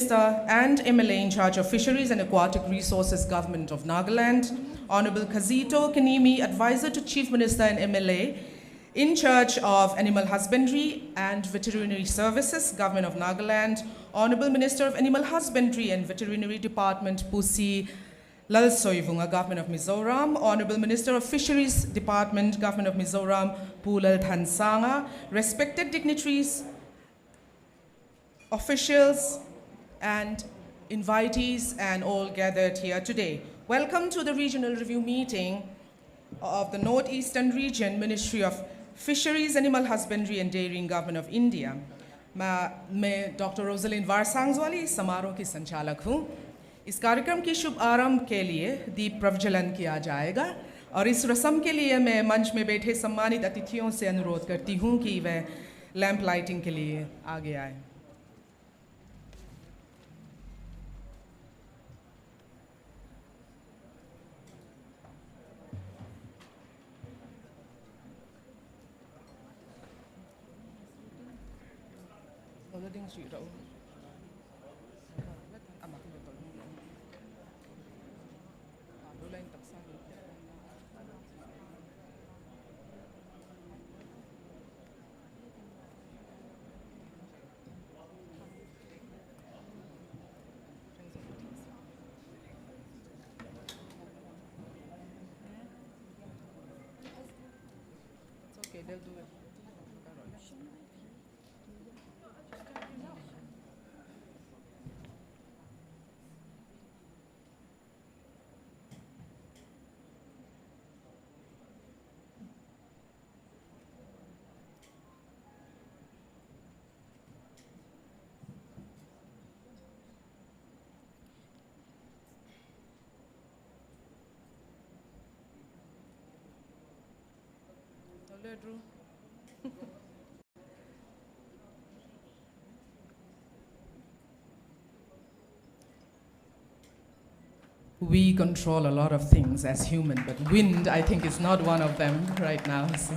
Minister and MLA in charge of Fisheries and Aquatic Resources, Government of Nagaland, Honorable Kazito Kanimi, Advisor to Chief Minister and MLA in charge of Animal Husbandry and Veterinary Services, Government of Nagaland, Honorable Minister of Animal Husbandry and Veterinary Department, Pusi Lalsoivunga, Government of Mizoram, Honorable Minister of Fisheries Department, Government of Mizoram, Pulal Thansanga, respected dignitaries, officials, and invitees, and all gathered here today. Welcome to the Regional Review Meeting of the Northeastern Region Ministry of Fisheries, Animal Husbandry and Dairying, Government of India. मैं doctor Roslin वारसांगवाली इस समारोह की संचालक हूँ। इस कार्यक्रम की शुभ आरंभ के लिए दीप प्रज्वलन किया जाएगा और इस रस्म के लिए मैं मंच में बैठे सम्मानित अतिथियों से अनुरोध करती हूँ कि वह लैंप लाइटिंग के लिए आगे आए। Okay, they'll do it. Drew. We control a lot of things as human, but wind, I think, is not one of them right now. So.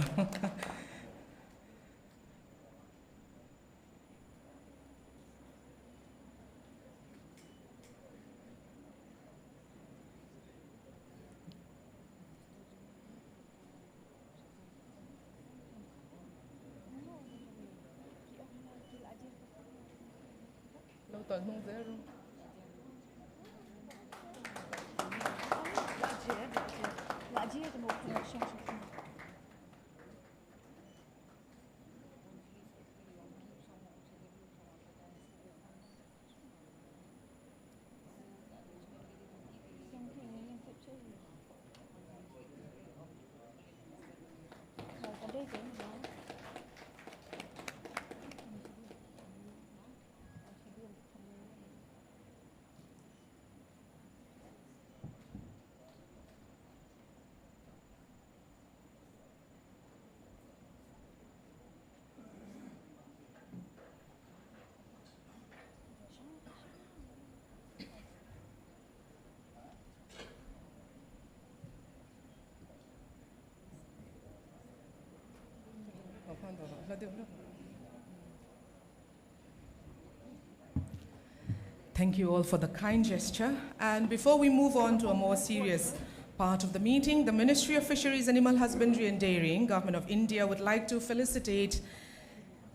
Thank you all for the kind gesture. And before we move on to a more serious part of the meeting, the Ministry of Fisheries, Animal Husbandry and Dairying, Government of India, would like to felicitate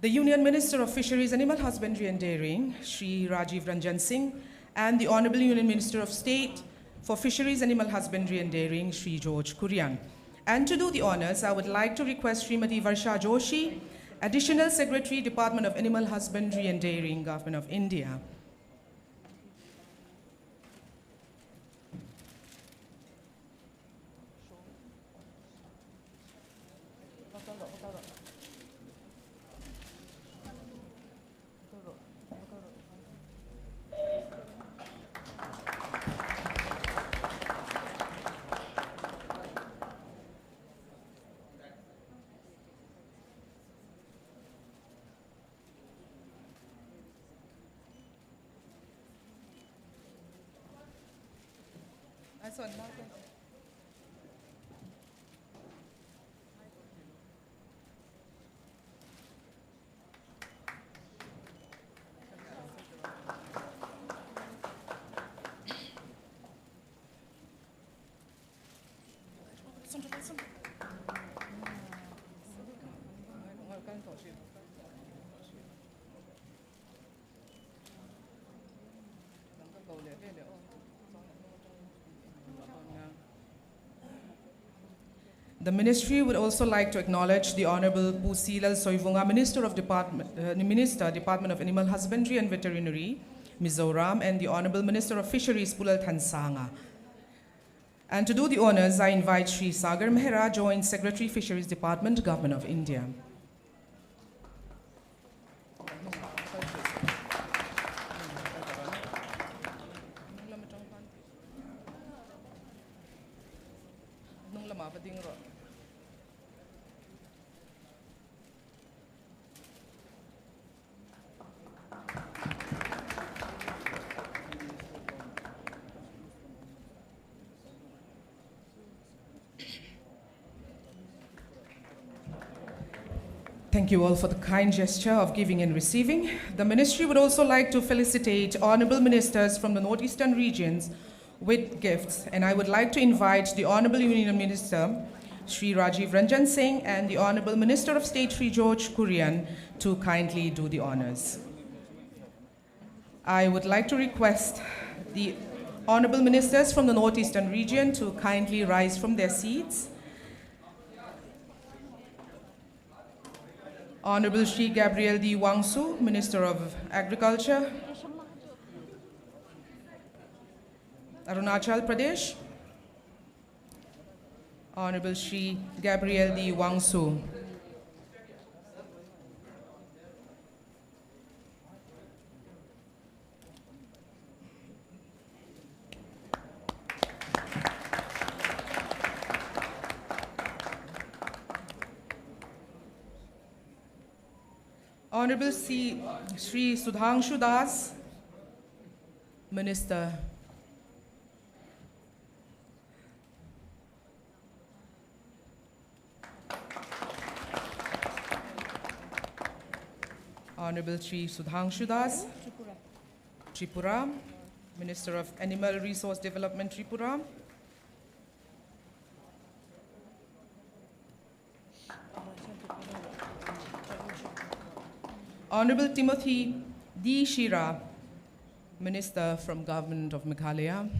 the Union Minister of Fisheries, Animal Husbandry and Dairying, Shri Rajiv Ranjan Singh, and the Honorable Union Minister of State for Fisheries, Animal Husbandry and Dairying, Shri George Kurian. And to do the honors, I would like to request Srimati Varsha Joshi, Additional Secretary, Department of Animal Husbandry and Dairying, Government of India. Nice one, Mark. The Ministry would also like to acknowledge the Honorable Pu Silal Soivunga, Minister, Department of Animal Husbandry and Veterinary, Mizoram, and the Honorable Minister of Fisheries, Pulal Thansanga. And to do the honors, I invite Sri Sagar Mehra, Joint Secretary, Fisheries Department, Government of India. Thank you all for the kind gesture of giving and receiving. The Ministry would also like to felicitate Honorable Ministers from the Northeastern regions with gifts, and I would like to invite the Honorable Union Minister, Sri Rajiv Ranjan Singh, and the Honorable Minister of State, Sri George Kurian, to kindly do the honors. I would like to request the Honorable Ministers from the Northeastern region to kindly rise from their seats. Honorable Sri Gabriel D. Wangsu, Minister of Agriculture, Arunachal Pradesh. Honorable Sri Gabriel D. Wangsu. Honorable Sri Sudhanshu Das, Minister. Honorable Sri Sudhanshu Das, Tripura, Minister of Animal Resource Development, Tripura. Honorable Timothy D. Shira, Minister from Government of Meghalaya.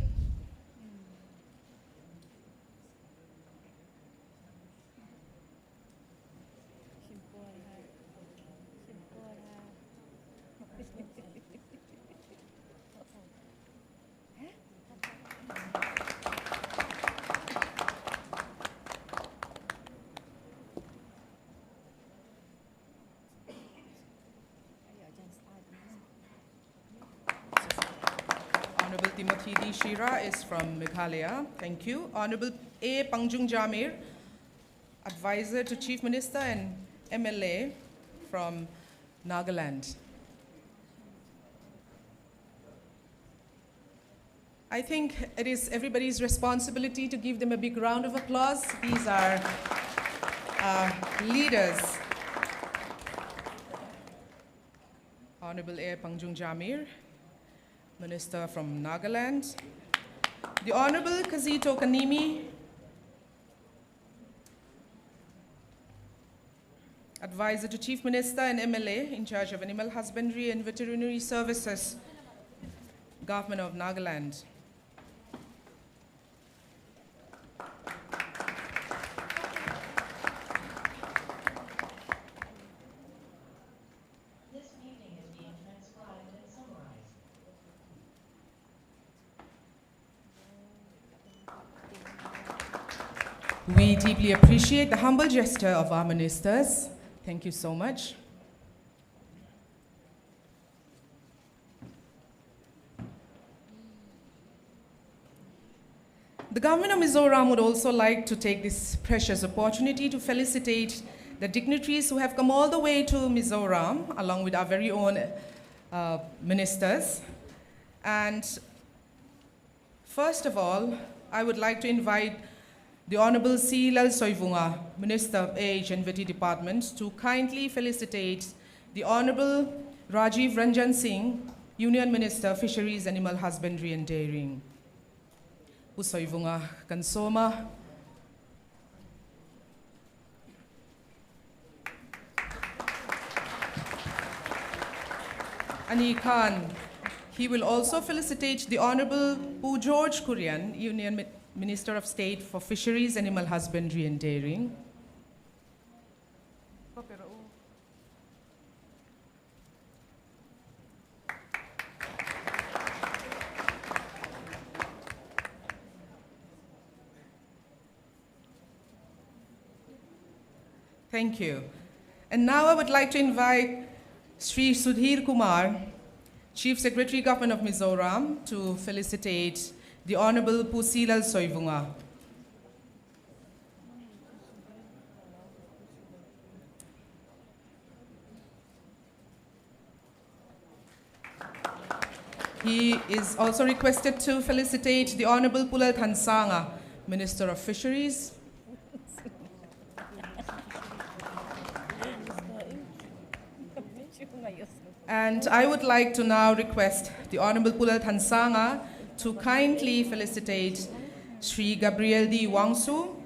Honorable Timothy D. Shira is from Meghalaya. Thank you. Honorable A. Pangjung Jamir, Advisor to Chief Minister and MLA from Nagaland. I think it is everybody's responsibility to give them a big round of applause. These are leaders. Honorable A. Pangjung Jamir, Minister from Nagaland. The Honorable Kazito Kanimi, Advisor to Chief Minister and MLA in charge of Animal Husbandry and Veterinary Services, Government of Nagaland. We deeply appreciate the humble gesture of our ministers. Thank you so much. The government of Mizoram would also like to take this precious opportunity to felicitate the dignitaries who have come all the way to Mizoram, along with our very own ministers. And first of all, I would like to invite the Honorable Silal Soivunga, Minister of Age and Veterinary Department, to kindly felicitate the Honorable Rajiv Ranjan Singh, Union Minister, Fisheries, Animal Husbandry and Dairying. Soivunga Kansoma. Ani Khan, he will also felicitate the Honorable Pu George Kurian, Union Minister of State for Fisheries, Animal Husbandry and Dairying. Thank you. And now I would like to invite Sri Sudhir Kumar, Chief Secretary, Government of Mizoram, to felicitate the Honorable Pusilal Soivunga. He is also requested to felicitate the Honorable Pulal Thansanga, Minister of Fisheries. And I would like to now request the Honorable Pulal Thansanga to kindly felicitate Sri Gabriel D. Wangsu,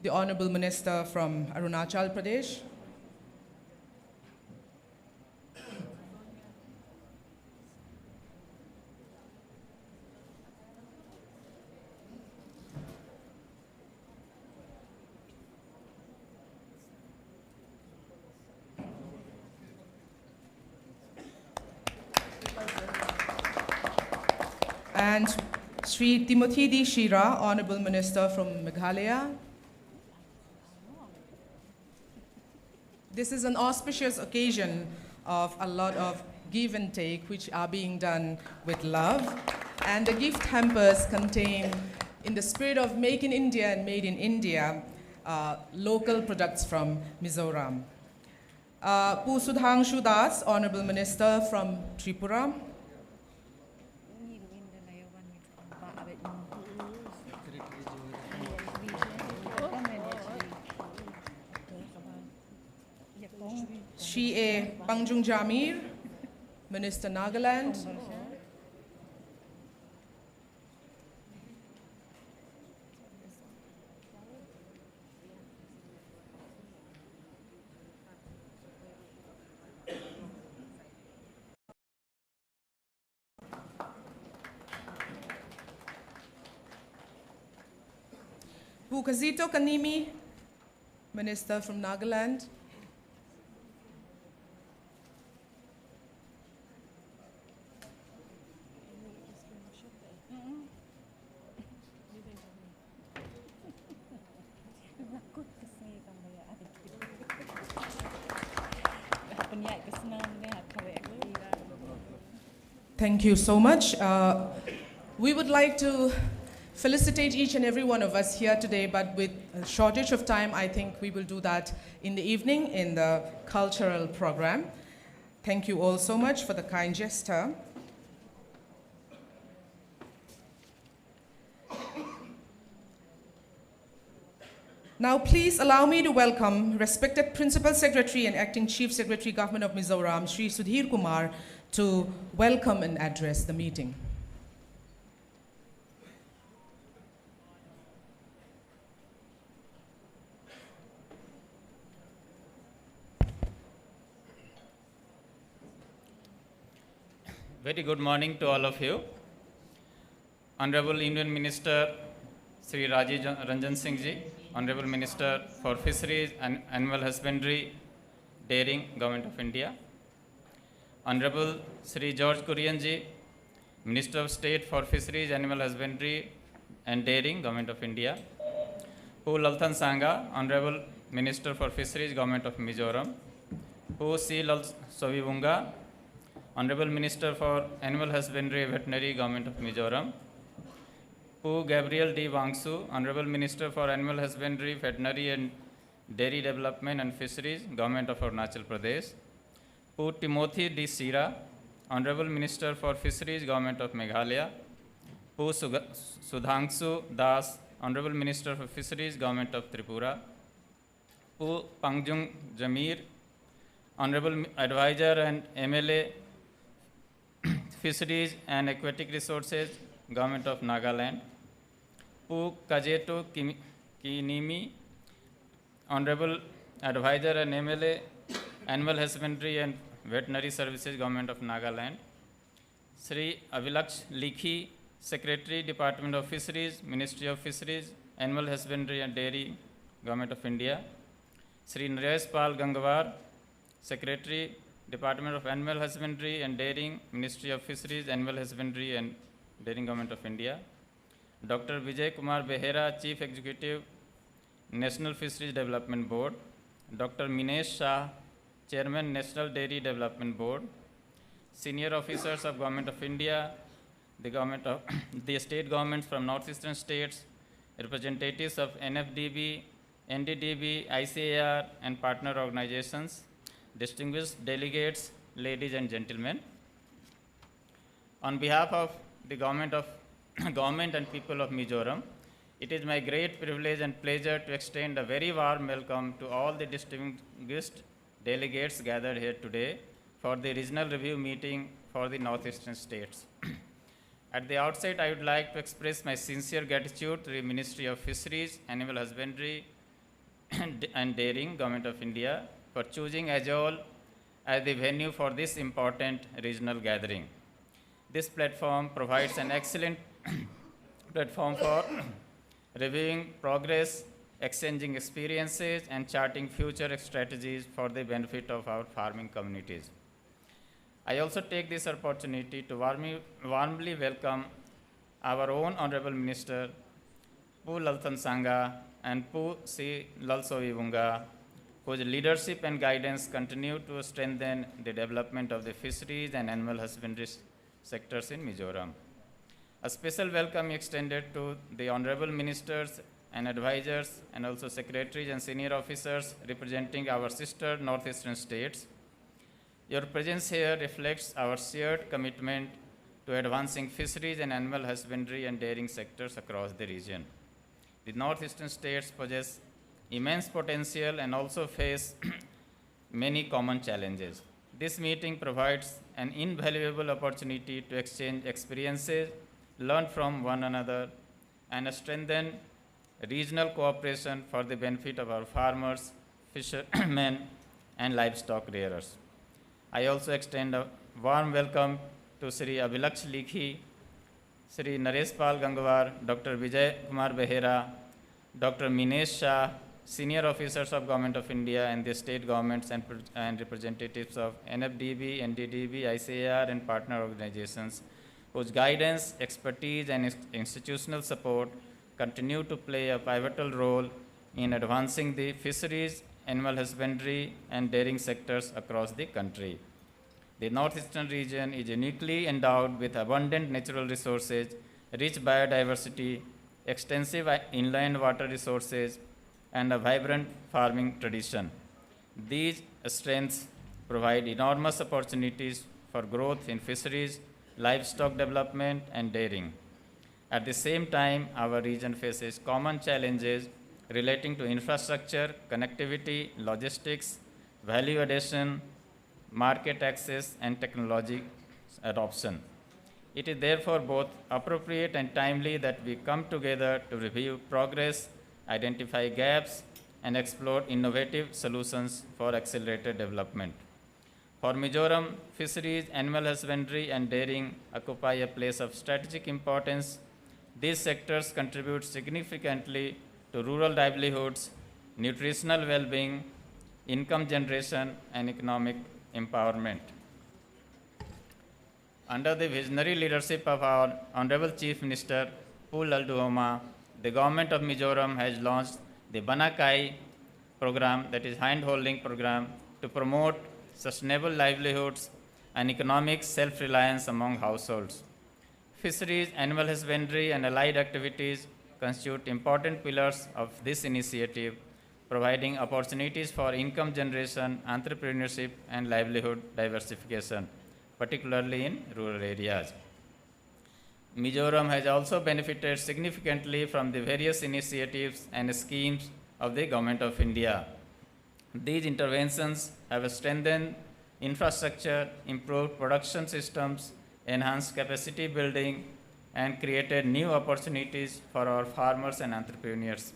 the Honorable Minister from Arunachal Pradesh. And Sri Timothy D. Shira, Honorable Minister from Meghalaya. This is an auspicious occasion of a lot of give and take, which are being done with love. And the gift hampers contain, in the spirit of Make in India and Made in India, local products from Mizoram. Pu Sudhangshu Das, Honorable Minister from Tripura. Shri A. Pangjung Jamir, Minister Nagaland. Bukazito Kanimi, Minister from Nagaland. Thank you so much. We would like to felicitate each and every one of us here today, but with a shortage of time, I think we will do that in the evening in the cultural program. Thank you all so much for the kind gesture. Now, please allow me to welcome respected Principal Secretary and Acting Chief Secretary, Government of Mizoram, Sri Sudhir Kumar, to welcome and address the meeting. Very good morning to all of you. Honorable Union Minister Sri Rajiv Ranjan Singh Ji, Honorable Minister for Fisheries and Animal Husbandry, Dairying, Government of India. Honorable Sri George Kurian Ji, Minister of State for Fisheries, Animal Husbandry and Dairying, Government of India. Pu Lalthan Sanga, Honorable Minister for Fisheries, Government of Mizoram. Pu C. Lal Sovivunga, Honorable Minister for Animal Husbandry, Veterinary, Government of Mizoram. Pu Gabriel D. Wangsu, Honorable Minister for Animal Husbandry, Veterinary and Dairy Development and Fisheries, Government of Arunachal Pradesh. Pu Timothy D. Shira, Honorable Minister for Fisheries, Government of Meghalaya. Pu Sudhangshu Das, Honorable Minister for Fisheries, Government of Tripura. Pu Pangjung Jamir, Honorable Advisor and MLA, Fisheries and Aquatic Resources, Government of Nagaland. Pu Kajeto Kinimi, Honorable Advisor and MLA, Animal Husbandry and Veterinary Services, Government of Nagaland. Sri Avilaksh Likhi, Secretary, Department of Fisheries, Ministry of Fisheries, Animal Husbandry and Dairy, Government of India. Sri Naresh Pal Gangwar, Secretary, Department of Animal Husbandry and Dairying, Ministry of Fisheries, Animal Husbandry and Dairying, Government of India. Dr. Vijay Kumar Behera, Chief Executive, National Fisheries Development Board. Dr. Minesh Shah, Chairman, National Dairy Development Board. Senior officers of Government of India, the state governments from northeastern states, representatives of NFDB, NDDB, ICAR, and partner organizations, distinguished delegates, ladies and gentlemen. On behalf of the government and people of Mizoram, it is my great privilege and pleasure to extend a very warm welcome to all the distinguished delegates gathered here today for the regional review meeting for the northeastern states. At the outset, I would like to express my sincere gratitude to the Ministry of Fisheries, Animal Husbandry and Dairying, Government of India, for choosing Aizawl as the venue for this important regional gathering. This platform provides an excellent platform for reviewing progress, exchanging experiences, and charting future strategies for the benefit of our farming communities. I also take this opportunity to warmly welcome our own Honorable Minister, Pu Laltan Sangha and Pu Si Lalsovivunga, whose leadership and guidance continue to strengthen the development of the fisheries and animal husbandry sectors in Mizoram. A special welcome extended to the Honorable Ministers and advisors and also secretaries and senior officers representing our sister northeastern states. Your presence here reflects our shared commitment to advancing fisheries and animal husbandry and dairying sectors across the region. The northeastern states possess immense potential and also face many common challenges. This meeting provides an invaluable opportunity to exchange experiences, learn from one another, and strengthen regional cooperation for the benefit of our farmers, fishermen, and livestock rearers. I also extend a warm welcome to Sri Abhilaksh Likhi, Sri Naresh Pal Gangwar, Dr. Vijay Kumar Behera, Dr. Minesh Shah, senior officers of Government of India and the state governments and representatives of NFDB, NDDB, ICAR, and partner organizations, whose guidance, expertise, and institutional support continue to play a pivotal role in advancing the fisheries, animal husbandry, and dairying sectors across the country. The northeastern region is uniquely endowed with abundant natural resources, rich biodiversity, extensive inland water resources, and a vibrant farming tradition. These strengths provide enormous opportunities for growth in fisheries, livestock development, and dairying. At the same time, our region faces common challenges relating to infrastructure, connectivity, logistics, value addition, market access, and technology adoption. It is therefore both appropriate and timely that we come together to review progress, identify gaps, and explore innovative solutions for accelerated development. For Mizoram, fisheries, animal husbandry, and dairying occupy a place of strategic importance. These sectors contribute significantly to rural livelihoods, nutritional well-being, income generation, and economic empowerment. Under the visionary leadership of our Honorable Chief Minister, Pu Lalduhoma, the Government of Mizoram has launched the Banakai program, that is hand-holding program, to promote sustainable livelihoods and economic self-reliance among households. Fisheries, animal husbandry, and allied activities constitute important pillars of this initiative, providing opportunities for income generation, entrepreneurship, and livelihood diversification, particularly in rural areas. Mizoram has also benefited significantly from the various initiatives and schemes of the Government of India. These interventions have strengthened infrastructure, improved production systems, enhanced capacity building, and created new opportunities for our farmers and entrepreneurs.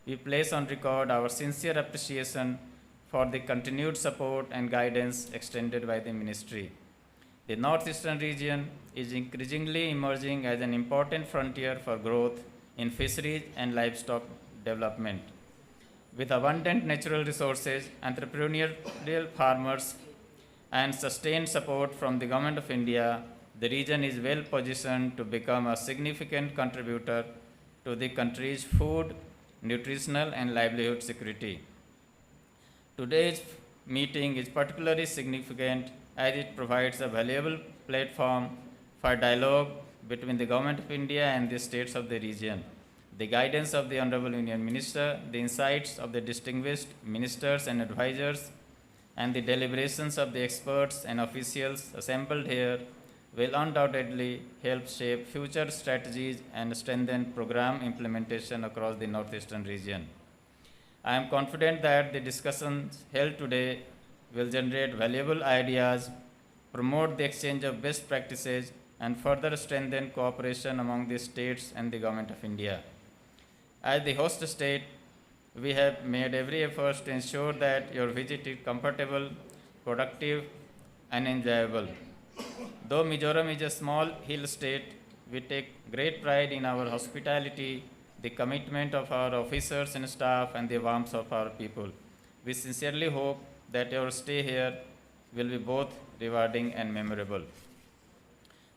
We place on record our sincere appreciation for the continued support and guidance extended by the Ministry. The northeastern region is increasingly emerging as an important frontier for growth in fisheries and livestock development. With abundant natural resources, entrepreneurial farmers, and sustained support from the Government of India, the region is well positioned to become a significant contributor to the country's food, nutritional, and livelihood security. Today's meeting is particularly significant as it provides a valuable platform for dialogue between the Government of India and the states of the region. The guidance of the Honorable Union Minister, the insights of the distinguished ministers and advisors, and the deliberations of the experts and officials assembled here will undoubtedly help shape future strategies and strengthen program implementation across the northeastern region. I am confident that the discussions held today will generate valuable ideas, promote the exchange of best practices, and further strengthen cooperation among the states and the Government of India. As the host state, we have made every effort to ensure that your visit is comfortable, productive, and enjoyable. Though Mizoram is a small hill state, we take great pride in our hospitality, the commitment of our officers and staff, and the warmth of our people. We sincerely hope that your stay here will be both rewarding and memorable.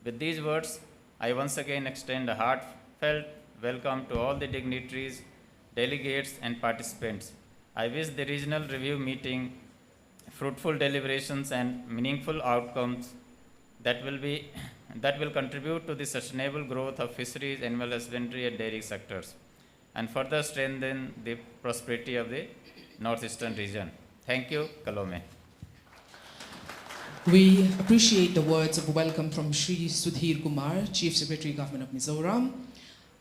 With these words, I once again extend a heartfelt welcome to all the dignitaries, delegates, and participants. I wish the regional review meeting fruitful deliberations and meaningful outcomes that will contribute to the sustainable growth of fisheries, animal husbandry, and dairy sectors, and further strengthen the prosperity of the northeastern region. Thank you, Kalome. We appreciate the words of welcome from Shri Sudhir Kumar, Chief Secretary, Government of Mizoram.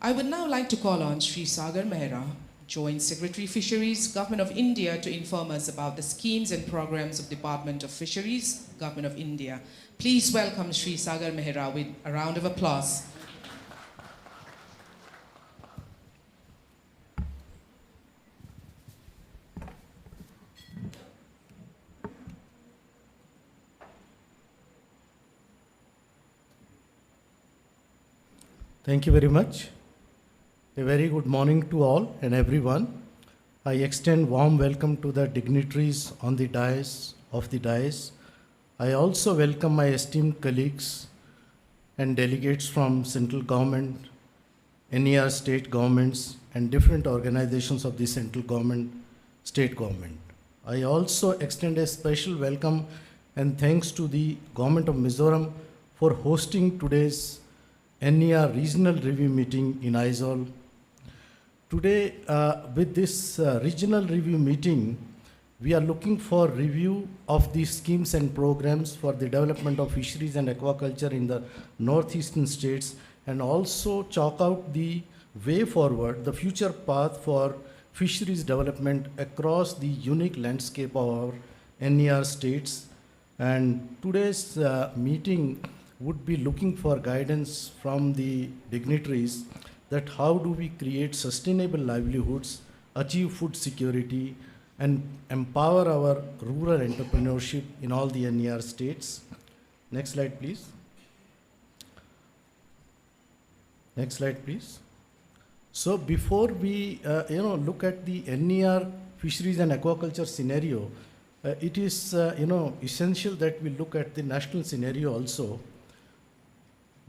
I would now like to call on Shri Sagar Mehra, Joint Secretary Fisheries, Government of India, to inform us about the schemes and programs of Department of Fisheries, Government of India. Please welcome Shri Sagar Mehra with a round of applause. Thank you very much. A very good morning to all and everyone. I extend warm welcome to the dignitaries on the dais of the dais. I also welcome my esteemed colleagues and delegates from central government, NER state governments, and different organizations of the central government, state government. I also extend a special welcome and thanks to the Government of Mizoram for hosting today's NER regional review meeting in Aizawl. Today, with this regional review meeting, we are looking for review of the schemes and programs for the development of fisheries and aquaculture in the northeastern states, and also chalk out the way forward, the future path for fisheries development across the unique landscape of our NER states. And today's meeting would be looking for guidance from the dignitaries that how do we create sustainable livelihoods, achieve food security, and empower our rural entrepreneurship in all the NER states. Next slide, please. Next slide, please. So before we look at the NER fisheries and aquaculture scenario, it is essential that we look at the national scenario also.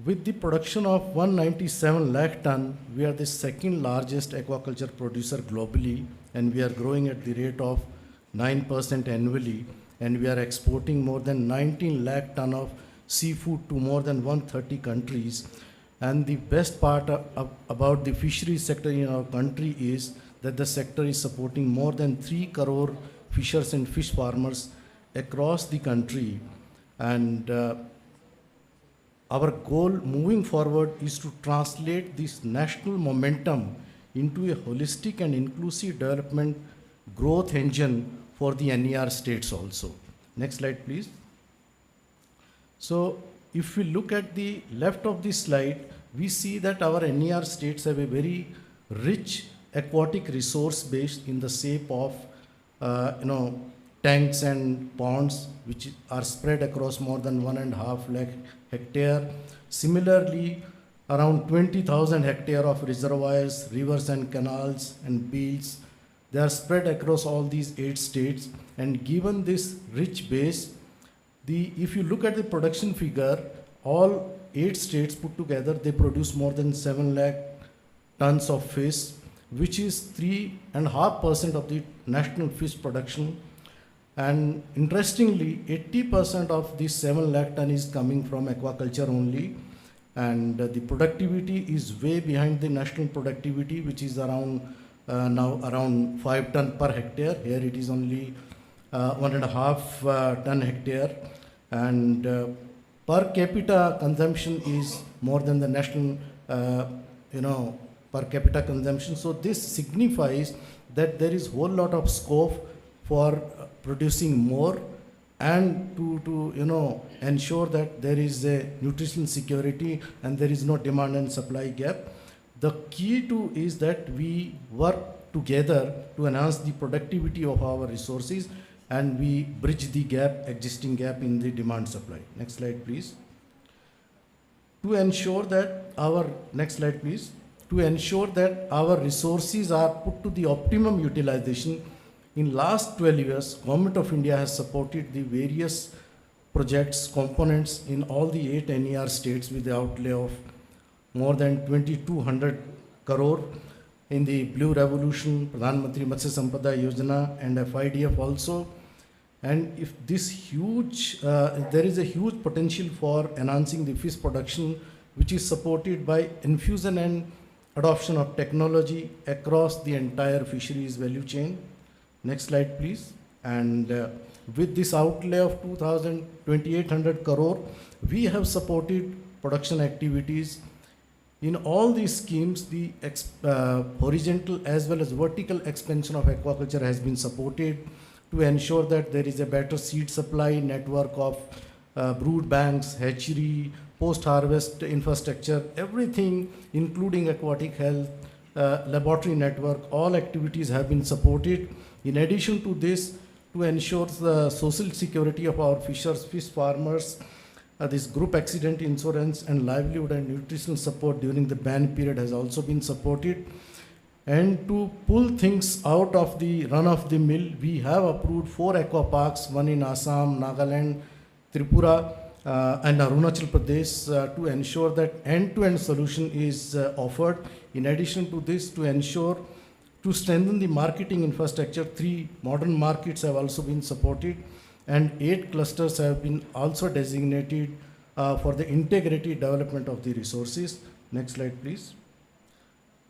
With the production of 197 lakh ton, we are the second largest aquaculture producer globally, and we are growing at the rate of 9% annually, and we are exporting more than 19 lakh ton of seafood to more than 130 countries. And the best part about the fisheries sector in our country is that the sector is supporting more than 3 crore fishers and fish farmers across the country. And our goal moving forward is to translate this national momentum into a holistic and inclusive development growth engine for the NER states also. Next slide, please. So if we look at the left of this slide, we see that our NER states have a very rich aquatic resource base in the shape of tanks and ponds which are spread across more than 1.5 lakh hectare. Similarly, around 20,000 hectare of reservoirs, rivers and canals and fields. They are spread across all these 8 states, and given this rich base, if you look at the production figure, all 8 states put together, they produce more than 7 lakh tons of fish, which is 3.5% of the national fish production. And interestingly, 80% of this 7 lakh ton is coming from aquaculture only. And the productivity is way behind the national productivity, which is around now around 5 ton per hectare. Here it is only 1.5 ton hectare. And per capita consumption is more than the national, per capita consumption. So this signifies that there is whole lot of scope for producing more and to ensure that there is a nutritional security and there is no demand and supply gap. The key to is that we work together to enhance the productivity of our resources and we bridge the existing gap in the demand supply. Next slide, please. To ensure that our resources are put to the optimum utilization, in last 12 years, Government of India has supported the various projects, components in all the 8 NER states with the outlay of more than 2,200 crore in the Blue Revolution, Pradhan Mantri Matsya Sampada Yojana and FIDF also. And if this huge, there is a huge potential for enhancing the fish production, which is supported by infusion and adoption of technology across the entire fisheries value chain. Next slide, please. And with this outlay of 2,800 crore, we have supported production activities. In all these schemes, the horizontal as well as vertical expansion of aquaculture has been supported to ensure that there is a better seed supply network of brood banks, hatchery, post-harvest infrastructure, everything including aquatic health, laboratory network, all activities have been supported. In addition to this, to ensure the social security of our fish farmers, this group accident insurance and livelihood and nutritional support during the ban period has also been supported. And to pull things out of the run-of-the-mill, we have approved 4 aqua parks, one in Assam, Nagaland, Tripura, and Arunachal Pradesh to ensure that end-to-end solution is offered. In addition to this, to strengthen the marketing infrastructure, 3 modern markets have also been supported and 8 clusters have been also designated for the integrated development of the resources. Next slide, please.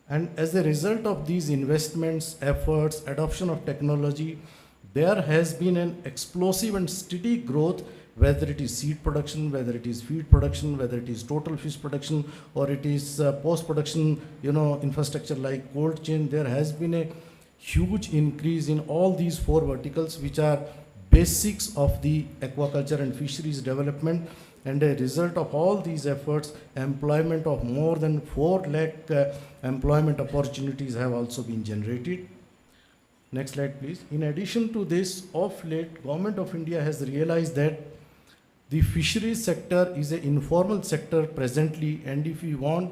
And as a result of these investments, efforts, adoption of technology, there has been an explosive and steady growth, whether it is seed production, whether it is feed production, whether it is total fish production, or it is post-production, infrastructure like cold chain. There has been a huge increase in all these 4 verticals, which are basics of the aquaculture and fisheries development. And a result of all these efforts, employment of more than 4 lakh employment opportunities have also been generated. Next slide, please. In addition to this, of late, Government of India has realized that the fisheries sector is an informal sector presently, and if we want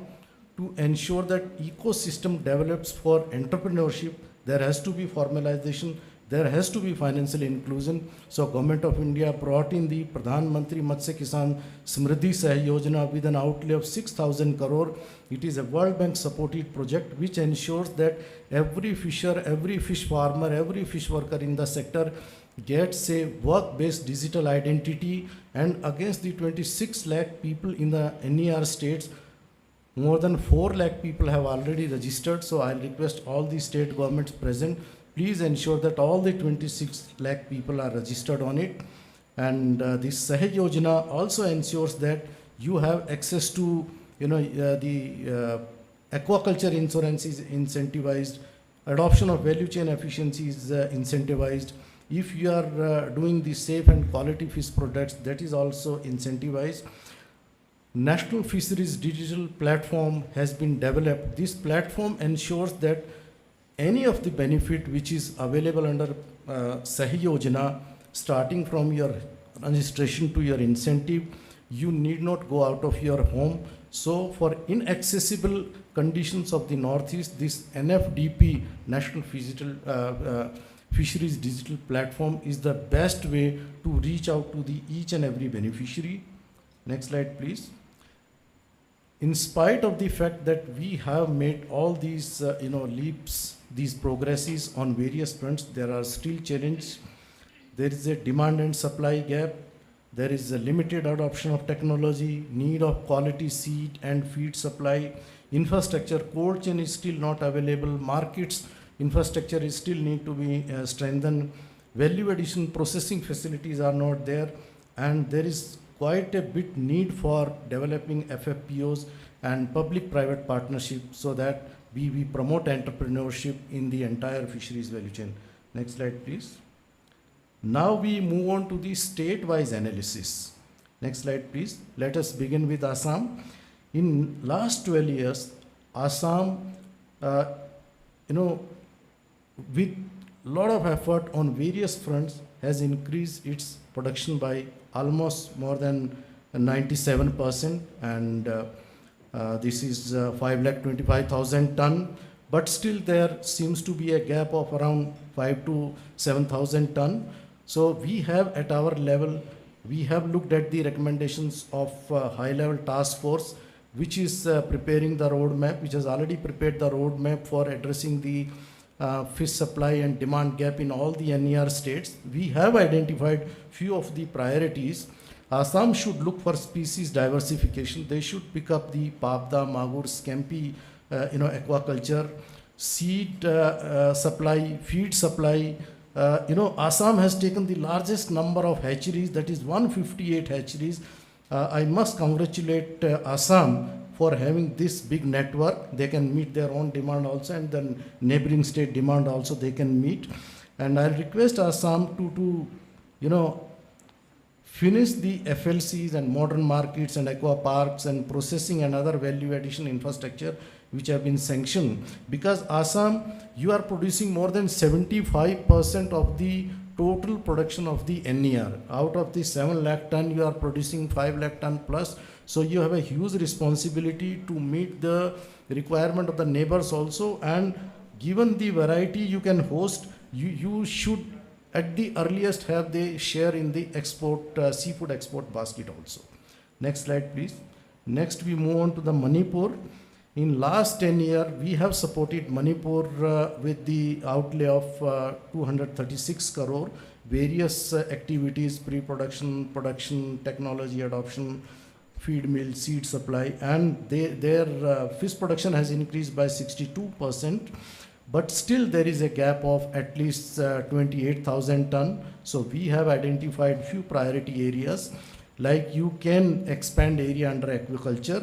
to ensure that ecosystem develops for entrepreneurship, there has to be formalization, there has to be financial inclusion. So Government of India brought in the Pradhan Mantri Matsya Kisan Samriddhi Sahay Yojana with an outlay of 6,000 crore. It is a World Bank supported project which ensures that every fisher, every fish farmer, every fish worker in the sector gets a work-based digital identity, and against the 26 lakh people in the NER states, more than 4 lakh people have already registered. So I request all the state governments present, please ensure that all the 26 lakh people are registered on it. And this Sahay Yojana also ensures that you have access to, the aquaculture insurance is incentivized, adoption of value chain efficiency is incentivized. If you are doing the safe and quality fish products, that is also incentivized. National Fisheries Digital Platform has been developed. This platform ensures that any of the benefit which is available under Sahay Yojana starting from your registration to your incentive, you need not go out of your home. So for inaccessible conditions of the Northeast, this NFDP, National Fisheries Digital Platform, is the best way to reach out to the each and every beneficiary. Next slide, please. In spite of the fact that we have made all these leaps, these progresses on various fronts, there are still challenges. There is a demand and supply gap. There is a limited adoption of technology, need of quality seed and feed supply, infrastructure, cold chain is still not available, markets, infrastructure is still need to be strengthened, value addition processing facilities are not there, and there is quite a bit need for developing FFPOs and public-private partnership so that we promote entrepreneurship in the entire fisheries value chain. Next slide, please. Now we move on to the state-wise analysis. Next slide, please. Let us begin with Assam. In last 12 years, Assam, with lot of effort on various fronts, has increased its production by almost more than 97%, and this is 5,25,000 ton. But still there seems to be a gap of around 5 to 7,000 ton. So we have at our level, we have looked at the recommendations of high-level task force, which is preparing the roadmap, which has already prepared the roadmap for addressing the fish supply and demand gap in all the NER states. We have identified few of the priorities. Assam should look for species diversification. They should pick up the Pabda, Magur, Scampi, aquaculture, seed supply, feed supply. Assam has taken the largest number of hatcheries, that is 158 hatcheries. I must congratulate Assam for having this big network. They can meet their own demand also, and then neighboring state demand also they can meet. And I'll request Assam to finish the FLCs and modern markets and aqua parks and processing and other value addition infrastructure which have been sanctioned. Because Assam, you are producing more than 75% of the total production of the NER. Out of the 7 lakh ton, you are producing 5 lakh ton plus. So you have a huge responsibility to meet the requirement of the neighbors also. And given the variety you can host, you should at the earliest have the share in the export, seafood export basket also. Next slide, please. Next, we move on to the Manipur. In last 10 years, we have supported Manipur with the outlay of 236 crore, various activities, pre-production, production, technology adoption, feed mill, seed supply, and their fish production has increased by 62%. But still there is a gap of at least 28,000 ton. So we have identified few priority areas. Like you can expand area under aquaculture,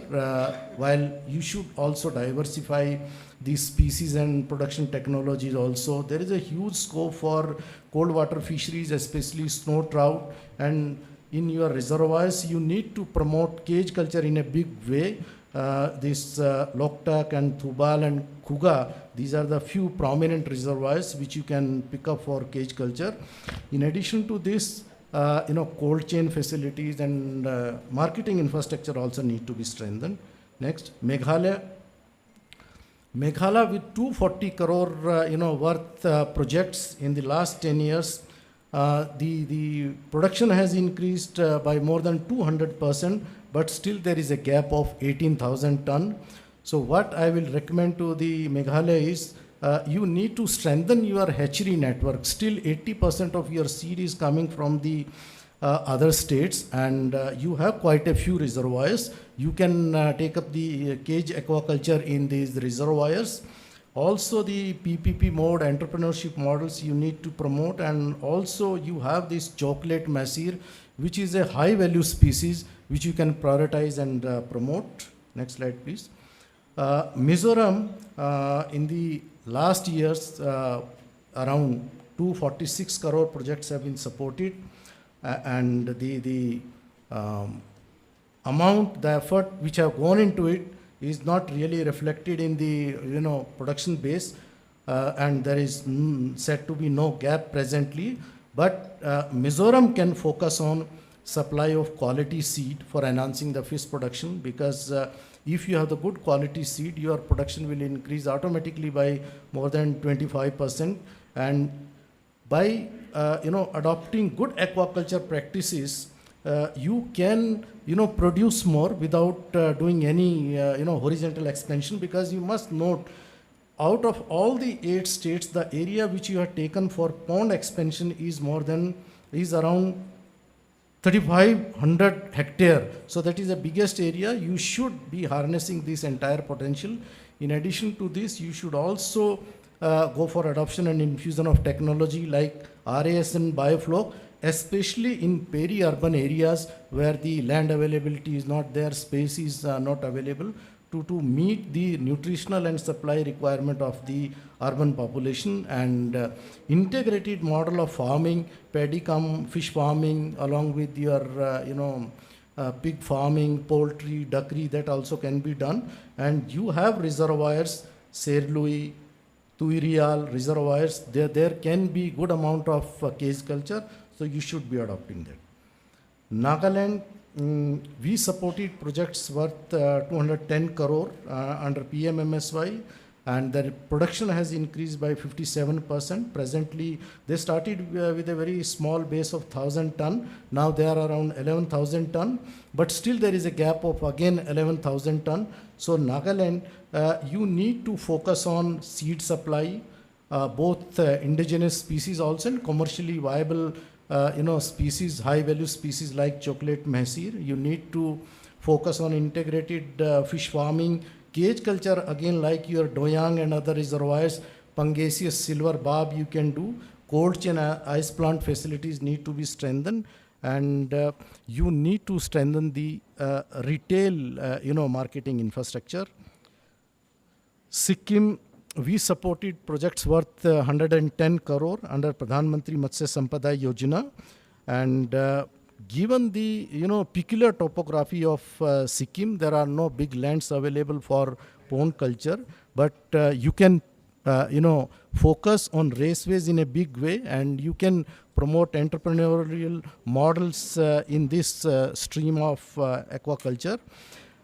while you should also diversify the species and production technologies also. There is a huge scope for cold water fisheries, especially snow trout, and in your reservoirs you need to promote cage culture in a big way. This Loktak and Thubal and Khuga, these are the few prominent reservoirs which you can pick up for cage culture. In addition to this, cold chain facilities and marketing infrastructure also need to be strengthened. Next, Meghalaya. Meghalaya with 240 crore worth projects in the last 10 years, the production has increased by more than 200%, but still there is a gap of 18,000 ton. So what I will recommend to the Meghalaya is you need to strengthen your hatchery network. Still 80% of your seed is coming from the other states, and you have quite a few reservoirs. You can take up the cage aquaculture in these reservoirs. Also the PPP mode, entrepreneurship models you need to promote, and also you have this chocolate masir, which is a high value species which you can prioritize and promote. Next slide, please. Mizoram, in the last years, around 246 crore projects have been supported, and the amount, the effort which have gone into it is not really reflected in the production base, and there is said to be no gap presently. But Mizoram can focus on supply of quality seed for enhancing the fish production, because if you have the good quality seed, your production will increase automatically by more than 25%. And by adopting good aquaculture practices, you can produce more without doing any horizontal expansion, because you must note, out of all the 8 states, the area which you have taken for pond expansion is around 3,500 hectare. So that is the biggest area. You should be harnessing this entire potential. In addition to this, you should also go for adoption and infusion of technology like RAS and bioflow, especially in peri-urban areas where the land availability is not there, space is not available, to meet the nutritional and supply requirement of the urban population. And integrated model of farming, paddy cum fish farming, along with your pig farming, poultry, duckery, that also can be done. And you have reservoirs, Serlui, Tuirial reservoirs, there can be good amount of cage culture, so you should be adopting that. Nagaland, we supported projects worth 210 crore under PMMSY, and the production has increased by 57%. Presently, they started with a very small base of 1,000 ton. Now they are around 11,000 ton, but still there is a gap of again 11,000 ton. So Nagaland, you need to focus on seed supply, both indigenous species also and commercially viable species, high value species like chocolate mahseer. You need to focus on integrated fish farming, cage culture, again like your Doyang and other reservoirs, Pangasius silver barb you can do. Cold chain ice plant facilities need to be strengthened, and you need to strengthen the retail marketing infrastructure. Sikkim, we supported projects worth 110 crore under Pradhan Mantri Matsya Sampada Yojana, and given the peculiar topography of Sikkim, there are no big lands available for pond culture, but you can focus on raceways in a big way, and you can promote entrepreneurial models in this stream of aquaculture.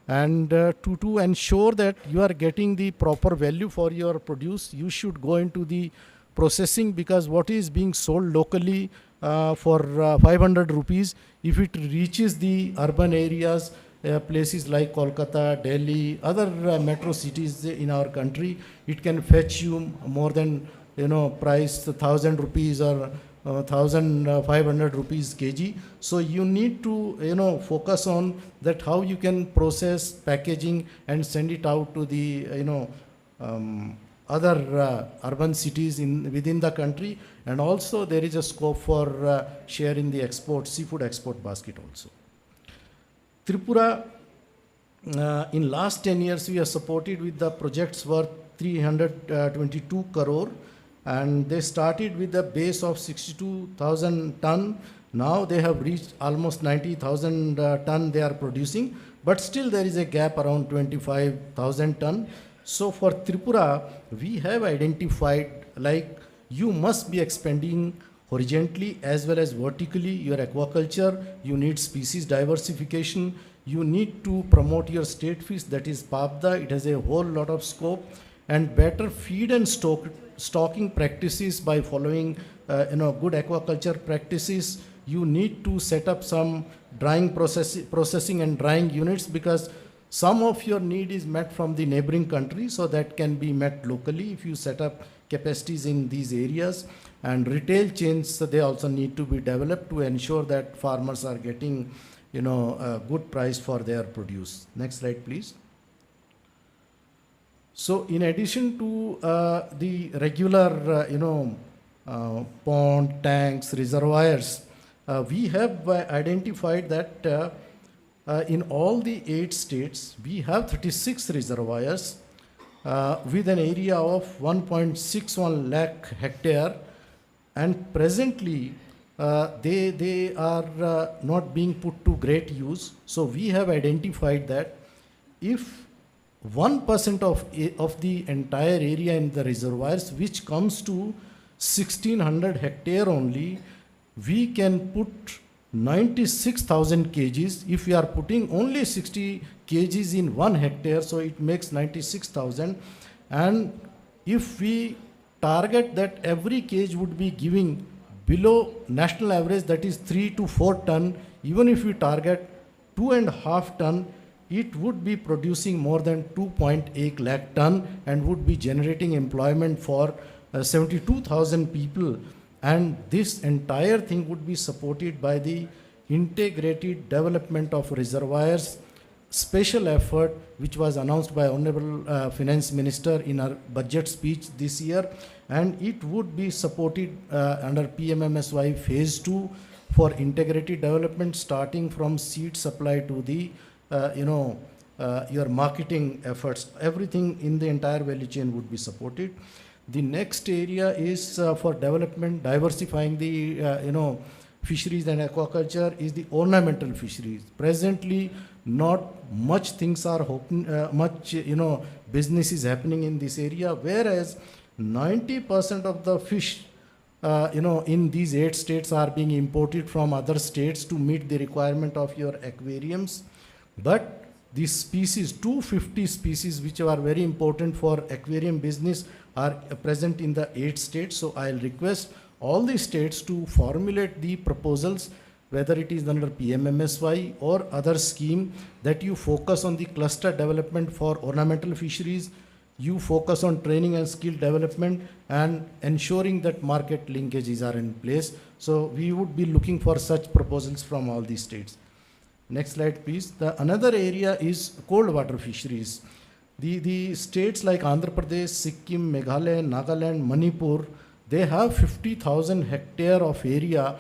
And to ensure that you are getting the proper value for your produce, you should go into the processing, because what is being sold locally for 500 rupees, if it reaches the urban areas, places like Kolkata, Delhi, other metro cities in our country, it can fetch you more than price 1,000 rupees or 1,500 rupees kg. So you need to focus on that, how you can process packaging and send it out to the other urban cities within the country. And also there is a scope for sharing the seafood export basket also. Tripura, in last 10 years we are supported with the projects worth 322 crore, and they started with a base of 62,000 ton. Now they have reached almost 90,000 ton they are producing, but still there is a gap around 25,000 ton. So for Tripura, we have identified, like, you must be expanding horizontally as well as vertically your aquaculture. You need species diversification. You need to promote your state fish, that is Papda. It has a whole lot of scope, and better feed and stocking practices by following good aquaculture practices. You need to set up some drying processing and drying units, because some of your need is met from the neighboring country, so that can be met locally if you set up capacities in these areas. And retail chains, they also need to be developed to ensure that farmers are getting a good price for their produce. Next slide, please. So in addition to the regular pond, tanks, reservoirs, we have identified that in all the 8 states, we have 36 reservoirs with an area of 1.61 lakh hectare, and presently they are not being put to great use. So we have identified that if 1% of the entire area in the reservoirs, which comes to 1,600 hectare only, we can put 96,000 kgs. If we are putting only 60 kgs in 1 hectare, so it makes 96,000. And if we target that every cage would be giving below national average, that is 3 to 4 ton, even if we target 2.5 ton, it would be producing more than 2.8 lakh ton and would be generating employment for 72,000 people. And this entire thing would be supported by the integrated development of reservoirs special effort which was announced by Honorable Finance Minister in her budget speech this year, and it would be supported under PMMSY phase 2 for integrated development, starting from seed supply to the your marketing efforts. Everything in the entire value chain would be supported. The next area is for development, diversifying the fisheries and aquaculture is the ornamental fisheries. Presently, not much things are business is happening in this area, whereas 90% of the fish in these 8 states are being imported from other states to meet the requirement of your aquariums. But these species, 250 species which are very important for aquarium business, are present in the 8 states. So I'll request all the states to formulate the proposals, whether it is under PMMSY or other scheme, that you focus on the cluster development for ornamental fisheries, you focus on training and skill development and ensuring that market linkages are in place. So we would be looking for such proposals from all these states. Next slide, please. The another area is cold water fisheries. The states like Andhra Pradesh, Sikkim, Meghalaya, Nagaland, Manipur, they have 50,000 hectare of area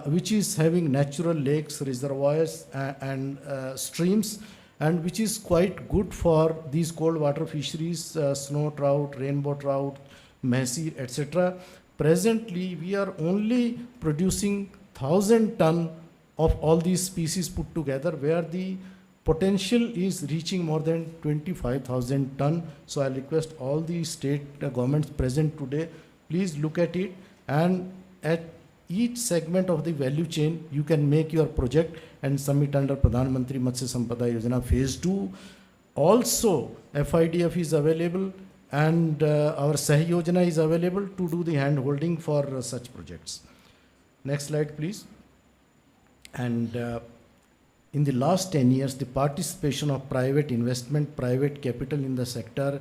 which is having natural lakes, reservoirs and streams, and which is quite good for these cold water fisheries, snow trout, rainbow trout, mahseer, etc. Presently, we are only producing 1,000 ton of all these species put together, where the potential is reaching more than 25,000 ton. So I request all the state governments present today, please look at it, and at each segment of the value chain, you can make your project and submit under Pradhan Mantri Matsya Sampada Yojana phase 2. Also, FIDF is available and our Sahi Yojana is available to do the hand holding for such projects. Next slide, please. And in the last 10 years, the participation of private investment, private capital in the sector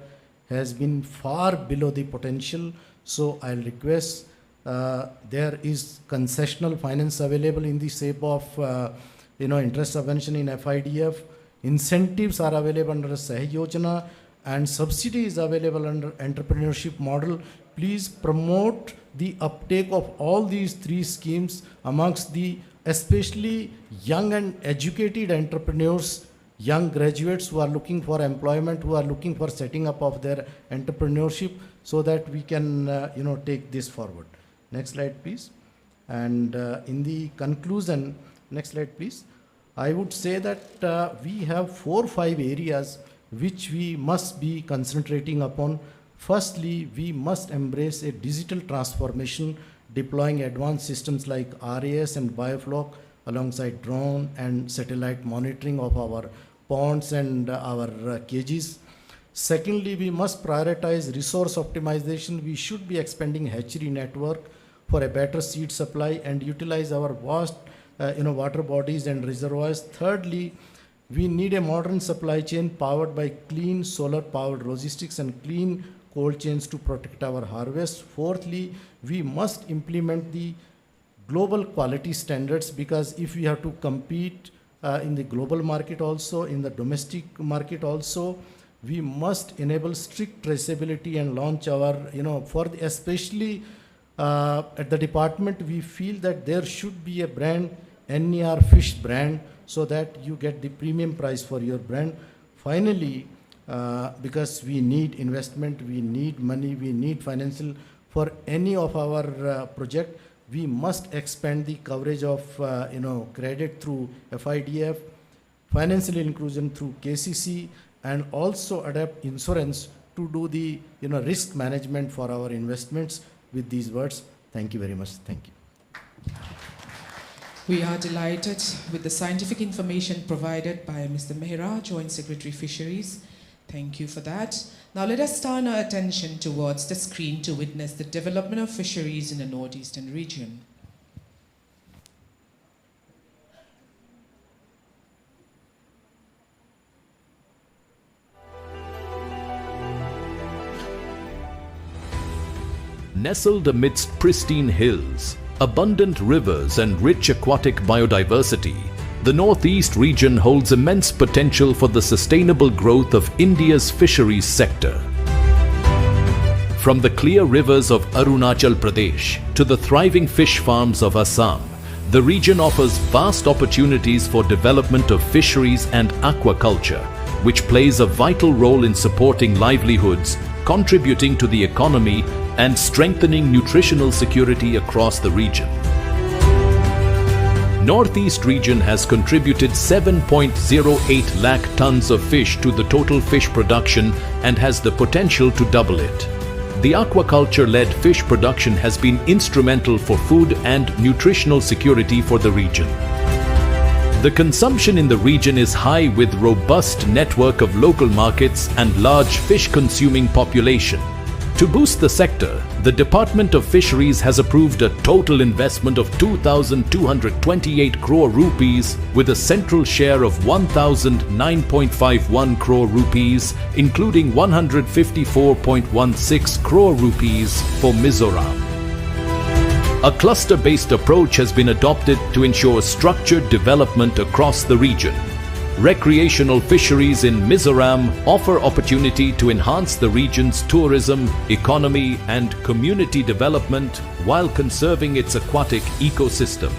has been far below the potential. So I'll request there is concessional finance available in the shape of interest subvention in FIDF. Incentives are available under Sahi Yojana, and subsidy is available under entrepreneurship model. Please promote the uptake of all these 3 schemes amongst the especially young and educated entrepreneurs, young graduates who are looking for employment, who are looking for setting up of their entrepreneurship, so that we can take this forward. Next slide, please. And in the conclusion, next slide, please. I would say that we have 4 or 5 areas which we must be concentrating upon. Firstly, we must embrace a digital transformation, deploying advanced systems like RAS and biofloc alongside drone and satellite monitoring of our ponds and our cages. Secondly, we must prioritize resource optimization. We should be expanding hatchery network for a better seed supply and utilize our vast water bodies and reservoirs. Thirdly, we need a modern supply chain powered by clean solar powered logistics and clean cold chains to protect our harvest. Fourthly, we must implement the global quality standards, because if we have to compete in the global market also, in the domestic market also, we must enable strict traceability and launch our, especially at the department, we feel that there should be a brand, NER Fish brand, so that you get the premium price for your brand. Finally, because we need investment, we need money, we need financial for any of our project, we must expand the coverage of credit through FIDF, financial inclusion through KCC, and also adapt insurance to do the risk management for our investments. With these words, thank you very much. Thank you. We are delighted with the scientific information provided by Mr. Mehra, Joint Secretary Fisheries. Thank you for that. Now let us turn our attention towards the screen to witness the development of fisheries in the northeastern region. Nestled amidst pristine hills, abundant rivers and rich aquatic biodiversity, the Northeast region holds immense potential for the sustainable growth of India's fisheries sector. From the clear rivers of Arunachal Pradesh to the thriving fish farms of Assam, the region offers vast opportunities for development of fisheries and aquaculture, which plays a vital role in supporting livelihoods, contributing to the economy and strengthening nutritional security across the region. Northeast region has contributed 7.08 lakh tons of fish to the total fish production and has the potential to double it. The aquaculture-led fish production has been instrumental for food and nutritional security for the region. The consumption in the region is high with robust network of local markets and large fish-consuming population. To boost the sector, the Department of Fisheries has approved a total investment of 2,228 crore rupees with a central share of 1,009.51 crore rupees, including 154.16 crore rupees for Mizoram. A cluster-based approach has been adopted to ensure structured development across the region. Recreational fisheries in Mizoram offer opportunity to enhance the region's tourism, economy and community development while conserving its aquatic ecosystem.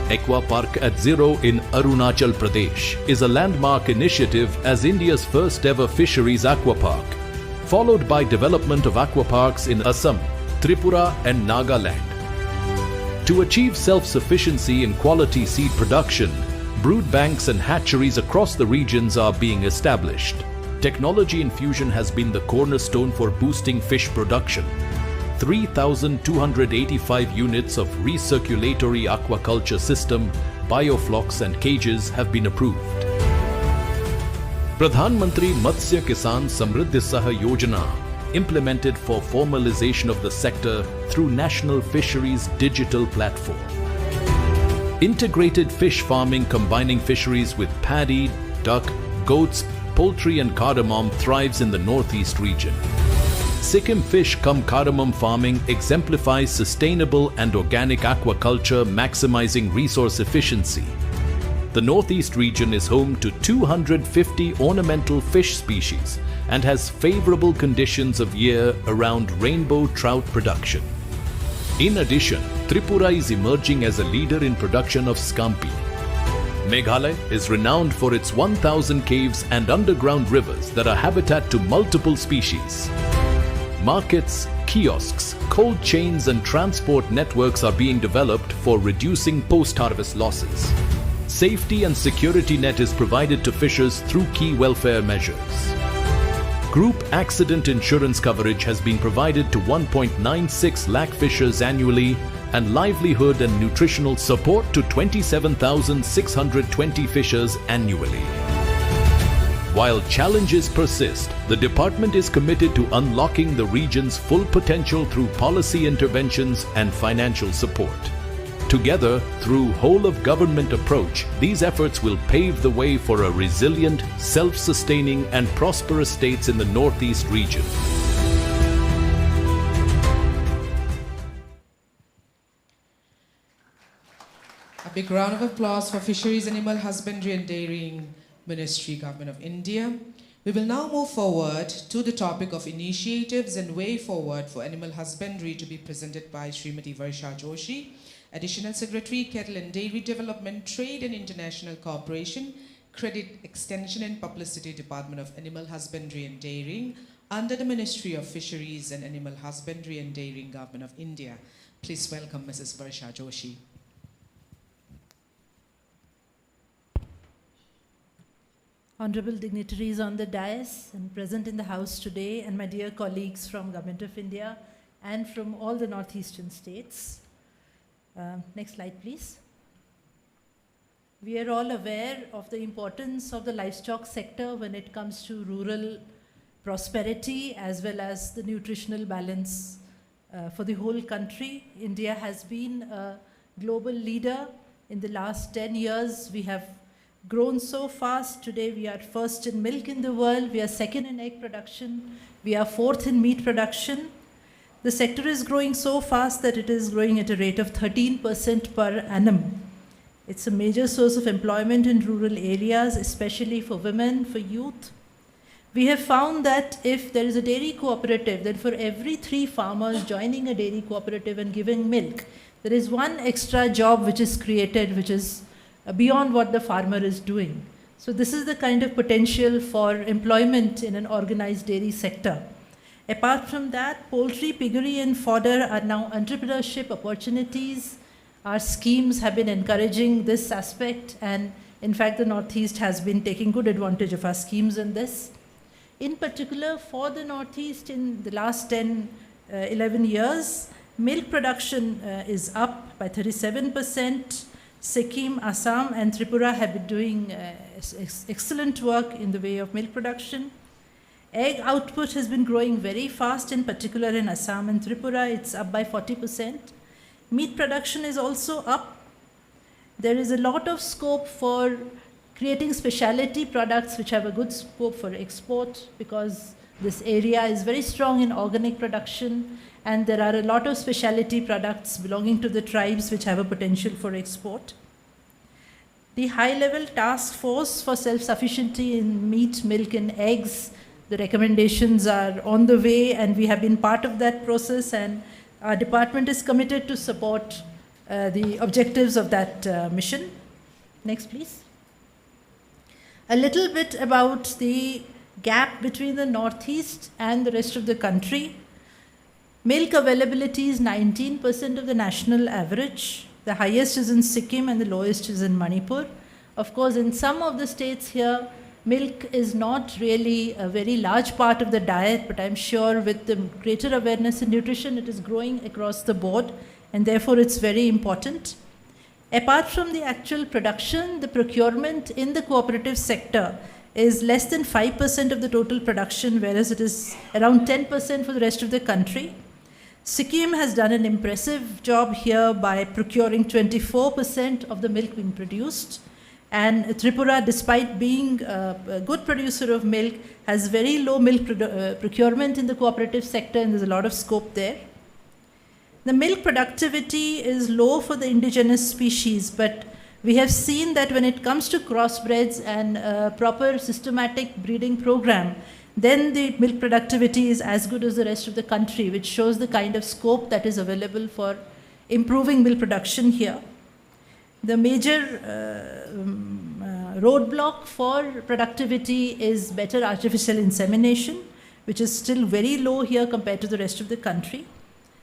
Aqua Park at Zero in Arunachal Pradesh is a landmark initiative as India's first ever fisheries aquapark, followed by development of aquaparks in Assam, Tripura and Nagaland. To achieve self-sufficiency in quality seed production, brood banks and hatcheries across the regions are being established. Technology infusion has been the cornerstone for boosting fish production. 3,285 units of recirculatory aquaculture system, bioflocks and cages have been approved. Pradhan Mantri Matsya Kisan Samriddhi Saha Yojana, implemented for formalization of the sector through National Fisheries Digital Platform. Integrated fish farming combining fisheries with paddy, duck, goats, poultry and cardamom thrives in the Northeast region. Sikkim fish cum cardamom farming exemplifies sustainable and organic aquaculture maximizing resource efficiency. The Northeast region is home to 250 ornamental fish species and has favorable conditions of year-round rainbow trout production. In addition, Tripura is emerging as a leader in production of scampi. Meghalaya is renowned for its 1,000 caves and underground rivers that are habitat to multiple species. Markets, kiosks, cold chains and transport networks are being developed for reducing post-harvest losses. Safety and security net is provided to fishers through key welfare measures. Group accident insurance coverage has been provided to 1.96 lakh fishers annually and livelihood and nutritional support to 27,620 fishers annually. While challenges persist, the department is committed to unlocking the region's full potential through policy interventions and financial support. Together, through whole-of-government approach, these efforts will pave the way for a resilient, self-sustaining and prosperous states in the Northeast region. A big round of applause for Fisheries, Animal Husbandry and Dairying Ministry, Government of India. We will now move forward to the topic of initiatives and way forward for animal husbandry to be presented by Srimati Varsha Joshi, Additional Secretary, Cattle and Dairy Development, Trade and International Cooperation, Credit Extension and Publicity, Department of Animal Husbandry and Dairying, under the Ministry of Fisheries and Animal Husbandry and Dairying, Government of India. Please welcome Mrs. Varsha Joshi. Honorable dignitaries on the dais and present in the House today, and my dear colleagues from Government of India and from all the northeastern states. Next slide, please. We are all aware of the importance of the livestock sector when it comes to rural prosperity as well as the nutritional balance for the whole country. India has been a global leader. In the last 10 years, we have grown so fast. Today, we are first in milk in the world. We are second in egg production. We are fourth in meat production. The sector is growing so fast that it is growing at a rate of 13% per annum. It's a major source of employment in rural areas, especially for women, for youth. We have found that if there is a dairy cooperative, then for every 3 farmers joining a dairy cooperative and giving milk, there is 1 extra job which is created, which is beyond what the farmer is doing. So this is the kind of potential for employment in an organized dairy sector. Apart from that, poultry, piggery and fodder are now entrepreneurship opportunities. Our schemes have been encouraging this aspect, and in fact the Northeast has been taking good advantage of our schemes in this. In particular, for the Northeast in the last 11 years, milk production is up by 37%. Sikkim, Assam and Tripura have been doing excellent work in the way of milk production. Egg output has been growing very fast, in particular in Assam and Tripura, it's up by 40%. Meat production is also up. There is a lot of scope for creating specialty products which have a good scope for export, because this area is very strong in organic production, and there are a lot of specialty products belonging to the tribes which have a potential for export. The high-level task force for self-sufficiency in meat, milk and eggs, the recommendations are on the way, and we have been part of that process, and our department is committed to support the objectives of that mission. Next, please. A little bit about the gap between the Northeast and the rest of the country. Milk availability is 19% of the national average. The highest is in Sikkim and the lowest is in Manipur. Of course, in some of the states here, milk is not really a very large part of the diet, but I'm sure with the greater awareness in nutrition, it is growing across the board, and therefore it's very important. Apart from the actual production, the procurement in the cooperative sector is less than 5% of the total production, whereas it is around 10% for the rest of the country. Sikkim has done an impressive job here by procuring 24% of the milk being produced. And Tripura, despite being a good producer of milk, has very low milk procurement in the cooperative sector, and there's a lot of scope there. The milk productivity is low for the indigenous species, but we have seen that when it comes to crossbreds and a proper systematic breeding program, then the milk productivity is as good as the rest of the country, which shows the kind of scope that is available for improving milk production here. The major roadblock for productivity is better artificial insemination, which is still very low here compared to the rest of the country.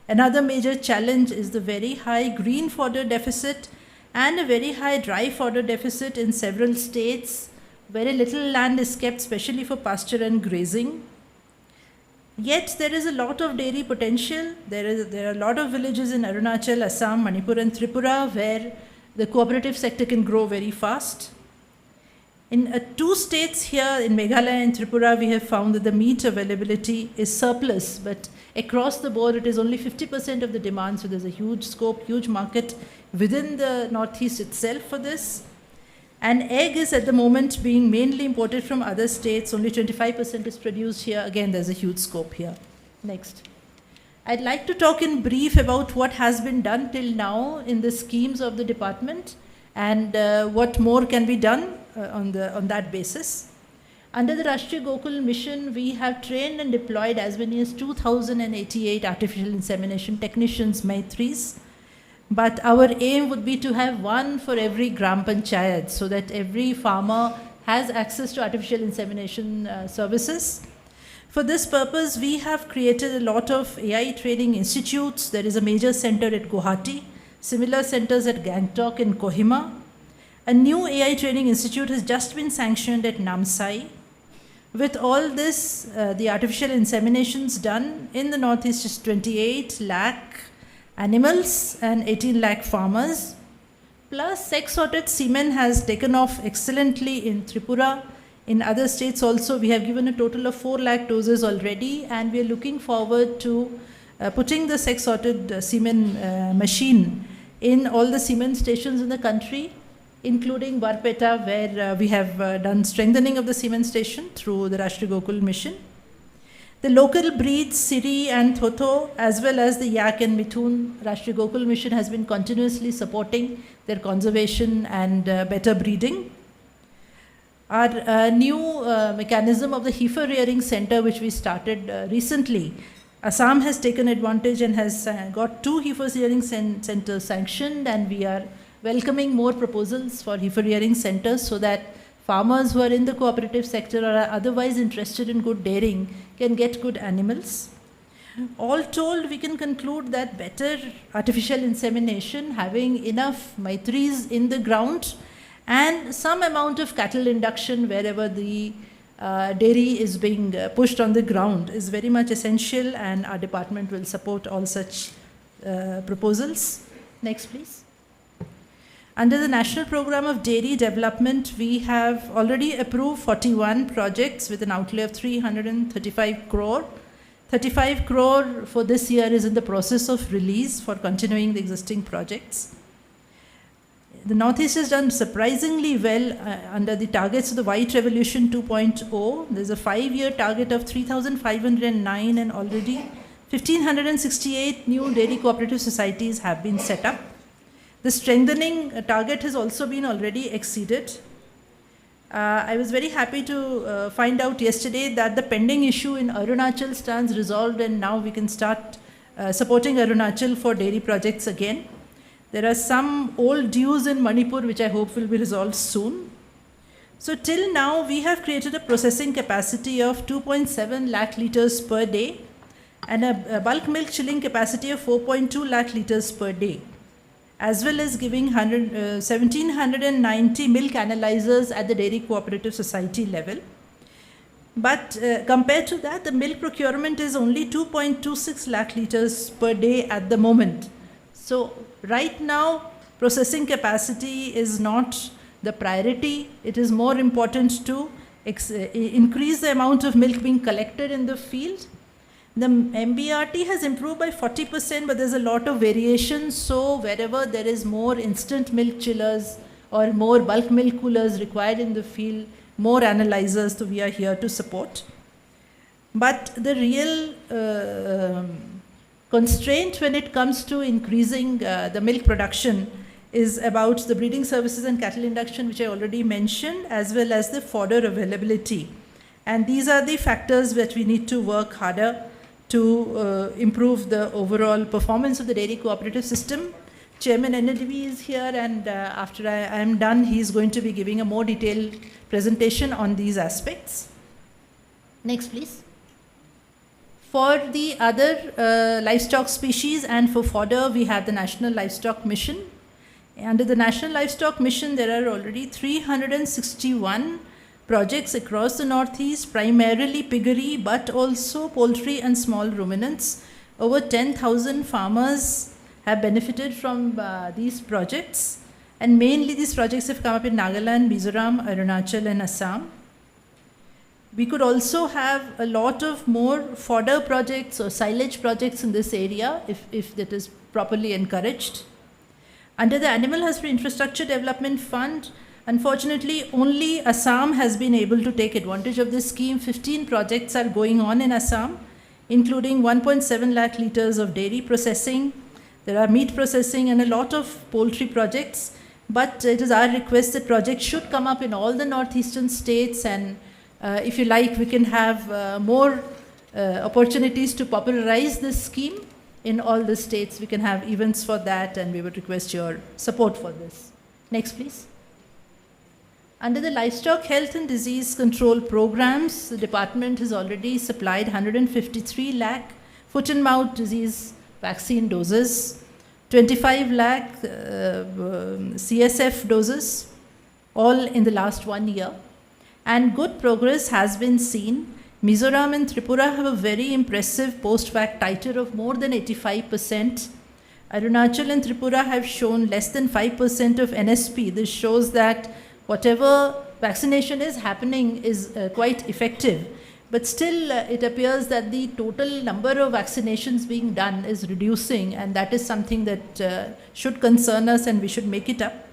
Another major challenge is the very high green fodder deficit and a very high dry fodder deficit in several states. Very little land is kept, especially for pasture and grazing. Yet there is a lot of dairy potential. There are a lot of villages in Arunachal, Assam, Manipur and Tripura where the cooperative sector can grow very fast. In 2 states here, in Meghalaya and Tripura, we have found that the meat availability is surplus, but across the board it is only 50% of the demand, so there's a huge scope, huge market within the Northeast itself for this. And egg is at the moment being mainly imported from other states, only 25% is produced here. Again, there's a huge scope here. Next. I'd like to talk in brief about what has been done till now in the schemes of the department and what more can be done on that basis. Under the Rashtriya Gokul mission, we have trained and deployed as many as 2,088 artificial insemination technicians, maitris. But our aim would be to have 1 for every gram panchayat, so that every farmer has access to artificial insemination services. For this purpose, we have created a lot of AI training institutes. There is a major center at Guwahati, similar centers at Gangtok and Kohima. A new AI training institute has just been sanctioned at Namsai. With all this, the artificial inseminations done in the Northeast is 28 lakh animals and 18 lakh farmers. Plus, sex-sorted semen has taken off excellently in Tripura. In other states also, we have given a total of 4 lakh doses already, and we are looking forward to putting the sex-sorted semen machine in all the semen stations in the country, including Barpeta, where we have done strengthening of the semen station through the Rashtriya Gokul mission. The local breeds, Siri and Thotho, as well as the Yak and Mithun, Rashtriya Gokul mission has been continuously supporting their conservation and better breeding. Our new mechanism of the heifer rearing center, which we started recently, Assam has taken advantage and has got 2 heifer rearing centers sanctioned, and we are welcoming more proposals for heifer rearing centers so that farmers who are in the cooperative sector or are otherwise interested in good dairying can get good animals. All told, we can conclude that better artificial insemination, having enough maitris in the ground, and some amount of cattle induction wherever the dairy is being pushed on the ground is very much essential, and our department will support all such proposals. Next, please. Under the National Program of Dairy Development, we have already approved 41 projects with an outlay of 335 crore. 35 crore for this year is in the process of release for continuing the existing projects. The Northeast has done surprisingly well under the targets of the White Revolution 2.0. There's a 5-year target of 3,509, and already 1,568 new dairy cooperative societies have been set up. The strengthening target has also been already exceeded. I was very happy to find out yesterday that the pending issue in Arunachal stands resolved, and now we can start supporting Arunachal for dairy projects again. There are some old dues in Manipur which I hope will be resolved soon. So till now we have created a processing capacity of 2.7 lakh liters per day and a bulk milk chilling capacity of 4.2 lakh liters per day, as well as giving 1,790 milk analyzers at the Dairy Cooperative Society level. But compared to that, the milk procurement is only 2.26 lakh liters per day at the moment. So right now, processing capacity is not the priority. It is more important to increase the amount of milk being collected in the field. The MBRT has improved by 40%, but there's a lot of variation. So wherever there is more instant milk chillers or more bulk milk coolers required in the field, more analyzers, so we are here to support. But the real constraint when it comes to increasing the milk production is about the breeding services and cattle induction, which I already mentioned, as well as the fodder availability. And these are the factors that we need to work harder to improve the overall performance of the dairy cooperative system. Chairman NLDB is here, and after I am done, he is going to be giving a more detailed presentation on these aspects. Next, please. For the other livestock species and for fodder, we have the National Livestock Mission. Under the National Livestock Mission, there are already 361 projects across the Northeast, primarily piggery, but also poultry and small ruminants. Over 10,000 farmers have benefited from these projects, and mainly these projects have come up in Nagaland, Mizoram, Arunachal and Assam. We could also have a lot of more fodder projects or silage projects in this area if that is properly encouraged. Under the Animal Husbandry Infrastructure Development Fund, unfortunately, only Assam has been able to take advantage of this scheme. 15 projects are going on in Assam, including 1.7 lakh liters of dairy processing. There are meat processing and a lot of poultry projects. But it is our request that projects should come up in all the northeastern states, and if you like, we can have more opportunities to popularize this scheme in all the states. We can have events for that, and we would request your support for this. Next, please. Under the Livestock Health and Disease Control Programs, the department has already supplied 153 lakh foot and mouth disease vaccine doses, 25 lakh CSF doses, all in the last 1 year. And good progress has been seen. Mizoram and Tripura have a very impressive post-vac titer of more than 85%. Arunachal and Tripura have shown less than 5% of NSP. This shows that whatever vaccination is happening is quite effective. But still, it appears that the total number of vaccinations being done is reducing, and that is something that should concern us, and we should make it up.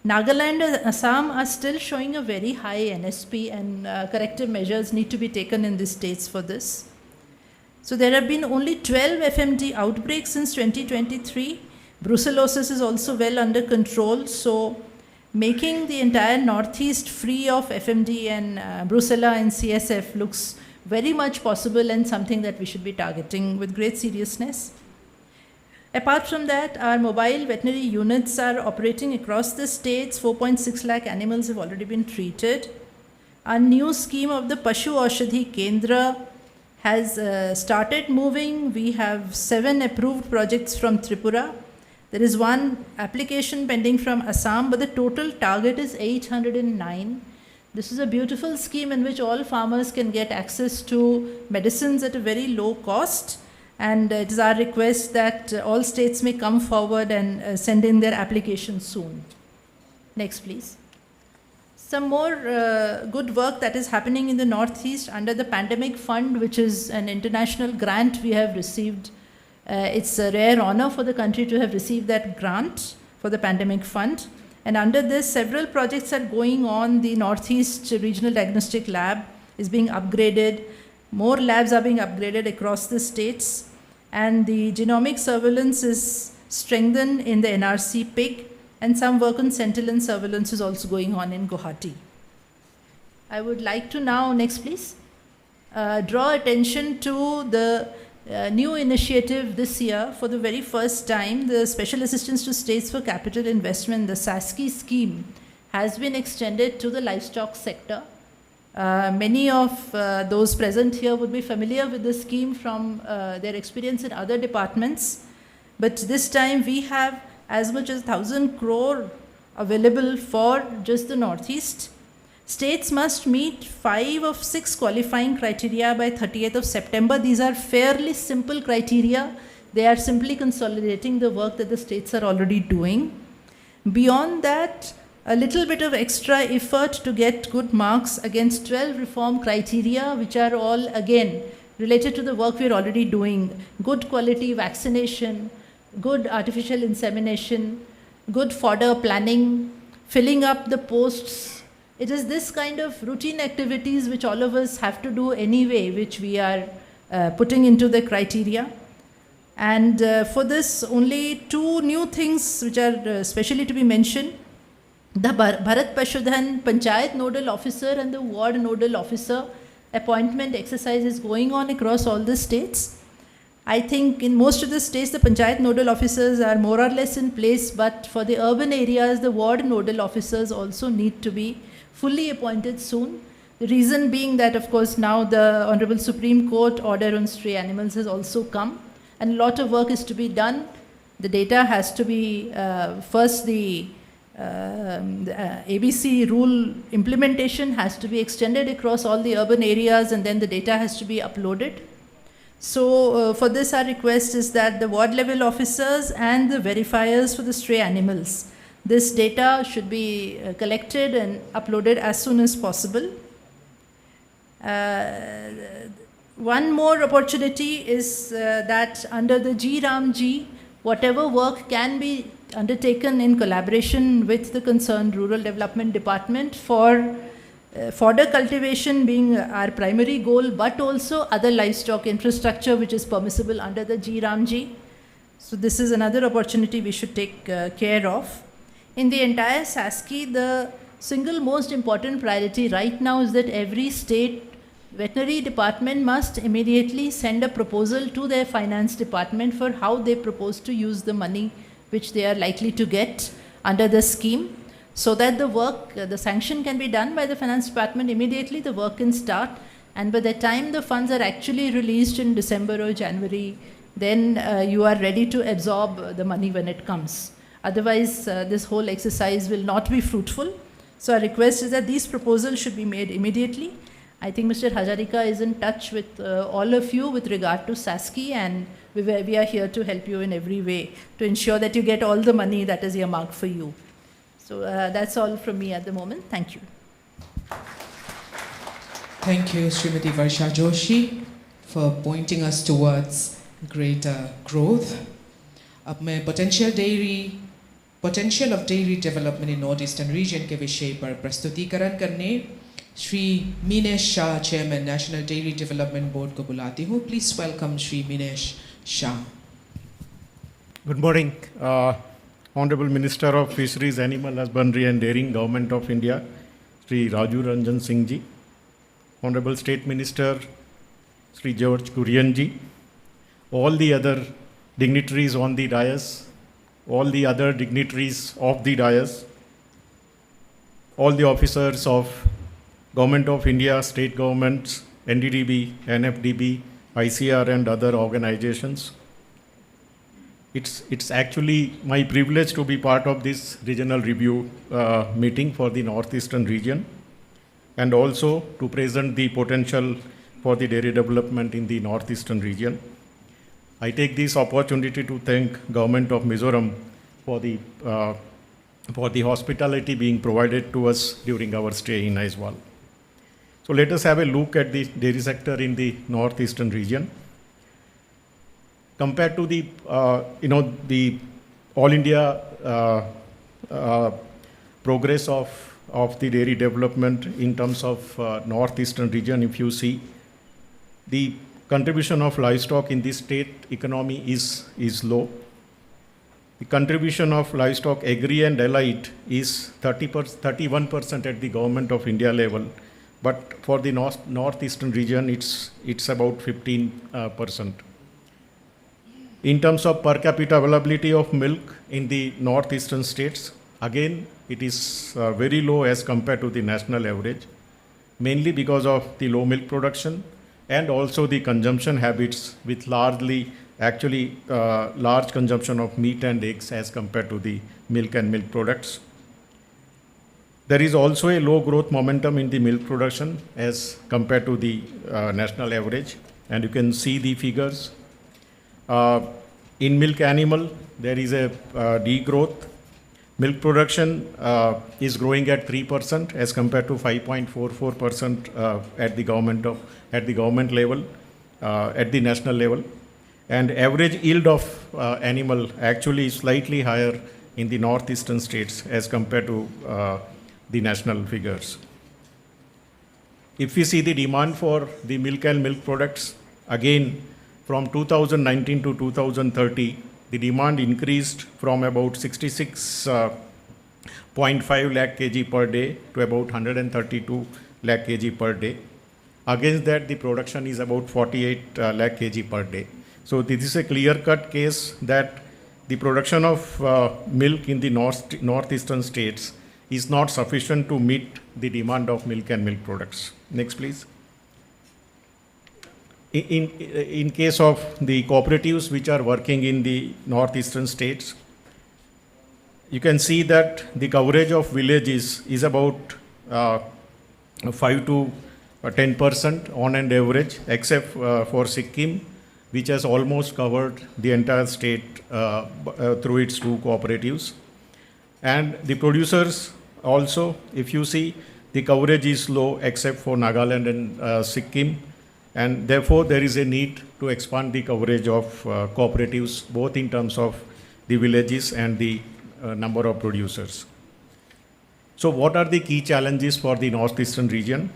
Nagaland and Assam are still showing a very high NSP, and corrective measures need to be taken in these states for this. So there have been only 12 FMD outbreaks since 2023. Brucellosis is also well under control. So making the entire Northeast free of FMD and Brucella and CSF looks very much possible, and something that we should be targeting with great seriousness. Apart from that, our mobile veterinary units are operating across the states. 4.6 lakh animals have already been treated. Our new scheme of the Pashu Aushadhi Kendra has started moving. We have 7 approved projects from Tripura. There is 1 application pending from Assam, but the total target is 809. This is a beautiful scheme in which all farmers can get access to medicines at a very low cost. And it is our request that all states may come forward and send in their applications soon. Next, please. Some more good work that is happening in the Northeast under the Pandemic Fund, which is an international grant we have received. It's a rare honor for the country to have received that grant for the Pandemic Fund. And under this, several projects are going on. The Northeast Regional Diagnostic Lab is being upgraded. More labs are being upgraded across the states, and the genomic surveillance is strengthened in the NRC PIG, and some work on sentinel surveillance is also going on in Guwahati. I would like to now, next please, draw attention to the new initiative this year. For the very first time, the Special Assistance to States for Capital Investment, the SASCI scheme, has been extended to the livestock sector. Many of those present here would be familiar with the scheme from their experience in other departments. But this time we have as much as 1,000 crore available for just the Northeast. States must meet 5 of 6 qualifying criteria by 30th of September. These are fairly simple criteria. They are simply consolidating the work that the states are already doing. Beyond that, a little bit of extra effort to get good marks against 12 reform criteria, which are all, again, related to the work we're already doing. Good quality vaccination, good artificial insemination, good fodder planning, filling up the posts. It is this kind of routine activities which all of us have to do anyway, which we are putting into the criteria. And for this, only 2 new things which are specially to be mentioned. The Bharat Pashudhan Panchayat Nodal Officer and the Ward Nodal Officer appointment exercise is going on across all the states. I think in most of the states, the Panchayat Nodal Officers are more or less in place, but for the urban areas, the Ward Nodal Officers also need to be fully appointed soon. The reason being that, of course, now the Honorable Supreme Court order on stray animals has also come, and a lot of work is to be done. The data has to be, first the ABC rule implementation has to be extended across all the urban areas, and then the data has to be uploaded. So for this, our request is that the ward level officers and the verifiers for the stray animals, this data should be collected and uploaded as soon as possible. One more opportunity is that under the GRAMG, whatever work can be undertaken in collaboration with the concerned Rural Development Department for fodder cultivation being our primary goal, but also other livestock infrastructure which is permissible under the GRAMG. So this is another opportunity we should take care of. In the entire SASCI, the single most important priority right now is that every state veterinary department must immediately send a proposal to their finance department for how they propose to use the money which they are likely to get under the scheme, so that the work, the sanction can be done by the finance department immediately, the work can start, and by the time the funds are actually released in December or January, then you are ready to absorb the money when it comes. Otherwise, this whole exercise will not be fruitful. So our request is that these proposals should be made immediately. I think Mr. Hajarika is in touch with all of you with regard to SASCI, and we are here to help you in every way to ensure that you get all the money that is earmarked for you. So that's all from me at the moment. Thank you. Thank you, Srimati Varsha Joshi, for pointing us towards greater growth. अब मैं potential of dairy development in Northeastern region के विषय पर प्रस्तुतिकरण करने Shri Minesh Shah, chairman national dairy development board को बुलाती हूँ. Please welcome Shri Minesh Shah. Good morning, Honorable Minister of Fisheries, Animal Husbandry and Dairying, Government of India, Sri Raju Ranjan Singh ji, Honorable State Minister, Sri George Kurian ji, all the other dignitaries on the dais, all the other dignitaries of the dais, all the officers of Government of India, state governments, NDDB, NFDB, ICR and other organizations. It's actually my privilege to be part of this regional review meeting for the Northeastern region, and also to present the potential for the dairy development in the Northeastern region. I take this opportunity to thank Government of Mizoram for the hospitality being provided to us during our stay in Aizawl. So let us have a look at the dairy sector in the Northeastern region. Compared to the the All India progress of the dairy development in terms of Northeastern region, if you see, the contribution of livestock in the state economy is low. The contribution of livestock agri and allied is 31% at the Government of India level, but for the Northeastern region it's about 15%. In terms of per capita availability of milk in the Northeastern states, again it is very low as compared to the national average, mainly because of the low milk production and also the consumption habits with large consumption of meat and eggs as compared to the milk and milk products. There is also a low growth momentum in the milk production as compared to the national average, and you can see the figures. In milk animal, there is a degrowth. Milk production is growing at 3% as compared to 5.44% at the government level, at the national level. And average yield of animal actually is slightly higher in the Northeastern states as compared to the national figures. If we see the demand for the milk and milk products, again, from 2019 to 2030, the demand increased from about 66.5 lakh kg per day to about 132 lakh kg per day. Against that, the production is about 48 lakh kg per day. So this is a clear-cut case that the production of milk in the northeastern states is not sufficient to meet the demand of milk and milk products. Next, please. In case of the cooperatives which are working in the northeastern states, you can see that the coverage of villages is about 5 to 10% on an average, except for Sikkim, which has almost covered the entire state through its 2 cooperatives. And the producers also, if you see, the coverage is low except for Nagaland and Sikkim. And therefore, there is a need to expand the coverage of cooperatives, both in terms of the villages and the number of producers. So what are the key challenges for the northeastern region?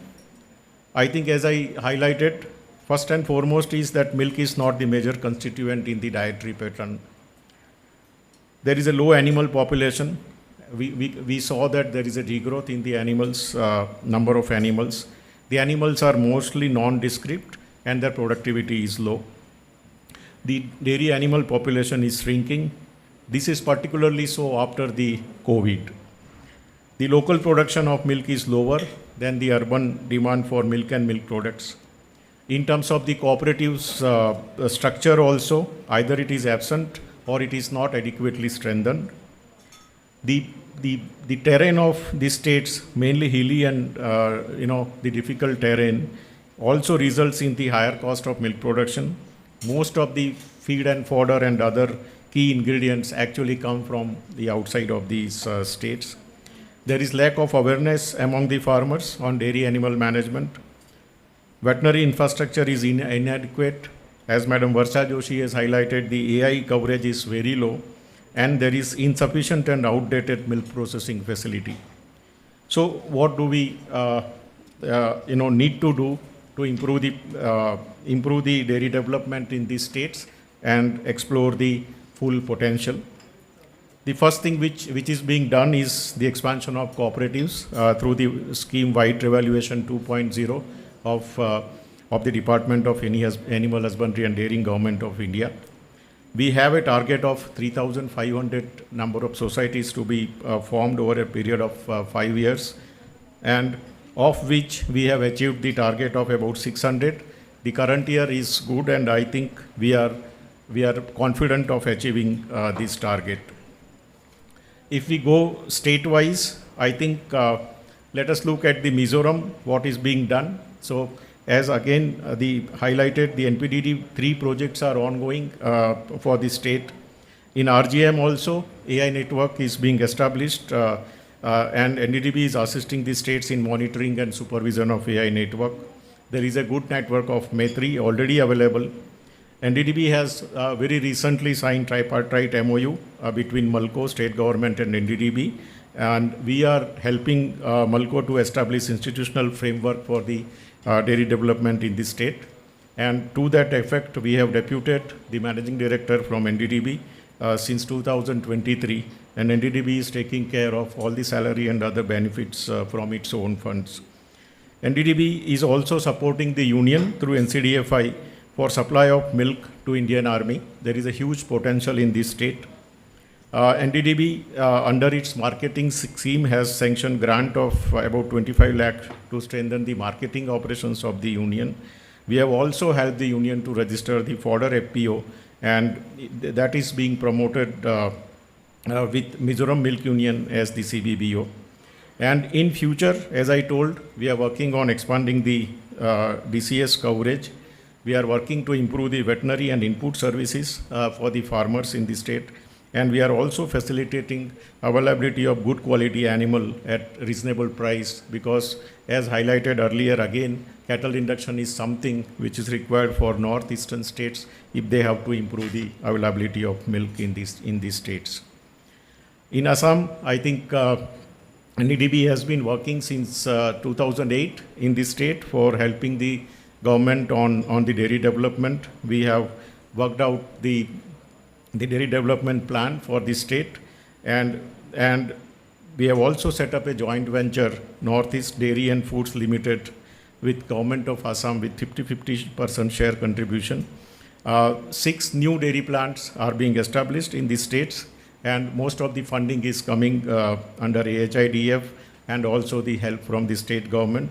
I think, as I highlighted, first and foremost is that milk is not the major constituent in the dietary pattern. There is a low animal population. We saw that there is a degrowth in the animals, number of animals. The animals are mostly nondescript and their productivity is low. The dairy animal population is shrinking. This is particularly so after the COVID. The local production of milk is lower than the urban demand for milk and milk products. In terms of the cooperatives structure also, either it is absent or it is not adequately strengthened. The the terrain of the states, mainly hilly and the difficult terrain, also results in the higher cost of milk production. Most of the feed and fodder and other key ingredients actually come from the outside of these states. There is lack of awareness among the farmers on dairy animal management. Veterinary infrastructure is inadequate. As Madam Varsha Joshi has highlighted, the AI coverage is very low, and there is insufficient and outdated milk processing facility. So what do we need to do to improve the dairy development in these states and explore the full potential? The first thing which is being done is the expansion of cooperatives through the scheme Wide Revaluation 2.0 of the Department of Animal Husbandry and Dairying Government of India. We have a target of 3,500 number of societies to be formed over a period of 5 years, and of which we have achieved the target of about 600. The current year is good, and I think we are confident of achieving this target. If we go state-wise, I think let us look at the Mizoram, what is being done. So, as again the highlighted, the NPDD 3 projects are ongoing for the state. In RGM also, AI network is being established, and NDDB is assisting the states in monitoring and supervision of AI network. There is a good network of Maitri already available. NDDB has very recently signed tripartite MOU between MINECO, state government, and NDDB, and we are helping MINECO to establish institutional framework for the dairy development in the state. And to that effect, we have deputed the managing director from NDDB since 2023, and NDDB is taking care of all the salary and other benefits from its own funds. NDDB is also supporting the union through NCDFI for supply of milk to Indian Army. There is a huge potential in this state. NDDB, under its marketing scheme, has sanctioned grant of about 25 lakh to strengthen the marketing operations of the union. We have also helped the union to register the fodder FPO, and that is being promoted with Mizoram Milk Union as the CBBO. And in future, as I told, we are working on expanding the DCS coverage. We are working to improve the veterinary and input services for the farmers in the state. And we are also facilitating availability of good quality animal at reasonable price, because as highlighted earlier, again, cattle induction is something which is required for northeastern states if they have to improve the availability of milk in these states. In Assam, I think NDDB has been working since 2008 in this state for helping the government on the dairy development. We have worked out the dairy development plan for the state, and we have also set up a joint venture, Northeast Dairy and Foods Limited, with Government of Assam with 50% share contribution. 6 new dairy plants are being established in these states, and most of the funding is coming under AHIDF and also the help from the state government.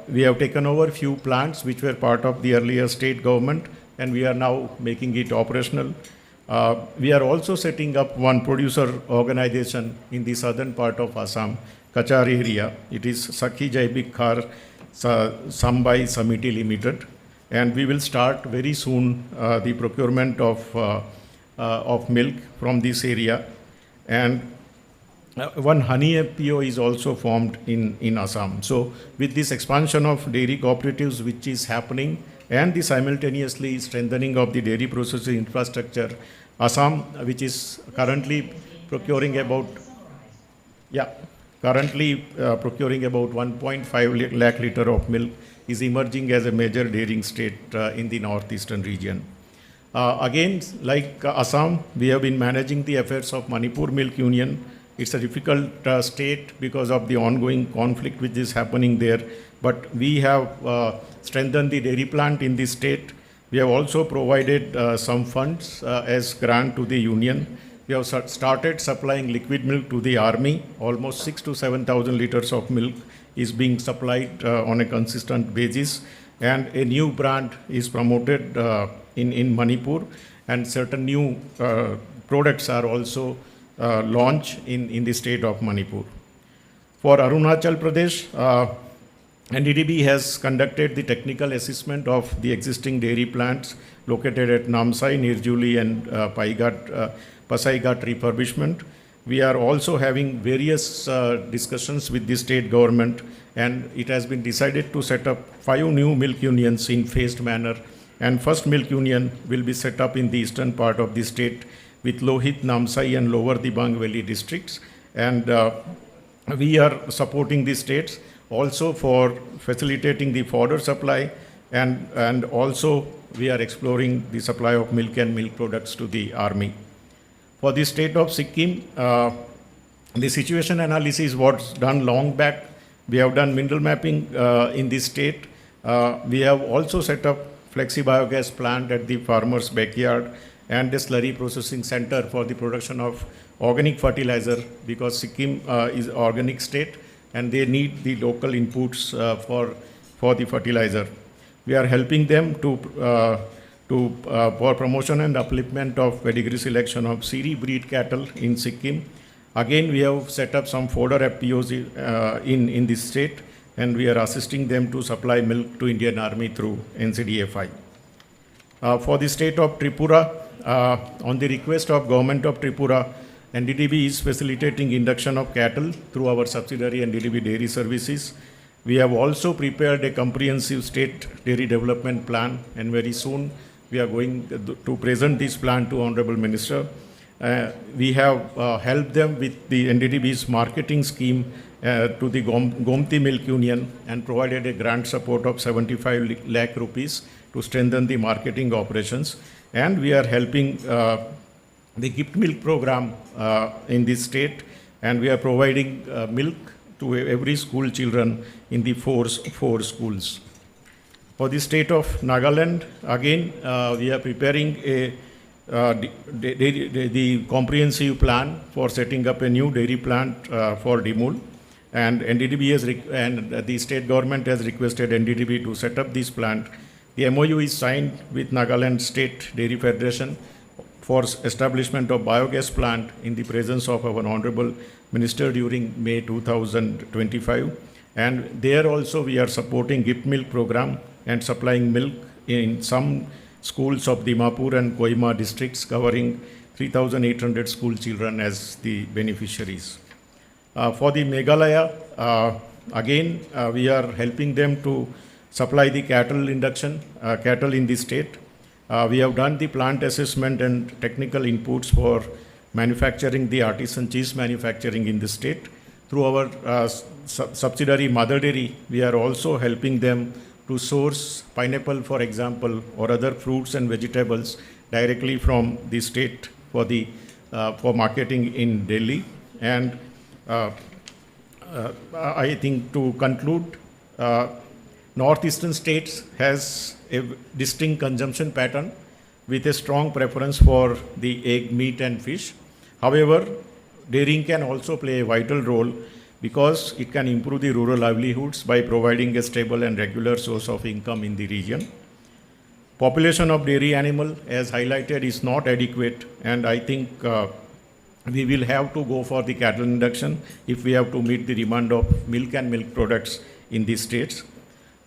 We have taken over few plants which were part of the earlier state government, and we are now making it operational. We are also setting up one producer organization in the southern part of Assam, Kachar area. It is Sakhi Jaibik Khar Sambai Samiti Limited, and we will start very soon the procurement of milk from this area. And one honey FPO is also formed in Assam. So with this expansion of dairy cooperatives which is happening, and the simultaneously strengthening of the dairy processing infrastructure, Assam, which is currently procuring about 1.5 lakh liter of milk, is emerging as a major dairying state in the northeastern region. Again, like Assam, we have been managing the affairs of Manipur Milk Union. It's a difficult state because of the ongoing conflict which is happening there, but we have strengthened the dairy plant in this state. We have also provided some funds as grant to the union. We have started supplying liquid milk to the army. Almost 6,000 to 7,000 liters of milk is being supplied on a consistent basis, and a new brand is promoted in Manipur, and certain new products are also launch in the state of Manipur. For Arunachal Pradesh, NDDB has conducted the technical assessment of the existing dairy plants located at Namsai, Nirjuli, and Pasaigat refurbishment. We are also having various discussions with the state government, and it has been decided to set up 5 new milk unions in phased manner. And first milk union will be set up in the eastern part of the state with Lohit, Namsai, and Lower Dibang Valley districts. And we are supporting the states also for facilitating the fodder supply, and also we are exploring the supply of milk and milk products to the army. For the state of Sikkim, the situation analysis was done long back. We have done mineral mapping in this state. We have also set up flexi biogas plant at the farmer's backyard and the slurry processing center for the production of organic fertilizer, because Sikkim is an organic state and they need the local inputs for the fertilizer. We are helping them for promotion and upliftment of pedigree selection of Siri breed cattle in Sikkim. Again, we have set up some fodder FPOs in this state, and we are assisting them to supply milk to Indian Army through NCDFI. For the state of Tripura, on the request of Government of Tripura, NDDB is facilitating induction of cattle through our subsidiary NDDB Dairy Services. We have also prepared a comprehensive state dairy development plan, and very soon we are going to present this plan to Honorable Minister. We have helped them with the NDDB's marketing scheme to the Gomti Milk Union and provided a grant support of 75 lakh rupees to strengthen the marketing operations. And we are helping the gift milk program in this state, and we are providing milk to every school children in the four schools. For the state of Nagaland, again, we are preparing the comprehensive plan for setting up a new dairy plant for Dimul, and NDDB and the state government has requested NDDB to set up this plant. The MOU is signed with Nagaland State Dairy Federation for establishment of biogas plant in the presence of our Honorable Minister during May 2025. And there also we are supporting gift milk program and supplying milk in some schools of Dimapur and Kohima districts, covering 3,800 school children as the beneficiaries. For the Meghalaya, again, we are helping them to supply the cattle induction, cattle in the state. We have done the plant assessment and technical inputs for manufacturing the artisan cheese manufacturing in the state. Through our subsidiary Mother Dairy, we are also helping them to source pineapple, for example, or other fruits and vegetables directly from the state for marketing in Delhi. And I think to conclude, northeastern states has a distinct consumption pattern with a strong preference for the egg, meat, and fish. However, dairying can also play a vital role because it can improve the rural livelihoods by providing a stable and regular source of income in the region. Population of dairy animal, as highlighted, is not adequate, and I think we will have to go for the cattle induction if we have to meet the demand of milk and milk products in these states.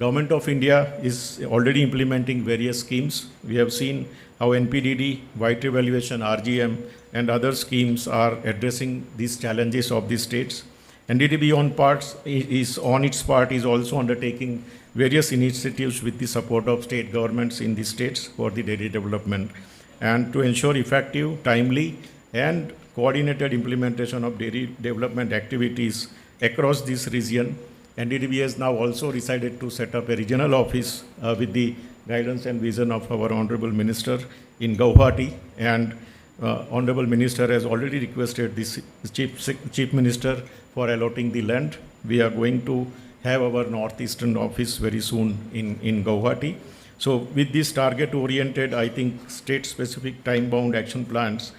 Government of India is already implementing various schemes. We have seen how NPDD, White Evaluation, RGM, and other schemes are addressing these challenges of the states. NDDB on its part is also undertaking various initiatives with the support of state governments in the states for the dairy development, and to ensure effective, timely, and coordinated implementation of dairy development activities across this region. NDDB has now also decided to set up a regional office with the guidance and vision of our Honorable Minister in Guwahati, and Honorable Minister has already requested this Chief Minister for allotting the land. We are going to have our northeastern office very soon in Guwahati. So with this target-oriented, I think state-specific time-bound action plans,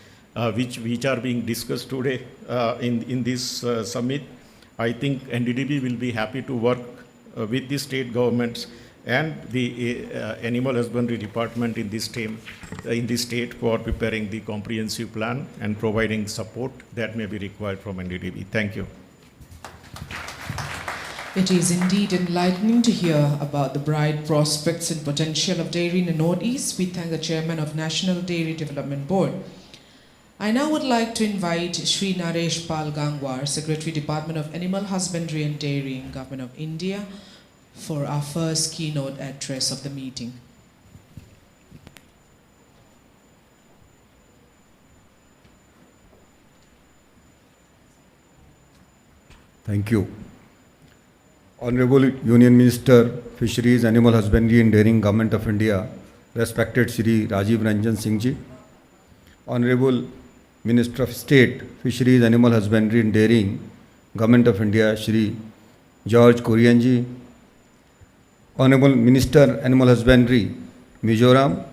which are being discussed today in this summit, I think NDDB will be happy to work with the state governments and the Animal Husbandry Department in this state for preparing the comprehensive plan and providing support that may be required from NDDB. Thank you. It is indeed enlightening to hear about the bright prospects and potential of dairy in the Northeast. We thank the Chairman of National Dairy Development Board. I now would like to invite Shri Naresh Pal Gangwar, Secretary, Department of Animal Husbandry and Dairying, Government of India, for our first keynote address of the meeting. Thank you. Honorable Union Minister, Fisheries, Animal Husbandry and Dairying, Government of India, respected Shri Rajiv Ranjan Singh Ji, Honorable Minister of State, Fisheries, Animal Husbandry and Dairying, Government of India, Shri George Kurian Ji, Honorable Minister, Animal Husbandry, Mizoram,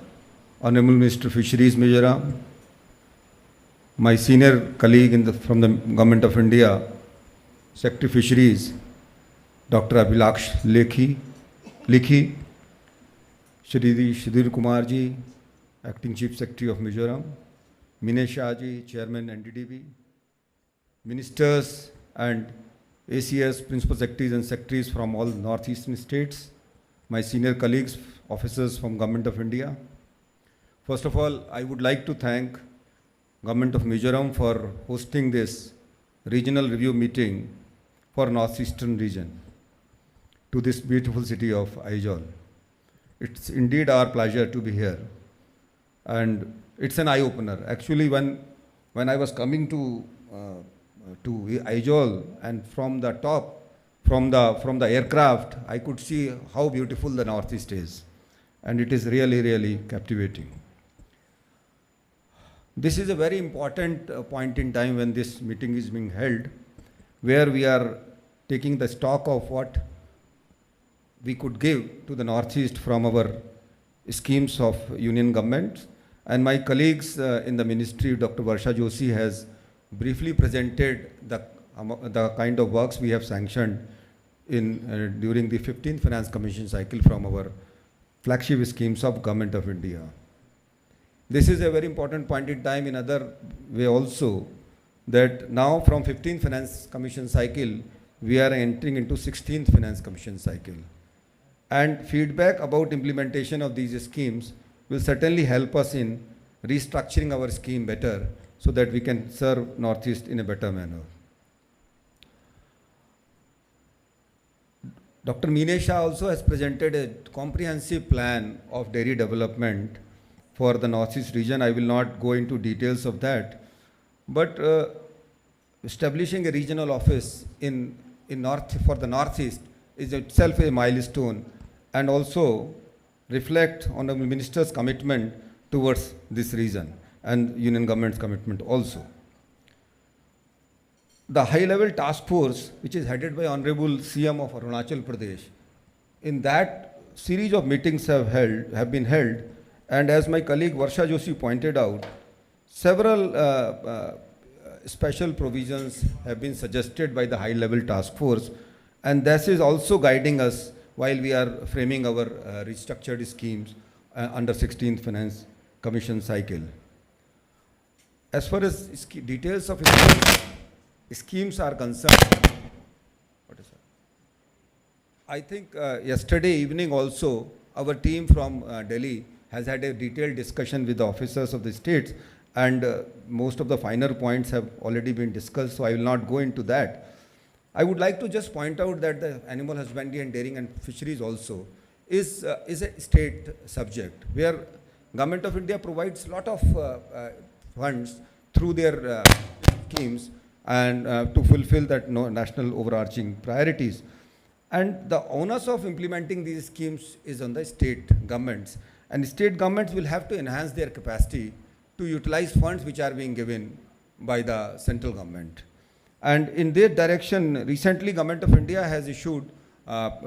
Honorable Minister, Fisheries, Mizoram, my senior colleague from the Government of India, Secretary Fisheries, Dr. Abhilaksh Likhi, Shri Sudhir Kumar Ji, Acting Chief Secretary of Mizoram, Mineco Ji, Chairman NDDB, Ministers and ACS, Principal Secretaries and Secretaries from all northeastern states, my senior colleagues, officers from Government of India. First of all, I would like to thank Government of Mizoram for hosting this regional review meeting for northeastern region to this beautiful city of Aizawl. It's indeed our pleasure to be here, and it's an eye-opener. Actually, when I was coming to Aizawl, and from the top, from the aircraft, I could see how beautiful the Northeast is, and it is really, really captivating. This is a very important point in time when this meeting is being held, where we are taking the stock of what we could give to the Northeast from our schemes of union government. And my colleagues in the ministry, Dr. Varsha Joshi, has briefly presented the kind of works we have sanctioned during the 15th Finance Commission cycle from our flagship schemes of Government of India. This is a very important point in time in other way also, that now from 15th Finance Commission cycle, we are entering into 16th Finance Commission cycle. And feedback about implementation of these schemes will certainly help us in restructuring our scheme better so that we can serve Northeast in a better manner. Dr. Mineco also has presented a comprehensive plan of dairy development for the Northeast region. I will not go into details of that, but establishing a regional office for the Northeast is itself a milestone, and also reflect on the minister's commitment towards this region and union government's commitment also. The high-level task force, which is headed by Honorable CM of Arunachal Pradesh, in that series of meetings have been held, and as my colleague Varsha Joshi pointed out, several special provisions have been suggested by the high-level task force, and this is also guiding us while we are framing our restructured schemes under 16th Finance Commission cycle. As far as details of schemes are concerned, I think yesterday evening also, our team from Delhi has had a detailed discussion with the officers of the states, and most of the finer points have already been discussed, so I will not go into that. I would like to just point out that the animal husbandry and dairying and fisheries also is a state subject, where Government of India provides a lot of funds through their schemes and to fulfill that national overarching priorities. And the onus of implementing these schemes is on the state governments. And state governments will have to enhance their capacity to utilize funds which are being given by the central government. And in their direction, recently Government of India has issued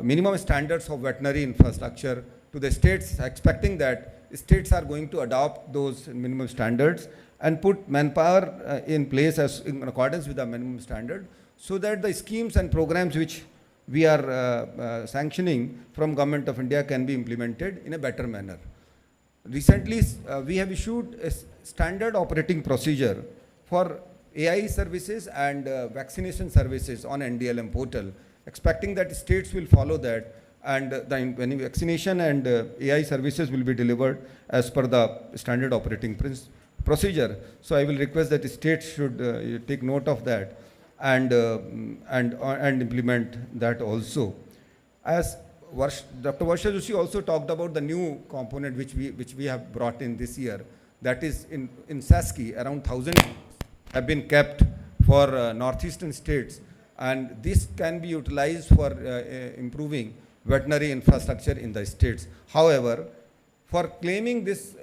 minimum standards of veterinary infrastructure to the states, expecting that states are going to adopt those minimum standards and put manpower in place in accordance with the minimum standard, so that the schemes and programs which we are sanctioning from Government of India can be implemented in a better manner. Recently, we have issued a standard operating procedure for AI services and vaccination services on NDLM portal, expecting that states will follow that, and when vaccination and AI services will be delivered as per the standard operating procedure. So I will request that the states should take note of that and implement that also. As Dr. Varsha Joshi also talked about the new component which we have brought in this year, that is in SASCI, around 1,000 have been kept for northeastern states, and this can be utilized for improving veterinary infrastructure in the states. However, for claiming these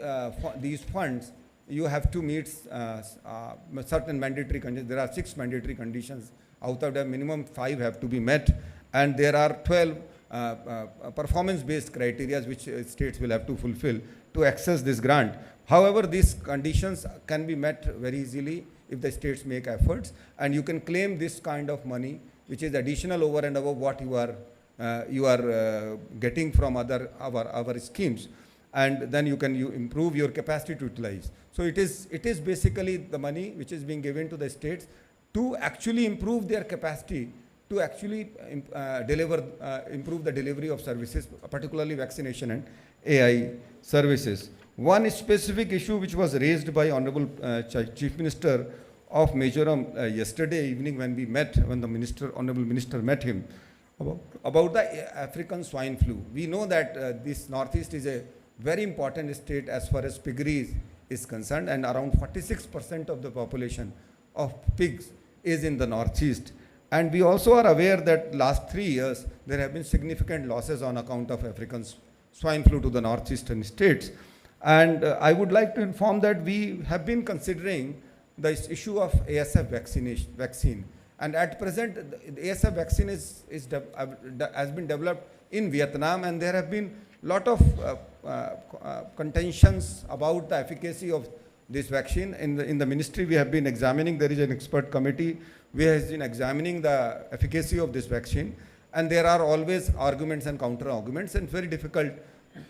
funds, you have to meet certain mandatory conditions. There are 6 mandatory conditions. Out of them, minimum 5 have to be met, and there are 12 performance-based criteria which states will have to fulfill to access this grant. However, these conditions can be met very easily if the states make efforts, and you can claim this kind of money, which is additional over and above what you are getting from our schemes, and then you can improve your capacity to utilize. So it is basically the money which is being given to the states to actually improve their capacity to actually improve the delivery of services, particularly vaccination and AI services. One specific issue which was raised by Honorable Chief Minister of Mizoram yesterday evening when the Honorable Minister met him, about the African swine flu. We know that this Northeast is a very important state as far as piggery is concerned, and around 46% of the population of pigs is in the Northeast. And we also are aware that last 3 years, there have been significant losses on account of African swine flu to the northeastern states. And I would like to inform that we have been considering the issue of ASF vaccine. And at present, the ASF vaccine has been developed in Vietnam, and there have been lot of contentions about the efficacy of this vaccine. In the ministry, we have been examining, there is an expert committee which has been examining the efficacy of this vaccine, and there are always arguments and counter arguments, and very difficult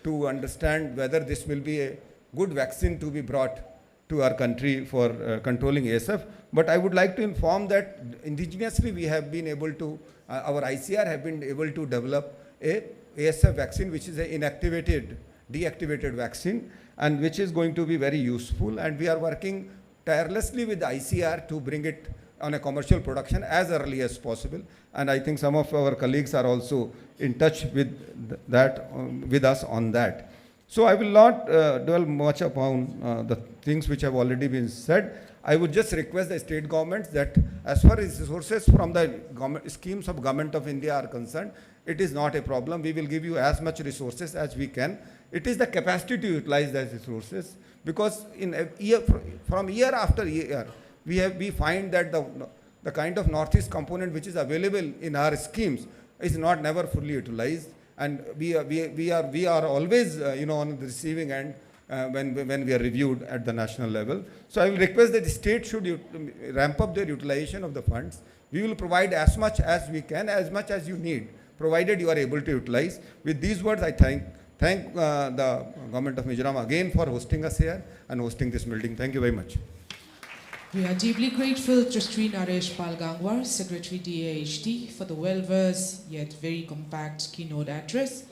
to understand whether this will be a good vaccine to be brought to our country for controlling ASF. But I would like to inform that indigenously we have been able to, our ICR have been able to develop a ASF vaccine which is an deactivated vaccine, and which is going to be very useful, and we are working tirelessly with the ICR to bring it on a commercial production as early as possible. And I think some of our colleagues are also in touch with with us on that. So I will not dwell much upon the things which have already been said. I would just request the state governments that as far as resources from the schemes of Government of India are concerned, it is not a problem. We will give you as much resources as we can. It is the capacity to utilize those resources, because from year after year, we find that the kind of Northeast component which is available in our schemes is never fully utilized, and we are always on the receiving end when we are reviewed at the national level. So I will request that the state should ramp up their utilization of the funds. We will provide as much as we can, as much as you need, provided you are able to utilize. With these words, I thank the Government of Mizoram again for hosting us here and hosting this meeting. Thank you very much. We are deeply grateful to Sri Naresh Pal Gangwar, Secretary DAHD, for the well-versed yet very compact keynote address.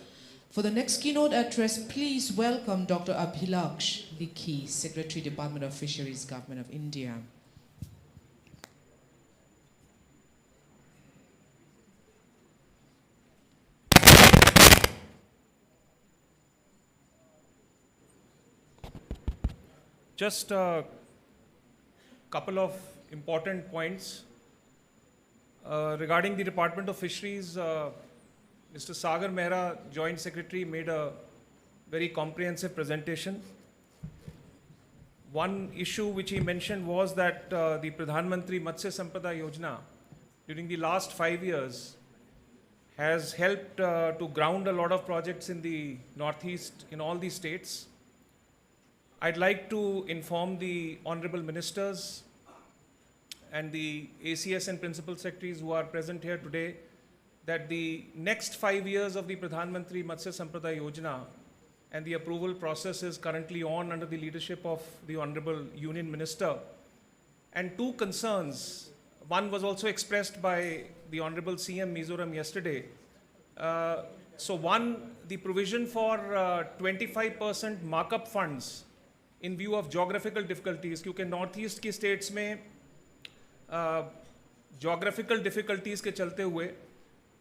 For the next keynote address, please welcome Dr. Abhilaksh Likhi, Secretary, Department of Fisheries, Government of India. Just a couple of important points. Regarding the Department of Fisheries, Mr. Sagar Mehra, Joint Secretary, made a very comprehensive presentation. One issue which he mentioned was that the Pradhan Mantri Matsya Sampada Yojana during the last 5 years has helped to ground a lot of projects in the Northeast in all these states. I'd like to inform the Honorable Ministers and the ACS and Principal Secretaries who are present here today that the next 5 years of the Pradhan Mantri Matsya Sampada Yojana and the approval process is currently on under the leadership of the Honorable Union Minister. And two concerns. One was also expressed by the Honorable CM Mizoram yesterday. So one, the provision for 25% markup funds in view of geographical difficulties, क्योंकि Northeast की states में geographical difficulties के चलते हुए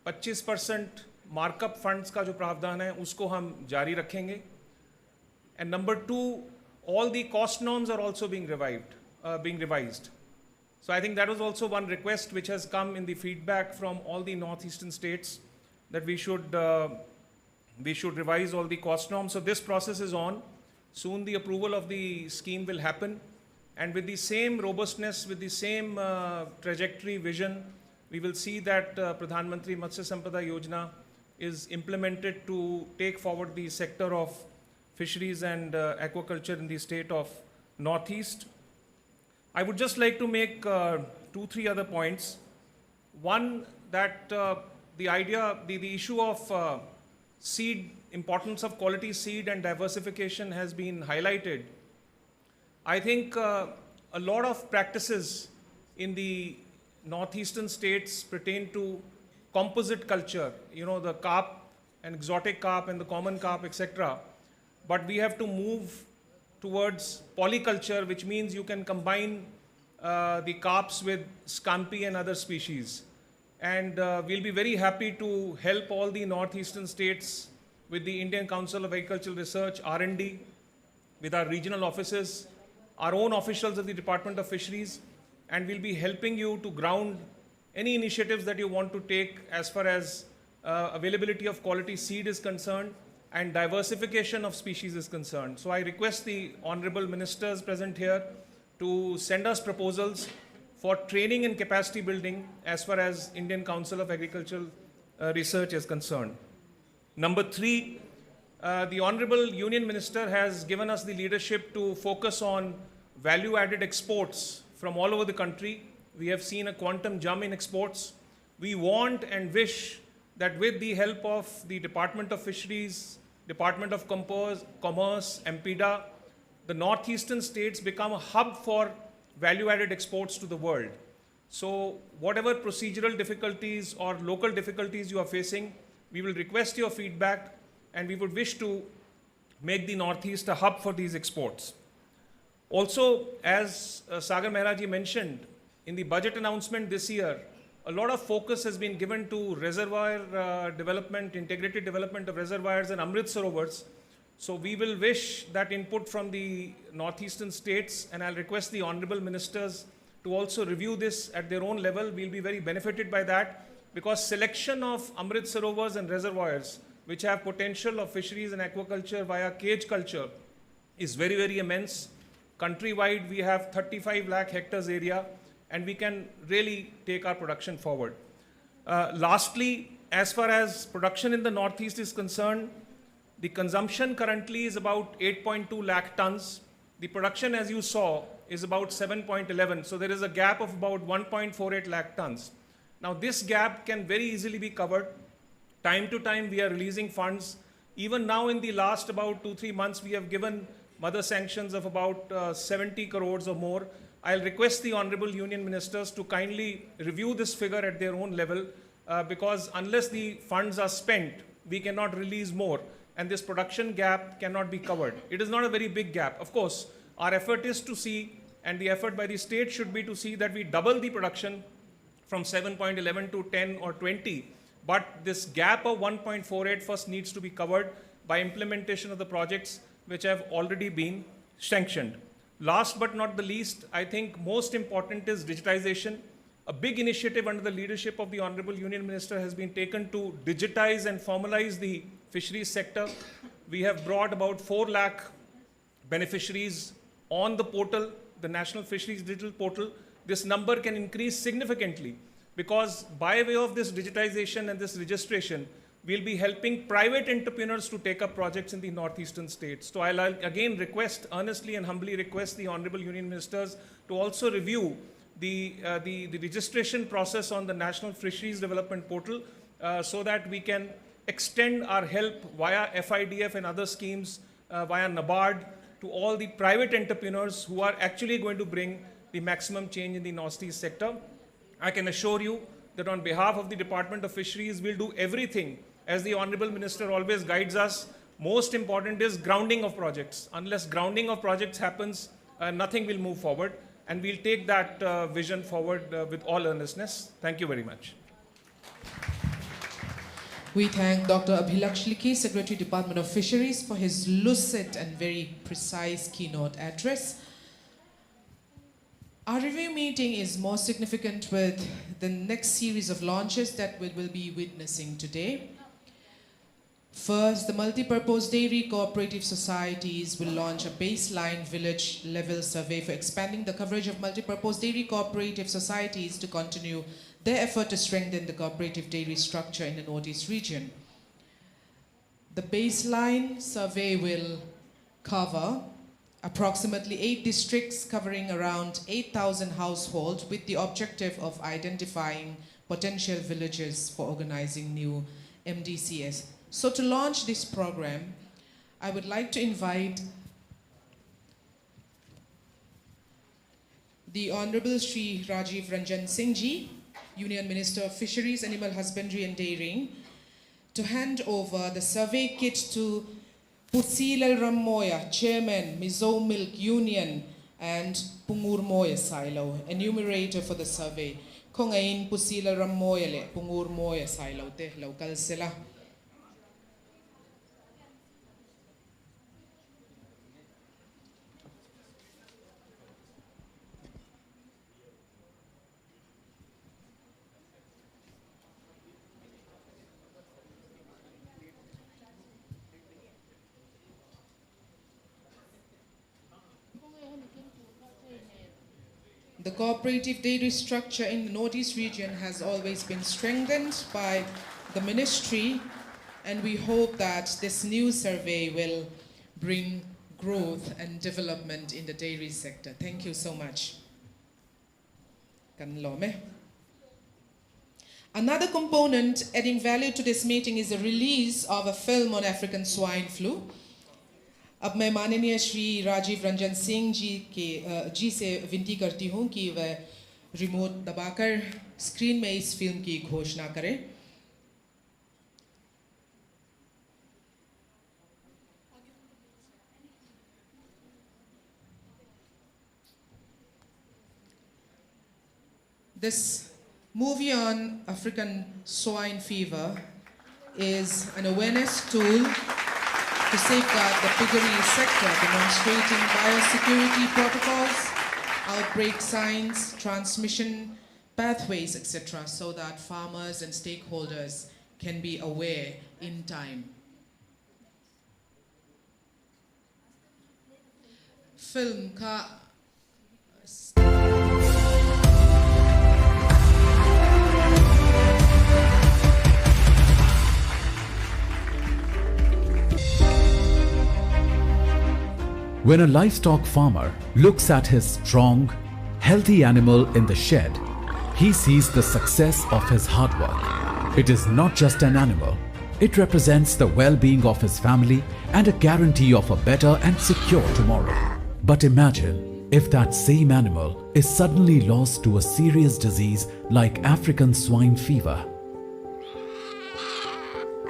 25% markup funds का जो प्रावधान है उसको हम जारी रखेंगे. And number two, all the cost norms are also being revised. So I think that was also one request which has come in the feedback from all the northeastern states, that we should revise all the cost norms. So this process is on. Soon the approval of the scheme will happen. And with the same robustness, with the same trajectory vision, we will see that Pradhan Mantri Matsya Sampada Yojana is implemented to take forward the sector of fisheries and aquaculture in the state of Northeast. I would just like to make 2-3 other points. One, that the issue of seed, importance of quality seed and diversification has been highlighted. I think a lot of practices in the northeastern states pertain to composite culture, you know, the carp and exotic carp and the common carp, etc. But we have to move towards polyculture, which means you can combine the carps with scampi and other species. And we'll be very happy to help all the northeastern states with the Indian Council of Agricultural Research, R&D, with our regional offices, our own officials of the Department of Fisheries, and we'll be helping you to ground any initiatives that you want to take as far as availability of quality seed is concerned and diversification of species is concerned. So I request the honorable ministers present here to send us proposals for training and capacity building as far as Indian Council of Agricultural Research is concerned. Number 3, the honorable Union Minister has given us the leadership to focus on value-added exports from all over the country. We have seen a quantum jump in exports. We want and wish that with the help of the Department of Fisheries, Department of Commerce, MPDA, the northeastern states become a hub for value-added exports to the world. So whatever procedural difficulties or local difficulties you are facing, we will request your feedback, and we would wish to make the Northeast a hub for these exports. Also, as Sagar Mehra ji mentioned, in the budget announcement this year, a lot of focus has been given to reservoir development, integrated development of reservoirs and Amrit Sarovars. So we will wish that input from the northeastern states, and I'll request the honorable ministers to also review this at their own level. We'll be very benefited by that, because selection of Amrit Sarovars and reservoirs which have potential of fisheries and aquaculture via cage culture is very, very immense. Countrywide, we have 35 lakh hectares area, and we can really take our production forward. Lastly, as far as production in the Northeast is concerned, the consumption currently is about 8.2 lakh tons. The production, as you saw, is about 7.11. So there is a gap of about 1.48 lakh tons. Now this gap can very easily be covered. Time to time we are releasing funds. Even now in the last about 2-3 months, we have given mother sanctions of about 70 crores or more. I'll request the honorable union ministers to kindly review this figure at their own level, because unless the funds are spent, we cannot release more, and this production gap cannot be covered. It is not a very big gap. Of course, our effort is to see, and the effort by the state should be to see that we double the production from 7.11 to 10 or 20. But this gap of 1.48 first needs to be covered by implementation of the projects which have already been sanctioned. Last but not the least, I think most important is digitization. A big initiative under the leadership of the Honorable Union Minister has been taken to digitize and formalize the fisheries sector. We have brought about 4 lakh beneficiaries on the portal, the National Fisheries Digital Portal. This number can increase significantly, because by way of this digitization and this registration, we'll be helping private entrepreneurs to take up projects in the northeastern states. So I'll again request, earnestly and humbly request the Honorable Union Ministers to also review the registration process on the National Fisheries Development Portal, so that we can extend our help via FIDF and other schemes, via NABARD, to all the private entrepreneurs who are actually going to bring the maximum change in the Northeast sector. I can assure you that on behalf of the Department of Fisheries, we'll do everything. As the Honorable Minister always guides us, most important is grounding of projects. Unless grounding of projects happens, nothing will move forward. And we'll take that vision forward with all earnestness. Thank you very much. We thank Dr. Abhilakshlikhi, Secretary, Department of Fisheries, for his lucid and very precise keynote address. Our review meeting is more significant with the next series of launches that we will be witnessing today. First, the multi-purpose dairy cooperative societies will launch a baseline village level survey for expanding the coverage of multi-purpose dairy cooperative societies to continue their effort to strengthen the cooperative dairy structure in the Northeast region. The baseline survey will cover approximately 8 districts covering around 8,000 households with the objective of identifying potential villages for organizing new MDCS. So to launch this program, I would like to invite the Honorable Shri Rajiv Ranjan Singh Ji, Union Minister of Fisheries, Animal Husbandry and Dairying, to hand over the survey kit to Pusilal Rammoya, Chairman, Mizo Milk Union, and Pungur Moya Silo, enumerator for the survey. Kongain Pusilal Rammoya le Pungur Moya Silo te local sila. The cooperative dairy structure in the Northeast region has always been strengthened by the ministry, and we hope that this new survey will bring growth and development in the dairy sector. Thank you so much. Another component adding value to this meeting is the release of a film on African swine flu. अब मैं माननीय श्री राजीव रंजन सिंह जी से विनती करती हूँ कि वह remote दबाकर स्क्रीन में इस फिल्म की घोषणा करें. This movie on African swine fever is an awareness tool to safeguard the piggery sector, demonstrating biosecurity protocols, outbreak signs, transmission pathways, etc., so that farmers and stakeholders can be aware in time. Film ka When a livestock farmer looks at his strong, healthy animal in the shed, he sees the success of his hard work. It is not just an animal. It represents the well-being of his family and a guarantee of a better and secure tomorrow. But imagine if that same animal is suddenly lost to a serious disease like African swine fever.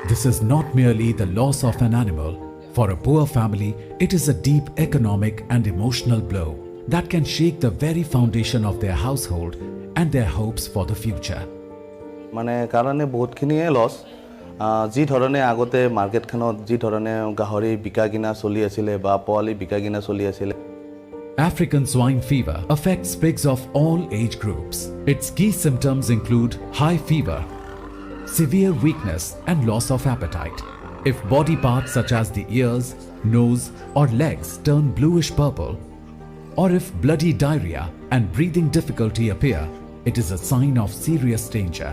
This is not merely the loss of an animal. For a poor family, it is a deep economic and emotional blow that can shake the very foundation of their household and their hopes for the future. মানে কারণে বহুতখিনিয়ে loss যি ধৰণে আগতে মাৰ্কেটখনত যি ধৰণে গাহৰি বিকা কিনা চলি আছিল বা পোৱালি বিকা কিনা চলি আছিল. African swine fever affects pigs of all age groups. Its key symptoms include high fever, severe weakness and loss of appetite. If body parts such as the ears, nose or legs turn bluish purple, or if bloody diarrhea and breathing difficulty appear, it is a sign of serious danger.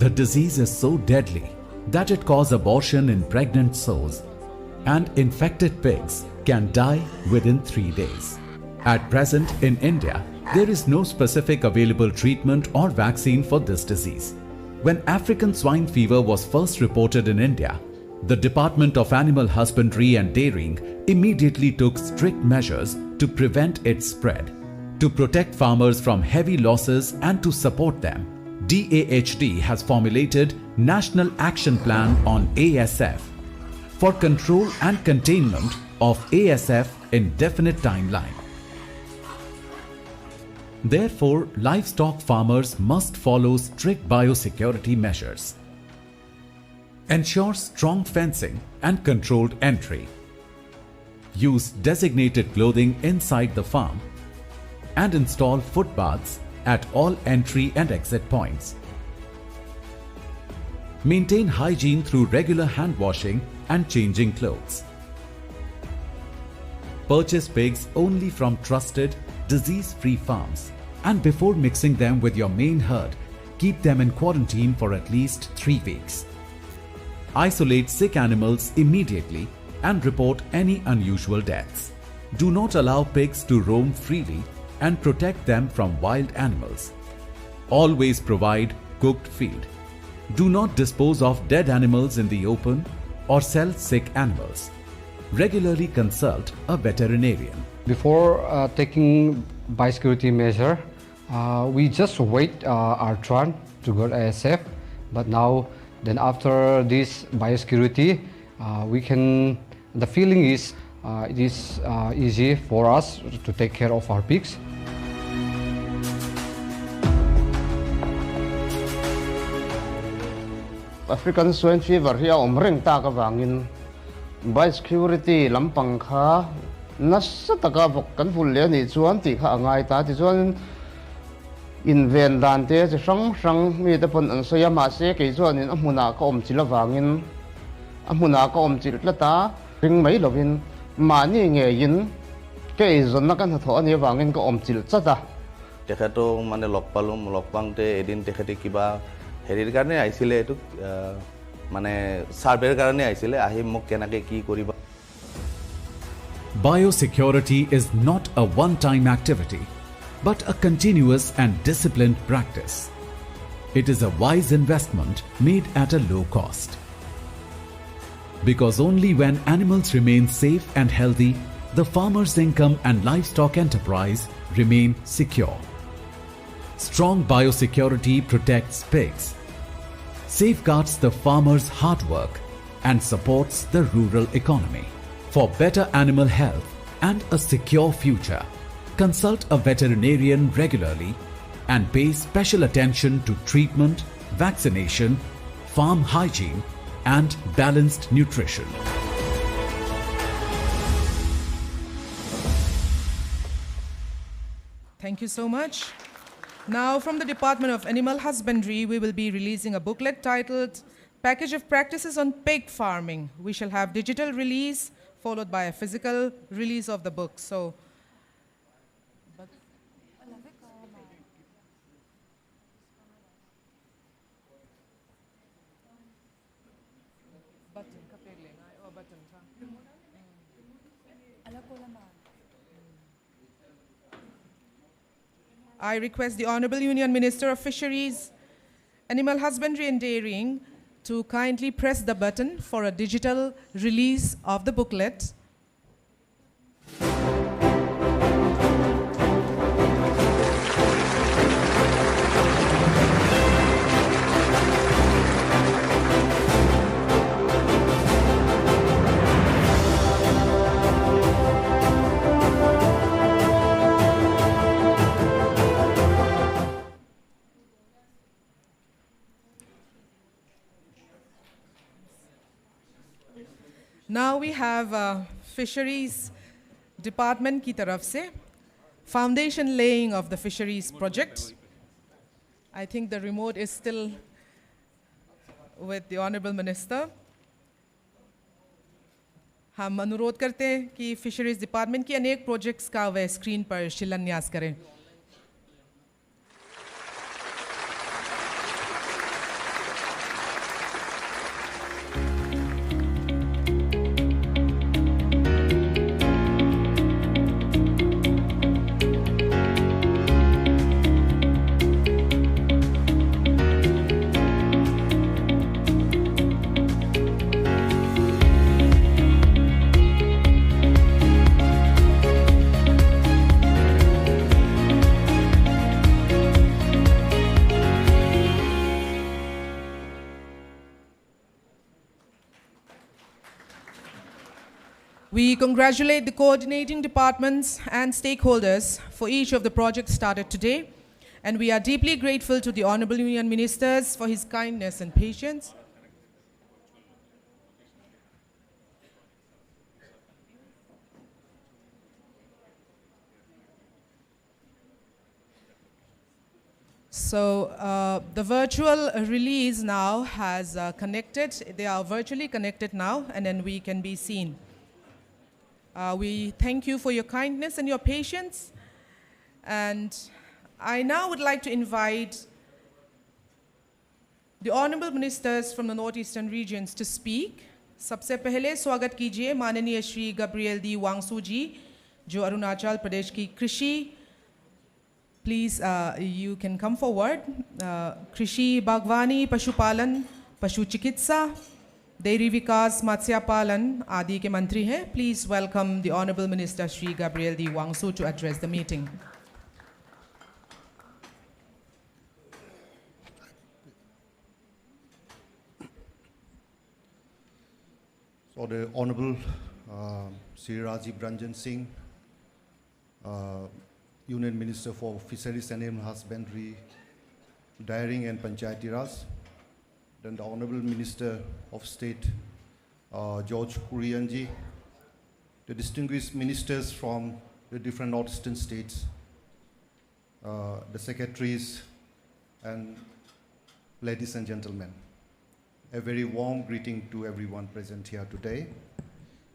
The disease is so deadly that it causes abortion in pregnant sows, and infected pigs can die within 3 days. At present in India, there is no specific available treatment or vaccine for this disease. When African swine fever was first reported in India, the Department of Animal Husbandry and Dairying immediately took strict measures to prevent its spread. To protect farmers from heavy losses and to support them, DAHD has formulated National Action Plan on ASF for control and containment of ASF in definite timeline. Therefore, livestock farmers must follow strict biosecurity measures. Ensure strong fencing and controlled entry. Use designated clothing inside the farm and install footbaths at all entry and exit points. Maintain hygiene through regular hand washing and changing clothes. Purchase pigs only from trusted, disease-free farms, and before mixing them with your main herd, keep them in quarantine for at least 3 weeks. Isolate sick animals immediately and report any unusual deaths. Do not allow pigs to roam freely and protect them from wild animals. Always provide cooked feed. Do not dispose of dead animals in the open or sell sick animals. Regularly consult a veterinarian. Before taking biosecurity measure, we just wait our turn to go to ASF. But now, then after this biosecurity, the feeling is it is easy for us to take care of our pigs. African swine fever here omring ta ka wangin biosecurity lampang kha nasa taka bok kan ful le ni chuan ti kha angai ta ti chuan in ven dan te che sang mi te pon an soya ma se ke chuan in amuna ka om chila wangin amuna ka om chil tla ta ring mai lovin ma ni nge yin ke zon na kan tho ani wangin ka om chil cha ta তেখেতক মানে log পালোঁ log পাওঁতে এদিন তেখেতে কিবা হেৰিৰ কাৰণে আহিছিলে এইটো মানে সাৰ্ভেৰ কাৰণে আহিছিলে আহি মোক কেনেকৈ কি কৰিবা Biosecurity is not a one-time activity, but a continuous and disciplined practice. It is a wise investment made at a low cost. Because only when animals remain safe and healthy, the farmer's income and livestock enterprise remain secure. Strong biosecurity protects pigs, safeguards the farmer's hard work, and supports the rural economy. For better animal health and a secure future, consult a veterinarian regularly and pay special attention to treatment, vaccination, farm hygiene, and balanced nutrition. Thank you so much. Now, from the Department of Animal Husbandry, we will be releasing a booklet titled Package of Practices on Pig Farming. We shall have digital release followed by a physical release of the book. So, I request the Honorable Union Minister of Fisheries, Animal Husbandry and Dairying to kindly press the button for a digital release of the booklet. Now we have Fisheries Department की तरफ से foundation laying of the fisheries project. I think the remote is still with the Honorable Minister. हम अनुरोध करते हैं कि fisheries department की अनेक प्रोजेक्ट्स का वह स्क्रीन पर शिलान्यास करें. We congratulate the coordinating departments and stakeholders for each of the projects started today, and we are deeply grateful to the Honorable Union Ministers for his kindness and patience. So the virtual release now has connected. They are virtually connected now, and then we can be seen. We thank you for your kindness and your patience. And I now would like to invite the Honorable Ministers from the Northeastern regions to speak. सबसे पहले स्वागत कीजिए माननीय Shri Gabriel दी वांगसू जी, जो अरुणाचल प्रदेश की कृषि, please you can come forward. कृषि बागवानी पशुपालन पशु चिकित्सा डेयरी विकास मत्स्य पालन आदि के मंत्री हैं. Please welcome the Honorable Minister Shri Gabriel D. Wangsu to address the meeting. So the Honorable Sri Rajiv Ranjan Singh, Union Minister for Fisheries and Animal Husbandry, Dairying and Panchayati Raj, then the Honorable Minister of State, George Kurianji, the distinguished ministers from the different northeastern states, the secretaries, and ladies and gentlemen. A very warm greeting to everyone present here today.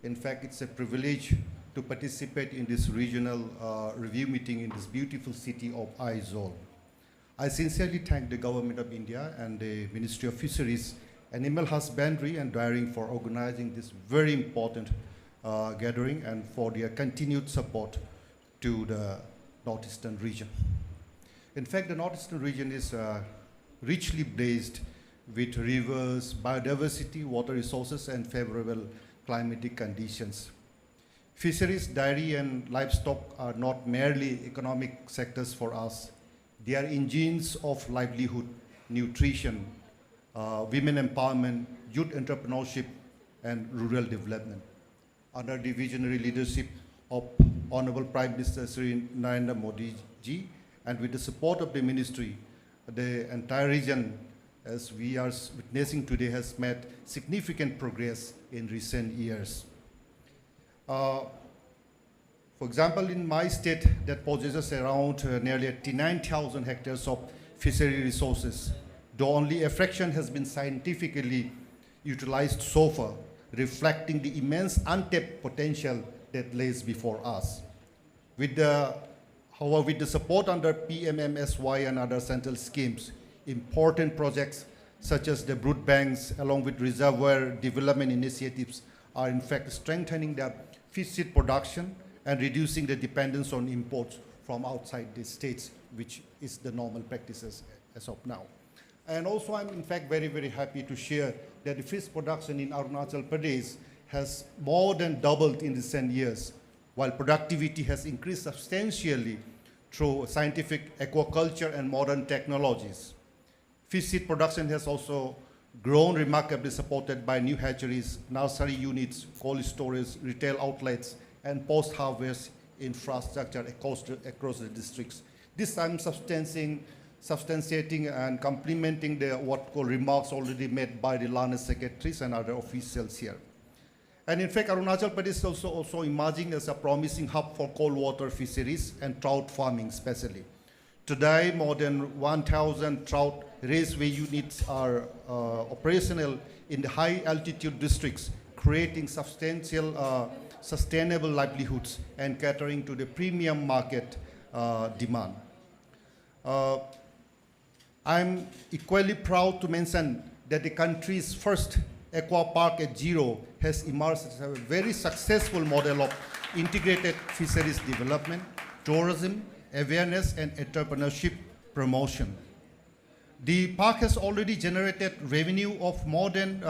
In fact, it's a privilege to participate in this regional review meeting in this beautiful city of Aizawl. I sincerely thank the Government of India and the Ministry of Fisheries, Animal Husbandry and Dairying for organizing this very important gathering and for their continued support to the Northeastern region. In fact, the Northeastern region is richly blessed with rivers, biodiversity, water resources, and favorable climatic conditions. Fisheries, dairy, and livestock are not merely economic sectors for us. They are engines of livelihood, nutrition, women empowerment, youth entrepreneurship, and rural development. Under the visionary leadership of Honorable Prime Minister Sri Narendra Modi ji, and with the support of the ministry, the entire region, as we are witnessing today, has made significant progress in recent years. For example, in my state that possesses around nearly 89,000 hectares of fishery resources, though only a fraction has been scientifically utilized so far, reflecting the immense untapped potential that lays before us. However, with the support under PMMSY and other central schemes, important projects such as the brood banks along with reservoir development initiatives are in fact strengthening the fish seed production and reducing the dependence on imports from outside the states, which is the normal practices as of now. And also I'm in fact very, very happy to share that the fish production in Arunachal Pradesh has more than doubled in recent years, while productivity has increased substantially through scientific aquaculture and modern technologies. Fish seed production has also grown remarkably, supported by new hatcheries, nursery units, cold storage, retail outlets, and post-harvest infrastructure across the districts. This I'm substantiating and complementing the remarks already made by the learned secretaries and other officials here. And in fact, Arunachal Pradesh is also emerging as a promising hub for cold water fisheries and trout farming especially. Today, more than 1,000 trout raceway units are operational in the high altitude districts, creating substantial sustainable livelihoods and catering to the premium market demand. I'm equally proud to mention that the country's first aqua park at Zero has emerged as a very successful model of integrated fisheries development, tourism, awareness, and entrepreneurship promotion. The park has already generated revenue of more than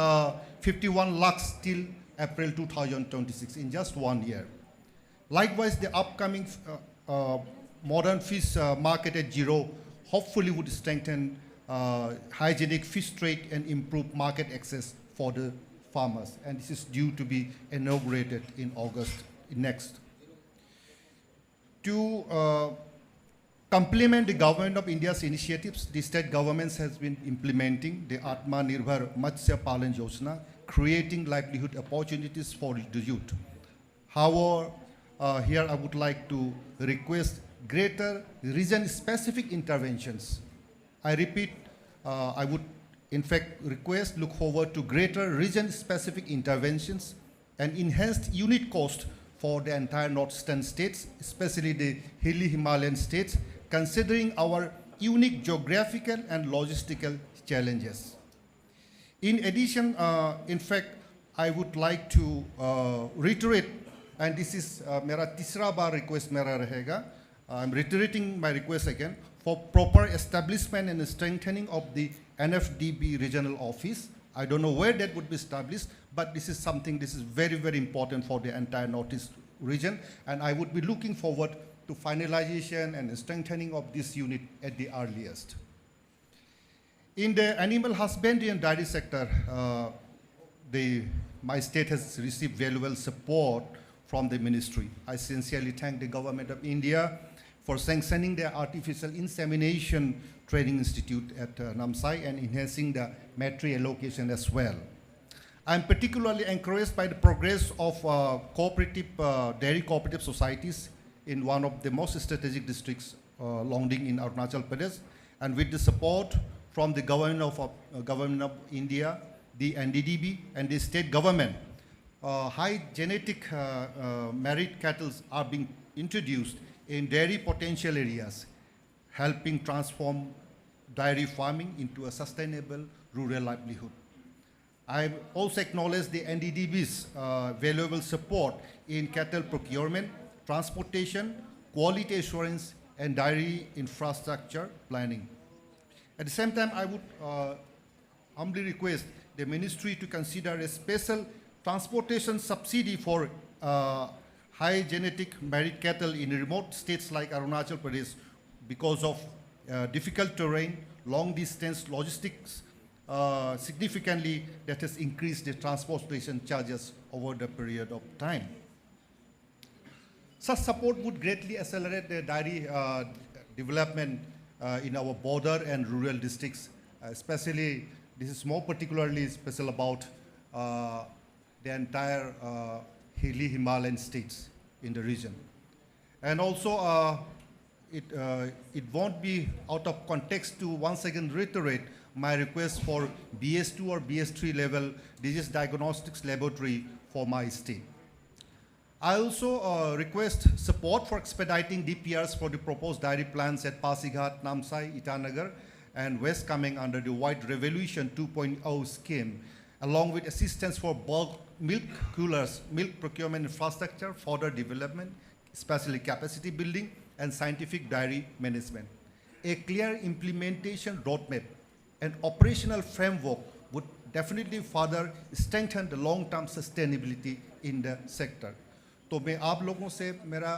51 lakhs till April 2026 in just 1 year. Likewise, the upcoming modern fish market at Zero hopefully would strengthen hygienic fish trade and improve market access for the farmers, and this is due to be inaugurated in August next. To complement the government of India's initiatives, the state governments has been implementing the Atmanirbhar Matsya Palan Yojana, creating livelihood opportunities for the youth. However, here I would like to request greater region-specific interventions. I repeat, I would in fact look forward to greater region-specific interventions and enhanced unit cost for the entire northeastern states, especially the hilly Himalayan states, considering our unique geographical and logistical challenges. In addition, in fact, I would like to reiterate, and this is mera tisra bar request mera rahega. I'm reiterating my request again for proper establishment and strengthening of the NFDB regional office. I don't know where that would be established, but this is something, this is very, very important for the entire Northeast region, and I would be looking forward to finalization and strengthening of this unit at the earliest. In the animal husbandry and dairy sector, my state has received valuable support from the ministry. I sincerely thank the government of India for sanctioning the artificial insemination training institute at Namsai and enhancing the matri allocation as well. I'm particularly encouraged by the progress of cooperative dairy cooperative societies in one of the most strategic districts, Longding in Arunachal Pradesh, and with the support from the government of India, the NDDB, and the state government, high genetic merit cattle are being introduced in dairy potential areas, helping transform dairy farming into a sustainable rural livelihood. I also acknowledge the NDDB's valuable support in cattle procurement, transportation, quality assurance, and dairy infrastructure planning. At the same time, I would humbly request the ministry to consider a special transportation subsidy for high genetic merit cattle in remote states like Arunachal Pradesh because of difficult terrain, long distance logistics, significantly that has increased the transportation charges over the period of time. Such support would greatly accelerate the dairy development in our border and rural districts, especially this is more particularly special about the entire hilly Himalayan states in the region. And also it won't be out of context to once again reiterate my request for BS2 or BS3 level disease diagnostics laboratory for my state. I also request support for expediting DPRs for the proposed dairy plants at Pasighat, Namsai, Itanagar, and West Kameng under the White Revolution 2.0 scheme, along with assistance for bulk milk coolers, milk procurement infrastructure, further development, especially capacity building, and scientific dairy management. A clear implementation roadmap and operational framework would definitely further strengthen the long-term sustainability in the sector. तो मैं आप लोगों से मेरा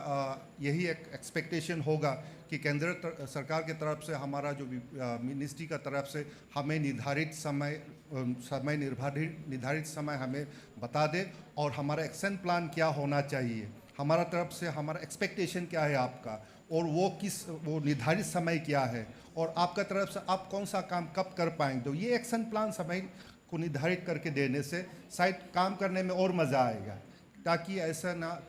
यही एक expectation होगा कि केंद्र सरकार के तरफ से हमारा जो मिनिस्ट्री का तरफ से हमें निर्धारित समय हमें बता दे और हमारा एक्शन प्लान क्या होना चाहिए, हमारा तरफ से हमारा एक्सपेक्टेशन क्या है आपका और वो निर्धारित समय क्या है और आपका तरफ से आप कौन सा काम कब कर पाएंगे। तो ये एक्शन प्लान समय को निर्धारित करके देने से शायद काम करने में और मज़ा आएगा, ताकि ऐसा ना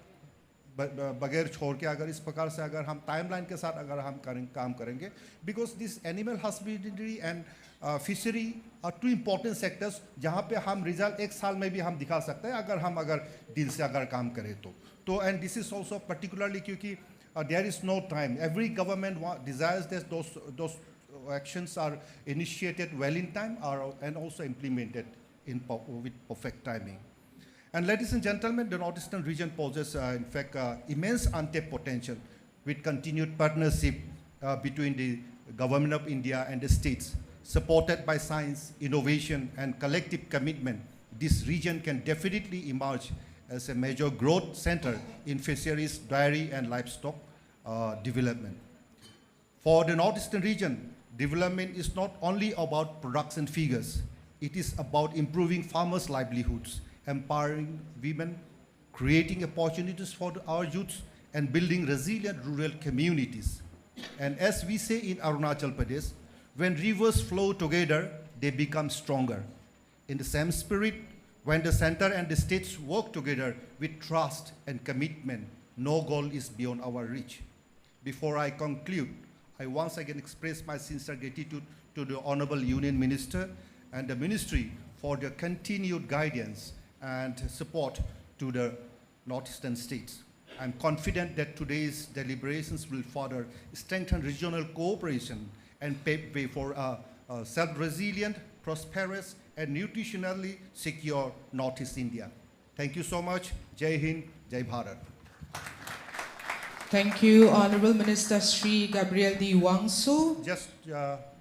बगैर छोड़ के अगर इस प्रकार से अगर हम टाइमलाइन के साथ अगर हम काम करेंगे, because this animal husbandry and fishery are two important sectors जहाँ पे हम रिजल्ट एक साल में भी हम दिखा सकते हैं अगर दिल से अगर काम करें तो and this is also particularly क्योंकि there is no time, every government desires that those actions are initiated well in time and also implemented with perfect timing. And ladies and gentlemen, the Northeastern region possesses, in fact, immense untapped potential with continued partnership between the government of India and the states. Supported by science, innovation, and collective commitment, this region can definitely emerge as a major growth center in fisheries, dairy, and livestock development. For the Northeastern region, development is not only about production figures. It is about improving farmers' livelihoods, empowering women, creating opportunities for our youth, and building resilient rural communities. And as we say in Arunachal Pradesh, when rivers flow together, they become stronger. In the same spirit, when the center and the states work together with trust and commitment, no goal is beyond our reach. Before I conclude, I once again express my sincere gratitude to the Honorable Union Minister and the Ministry for their continued guidance and support to the northeastern states. I'm confident that today's deliberations will further strengthen regional cooperation and pave way for a self-resilient, prosperous, and nutritionally secure Northeast India. Thank you so much. Jai Hind, Jai Bharat. Thank you, Honorable Minister Sri Gabriel D. Wangsu. Just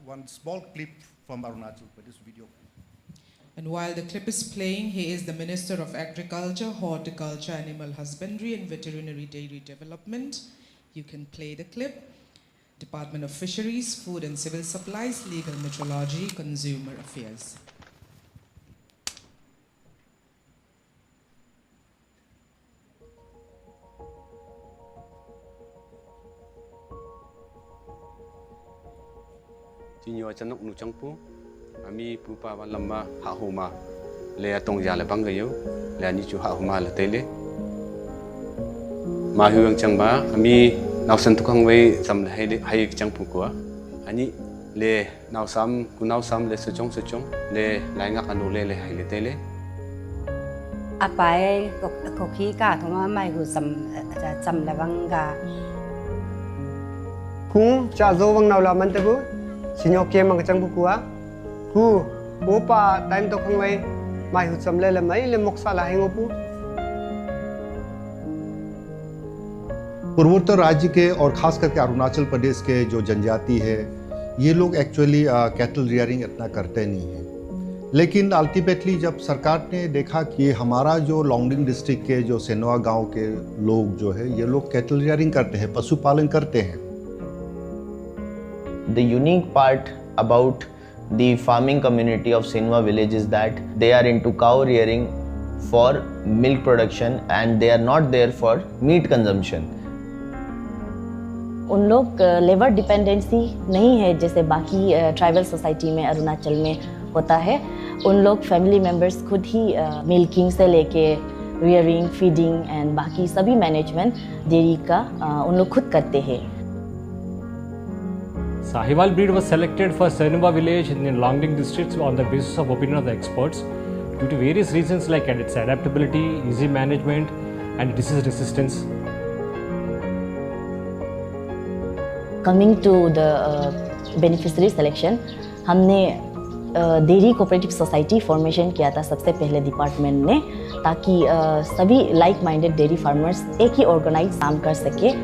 one small clip from Arunachal Pradesh video. And while the clip is playing, he is the Minister of Agriculture, Horticulture, Animal Husbandry and Veterinary Dairy Development. You can play the clip. Department of Fisheries, Food and Civil Supplies, Legal Metrology, Consumer Affairs. Jinyo chanok nu changpu, ami pupa wan lamba hahuma, le atong ya le bangayo, le ani chu hahuma le tele. Ma huang changba, ami naw san tukang wei sam le hai changpu kwa, ani le naw sam le suchong le lai ngak anu le hai le tele. Apai koki ka thoma mai hu sam le banga. Kung cha zo wang naw la man te bu. Sinyo kia mang chang bukua, ku upa time to khang wei mai hu sam le mai le moksa la hengo pu. पूर्वोत्तर राज्य के और खास करके अरुणाचल प्रदेश के जो जनजाति है, ये लोग एक्चुअली कैटल रियरिंग इतना करते नहीं हैं। लेकिन अल्टीमेटली जब सरकार ने देखा कि हमारा जो लॉन्गडिंग डिस्ट्रिक्ट के जो सेनवा गांव के लोग जो है, ये लोग कैटल रियरिंग करते हैं, पशुपालन करते हैं। The unique part about the farming community of Senwa village is that they are into cow rearing for milk production and they are not there for meat consumption. उन लोग लेबर डिपेंडेंसी नहीं है जैसे बाकी ट्राइबल सोसाइटी में अरुणाचल में होता है। उन लोग फैमिली मेंबर्स खुद ही मिल्किंग से लेके रियरिंग, फीडिंग एंड बाकी सभी मैनेजमेंट डेयरी का उन लोग खुद करते हैं। Aizawl breed was selected for Senwa village in the Longding districts on the basis of opinion of the experts due to various reasons like its adaptability, easy management and disease resistance. Coming to the beneficiary selection, हमने dairy cooperative society formation किया था सबसे पहले department ने, ताकि सभी like minded dairy farmers एक ही organise काम कर सके।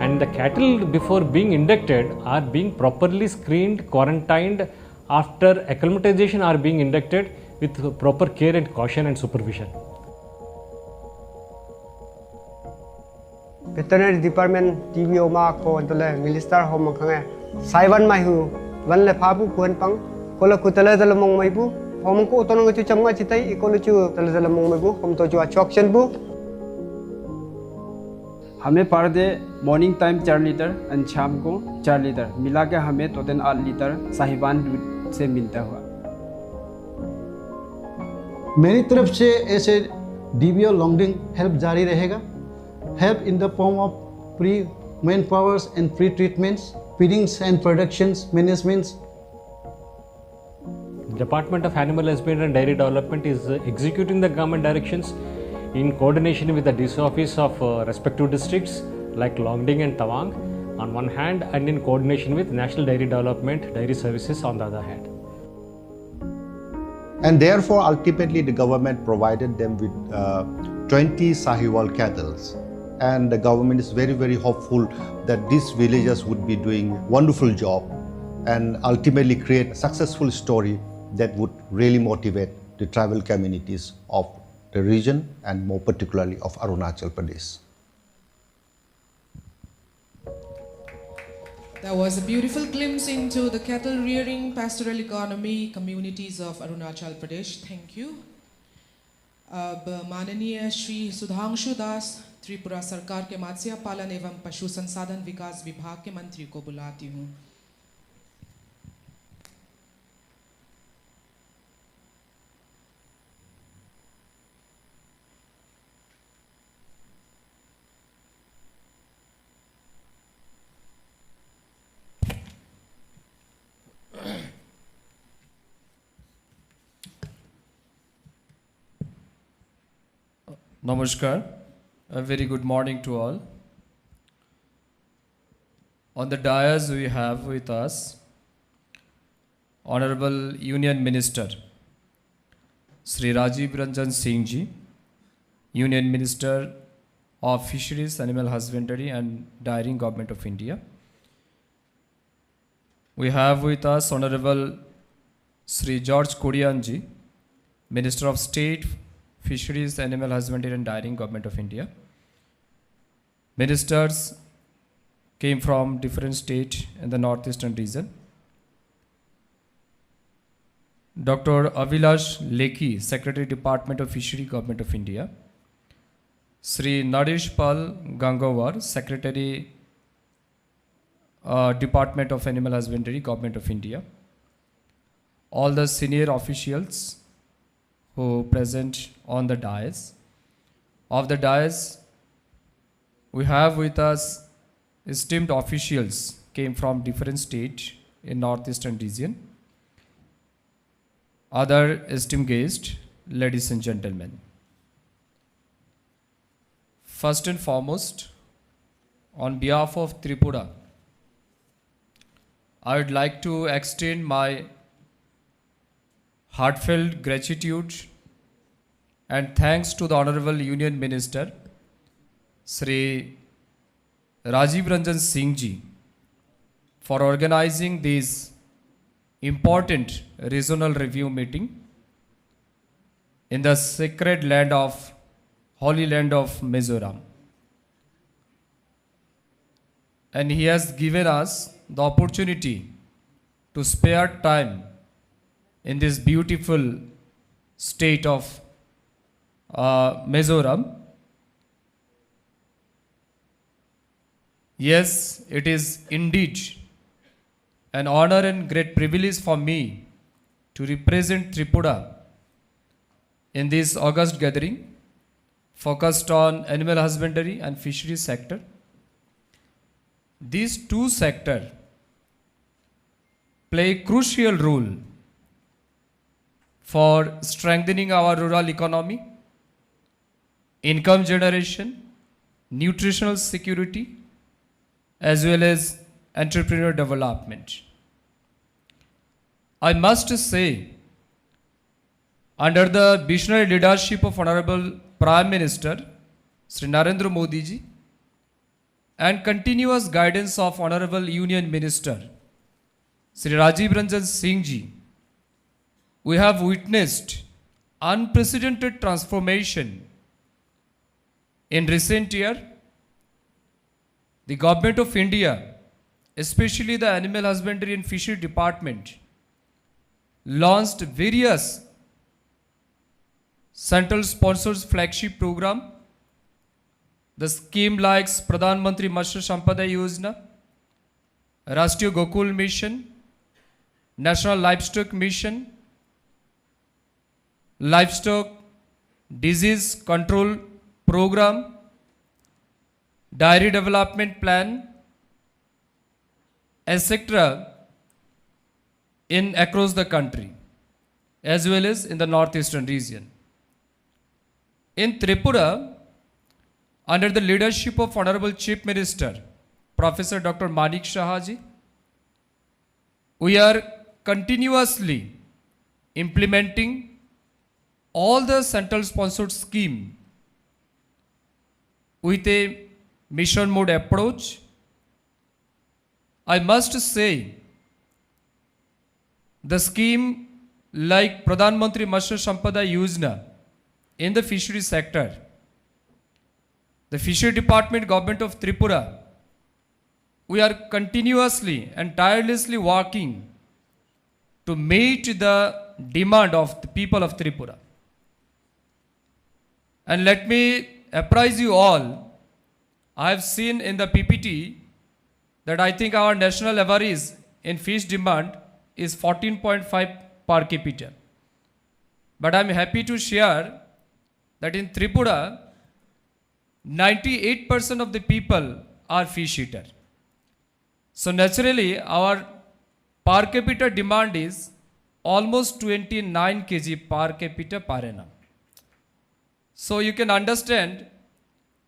And the cattle before being inducted are being properly screened, quarantined. After acclimatization are being inducted with proper care and caution and supervision. Veterinary department TVO ma ko antole minister hom khange saiwan mai hu wan le pha bu kuan pang kola kutala dal mong mai bu hom ko ton ngi chu chamma chitai ikolu chu dal mong mai bu hom to chu achokchen bu. हमें per day morning time 4 litre और शाम को 4 litre मिला के हमें total 8 litre साहिवान दूध से मिलता हुआ। मेरी तरफ से ऐसे डीबीओ लॉन्गडिंग हेल्प जारी रहेगा। Help in the form of free man powers and free treatments, feedings and productions managements. Department of Animal Husbandry and Dairy Development is executing the government directions in coordination with the DC office of respective districts like Longding and Tawang on one hand, and in coordination with National Dairy Development, Dairy Services on the other hand. And therefore, ultimately, the government provided them with 20 Sahiwal cattle. And the government is very, very hopeful that these villagers would be doing a wonderful job and ultimately create a successful story that would really motivate the tribal communities of the region and more particularly of Arunachal Pradesh. That was a beautiful glimpse into the cattle rearing, pastoral economy, communities of Arunachal Pradesh. Thank you. अब माननीय श्री सुधांशु दास त्रिपुरा सरकार के मत्स्य पालन एवं पशु संसाधन विकास विभाग के मंत्री को बुलाती हूँ. Namaskar, a very good morning to all. On the dais we have with us Honorable Union Minister Sri Rajiv Ranjan Singh Ji, Union Minister of Fisheries, Animal Husbandry and Dairying, Government of India. We have with us Honorable Sri George Kurian Ji, Minister of State, Fisheries, Animal Husbandry and Dairying, Government of India. Ministers came from different states in the northeastern region. Dr. Avilash Lekhi, Secretary, Department of Fisheries, Government of India. Sri Naresh Pal Gangawar, Secretary, Department of Animal Husbandry, Government of India. All the senior officials who present on the dais. Of the dais, we have with us esteemed officials came from different states in northeastern region. Other esteemed guests, ladies and gentlemen. First and foremost, on behalf of Tripura, I would like to extend my heartfelt gratitude and thanks to the Honorable Union Minister Sri Rajiv Ranjan Singh Ji for organizing this important regional review meeting in the sacred land of Holy Land of Mizoram. And he has given us the opportunity to spare time in this beautiful state of Mizoram. Yes, it is indeed an honor and great privilege for me to represent Tripura in this August gathering focused on animal husbandry and fisheries sector. These two sectors play a crucial role for strengthening our rural economy, income generation, nutritional security, as well as entrepreneur development. I must say, under the visionary leadership of Honorable Prime Minister Sri Narendra Modi ji and continuous guidance of Honorable Union Minister Sri Rajiv Ranjan Singh ji, we have witnessed unprecedented transformation in recent year. The Government of India, especially the Animal Husbandry and Fishery Department, launched various central sponsored flagship program. The scheme like Pradhan Mantri Matsya Sampada Yojana, Rashtriya Gokul Mission, National Livestock Mission, Livestock Disease Control Program, Dairy Development Plan, etc. in across the country as well as in the northeastern region. In Tripura, under the leadership of Honorable Chief Minister Professor Dr. Manik Shahaji, we are continuously implementing all the central sponsored scheme with a mission mode approach. I must say, the scheme like Pradhan Mantri Matsya Sampada Yojana in the fishery sector, the Fishery Department, Government of Tripura we are continuously and tirelessly working to meet the demand of the people of Tripura. And let me apprise you all, I have seen in the PPT that I think our national average in fish demand is 14.5 per capita. But I am happy to share that in Tripura, 98% of the people are fish eater. So naturally, our per capita demand is almost 29 kg per capita per annum. So you can understand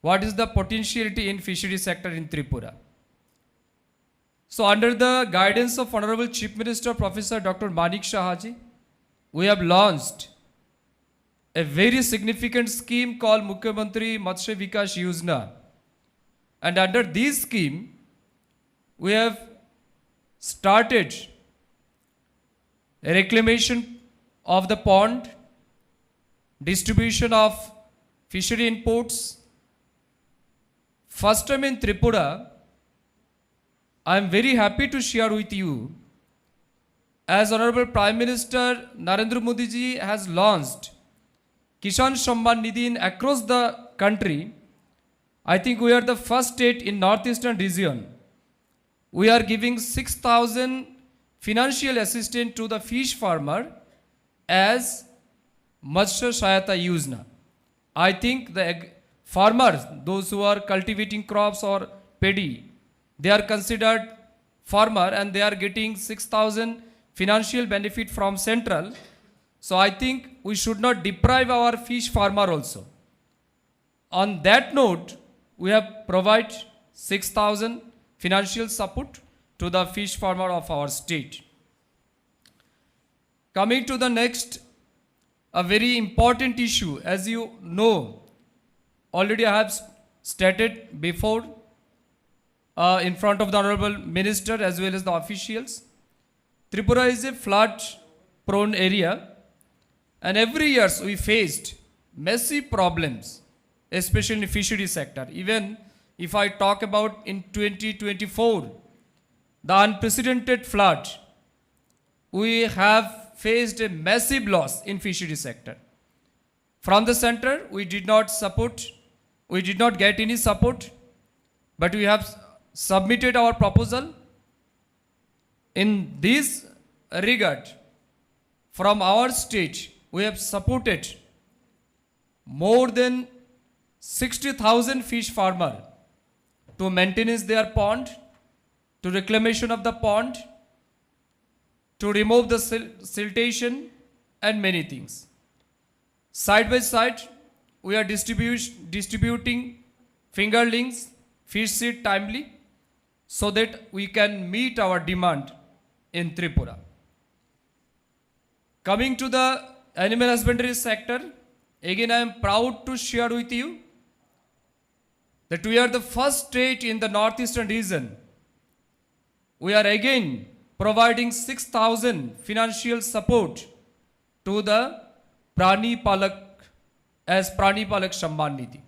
what is the potentiality in fishery sector in Tripura. So under the guidance of Honorable Chief Minister Professor Dr. Manik Shahaji, we have launched a very significant scheme called Mukhyamantri Matsya Vikas Yojana. And under this scheme, we have started a reclamation of the pond, distribution of fishery inputs. First time in Tripura, I am very happy to share with you, as Honorable Prime Minister Narendra Modi ji has launched Kisan Samman Nidhi across the country. I think we are the first state in northeastern region. We are giving 6,000 financial assistance to the fish farmer as Matsya Sahayata Yojana. I think the farmers, those who are cultivating crops or paddy, they are considered farmer and they are getting 6,000 financial benefit from central. So I think we should not deprive our fish farmer also. On that note, we have provided 6,000 financial support to the fish farmer of our state. Coming to the next, a very important issue, as you know, already I have stated before in front of the Honorable Minister as well as the officials. Tripura is a flood-prone area, and every year we faced massive problems, especially in the fishery sector. Even if I talk about in 2024, the unprecedented flood, we have faced a massive loss in fishery sector. From the center, we did not get any support, but we have submitted our proposal. In this regard, from our state, we have supported more than 60,000 fish farmers to maintenance their pond, to reclamation of the pond, to remove the siltation and many things. Side by side, we are distributing fingerlings, fish seed timely, so that we can meet our demand in Tripura. Coming to the animal husbandry sector, again I am proud to share with you that we are the first state in the northeastern region. We are again providing 6,000 financial support to the Prani Palak as Prani Palak Samman Nidhi.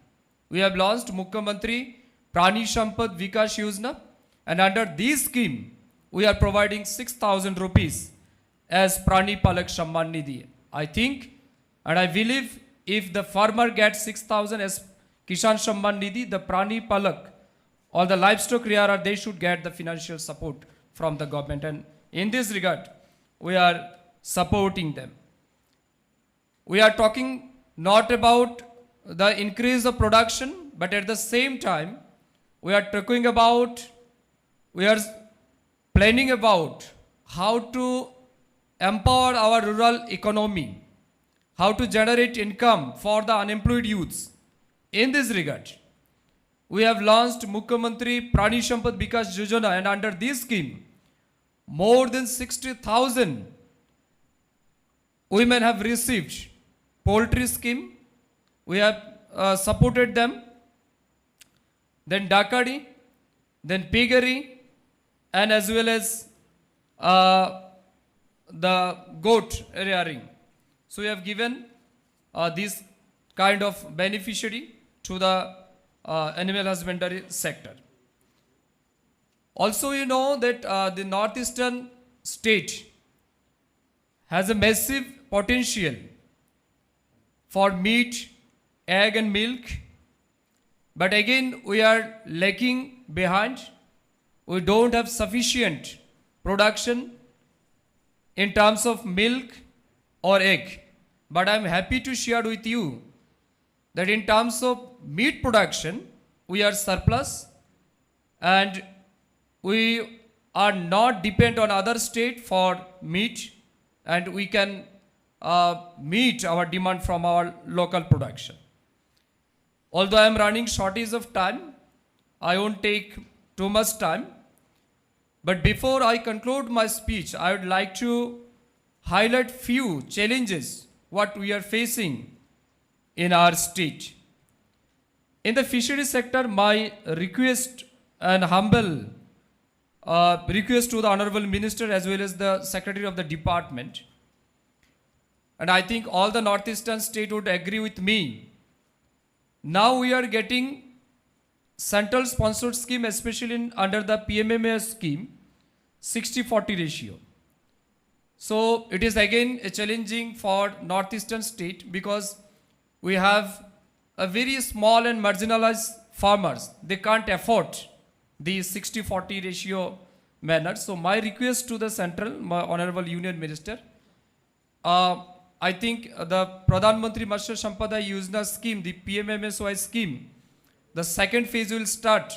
We have launched Mukhyamantri Prani Sampad Vikas Yojana, and under this scheme, we are providing 6,000 rupees as Prani Palak Samman Nidhi. I think and I believe if the farmer gets 6,000 as Kisan Samman Nidhi, the Prani Palak or the livestock rearer, they should get the financial support from the government. And in this regard, we are supporting them. We are talking not about the increase of production, but at the same time, we are planning about how to empower our rural economy, how to generate income for the unemployed youths. In this regard, we have launched Mukhyamantri Prani Sampad Vikas Yojana, and under this scheme, more than 60,000 women have received poultry scheme. We have supported them. Then Dakari, then piggery, and as well as the goat rearing. So we have given this kind of beneficiary to the animal husbandry sector. Also, you know that the northeastern state has a massive potential for meat, egg and milk. But again, we are lacking behind. We don't have sufficient production in terms of milk or egg. But I'm happy to share with you that in terms of meat production, we are surplus and we are not dependent on other state for meat, and we can meet our demand from our local production. Although I am running shortage of time, I won't take too much time. But before I conclude my speech, I would like to highlight few challenges what we are facing in our state. In the fishery sector, my request and humble request to the Honorable Minister as well as the Secretary of the Department, and I think all the northeastern state would agree with me. Now we are getting central sponsored scheme, especially under the PMMA scheme, 60-40 ratio. So it is again a challenging for northeastern state because we have a very small and marginalized farmers. They can't afford the 60-40 ratio manner. So my request to the central, my Honorable Union Minister, I think the Pradhan Mantri Matsya Sampada Yojana scheme, the PMMSY scheme, the second phase will start.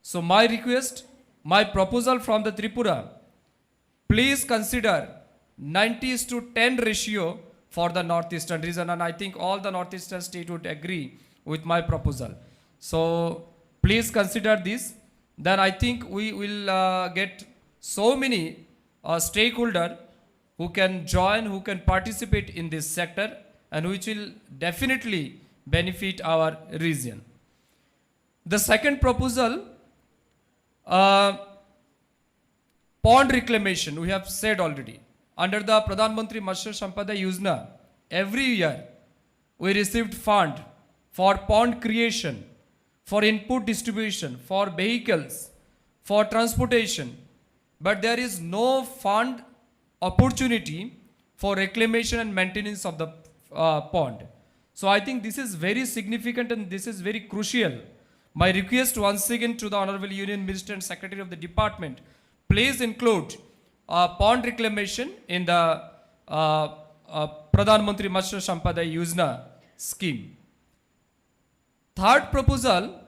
So my request, my proposal from the Tripura, please consider 90:10 ratio for the northeastern region, and I think all the northeastern state would agree with my proposal. So please consider this. Then I think we will get so many stakeholders who can join, who can participate in this sector, and which will definitely benefit our region. The second proposal, pond reclamation, we have said already. Under the Pradhan Mantri Matsya Sampada Yojana, every year we received fund for pond creation, for input distribution, for vehicles, for transportation, but there is no fund opportunity for reclamation and maintenance of the pond. So I think this is very significant and this is very crucial. My request once again to the Honorable Union Minister and Secretary of the Department, please include pond reclamation in the Pradhan Mantri Matsya Sampada Yojana scheme. Third proposal,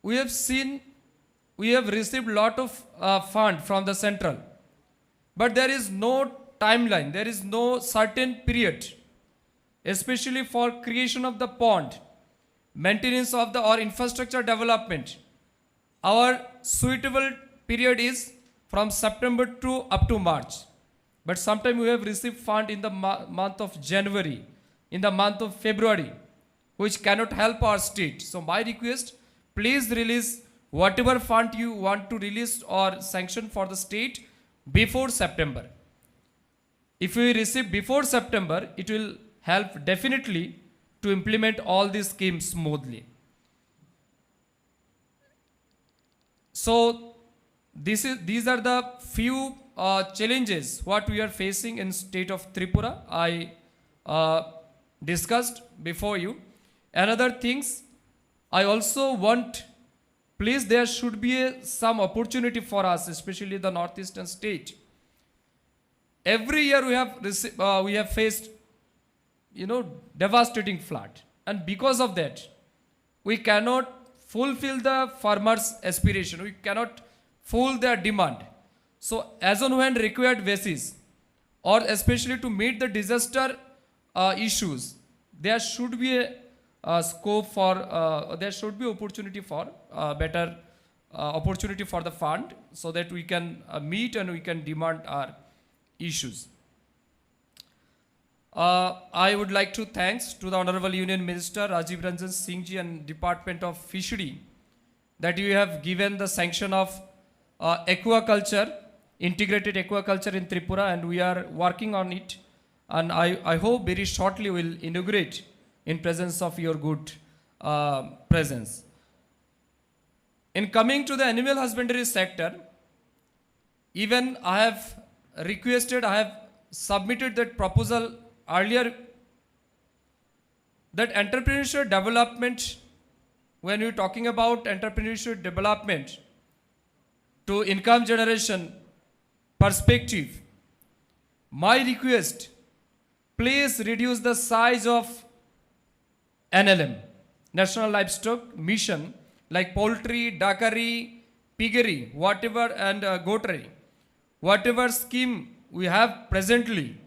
we have received lot of fund from the central, but there is no timeline, there is no certain period, especially for creation of the pond, maintenance of the or infrastructure development. Our suitable period is from September to up to March. But sometimes we have received fund in the month of January, in the month of February, which cannot help our state. So my request, please release whatever fund you want to release or sanction for the state before September. If we receive before September, it will help definitely to implement all these schemes smoothly. So these are the few challenges what we are facing in state of Tripura. I discussed before you. Another things, I also want, please there should be some opportunity for us, especially the northeastern state. Every year we have faced, devastating flood, and because of that, we cannot fulfill the farmers' aspiration. We cannot fulfill their demand. So as on when required basis, or especially to meet the disaster issues, there should be a scope for, there should be opportunity for better opportunity for the fund, so that we can meet and we can demand our issues. I would like to thanks to the Honorable Union Minister Rajiv Ranjan Singh ji and Department of Fisheries that you have given the sanction of aquaculture, integrated aquaculture in Tripura, and we are working on it, and I hope very shortly we will inaugurate in presence of your good presence. In coming to the animal husbandry sector, even I have submitted that proposal earlier, that entrepreneurship development, when we're talking about entrepreneurship development to income generation perspective, my request, please reduce the size of NLM, National Livestock Mission, like poultry, duckery, piggery, whatever, and goatery, whatever scheme we have presently,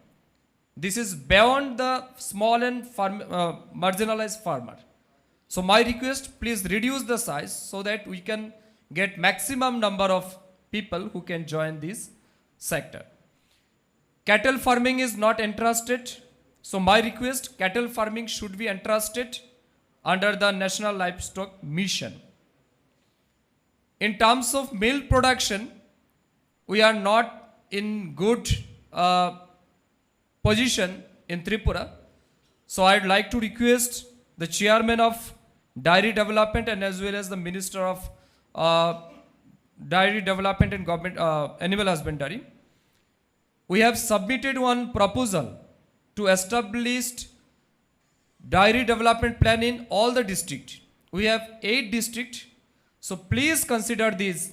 this is beyond the small and marginalized farmer. So my request, please reduce the size so that we can get maximum number of people who can join this sector. Cattle farming is not entrusted. So my request, cattle farming should be entrusted under the National Livestock Mission. In terms of milk production, we are not in good position in Tripura. So I'd like to request the chairman of Dairy Development and as well as the Minister of Dairy Development and Government Animal Husbandry. We have submitted one proposal to establish dairy development plan in all the districts. We have 8 districts. So please consider this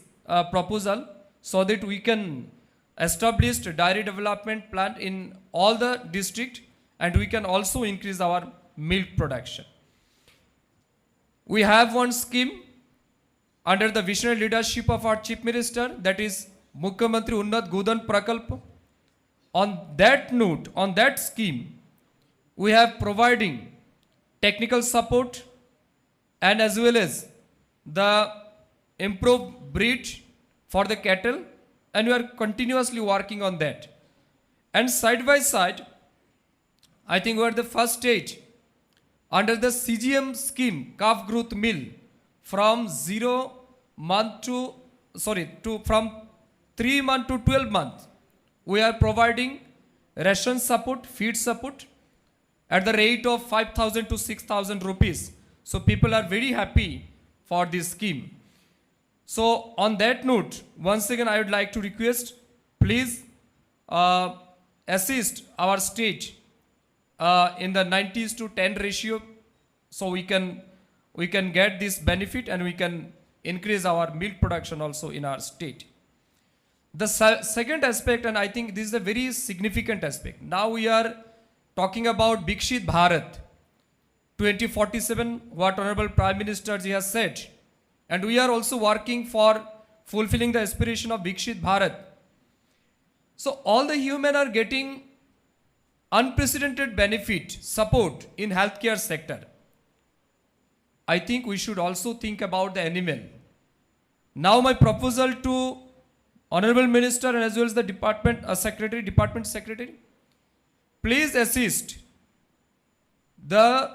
proposal so that we can establish a dairy development plan in all the districts and we can also increase our milk production. We have one scheme under the visionary leadership of our Chief Minister, that is Mukhyamantri Unnat Godan Prakalp. On that note, on that scheme, we have providing technical support and as well as the improved breed for the cattle, and we are continuously working on that. And side by side, I think we are the first stage under the CGM scheme, calf growth mill, from 0 month to, from 3 months to 12 months. We are providing ration support, feed support at the rate of 5,000 to 6,000 rupees. So people are very happy for this scheme. So on that note, once again I would like to request, please assist our state in the 90:10 ratio so we can get this benefit and we can increase our milk production also in our state. The second aspect, and I think this is a very significant aspect. Now we are talking about Viksit Bharat 2047, what Honorable Prime Minister ji has said. And we are also working for fulfilling the aspiration of Viksit Bharat. So all the human are getting unprecedented benefit, support in healthcare sector. I think we should also think about the animal. Now my proposal to Honorable Minister and as well as the Department Secretary, please assist the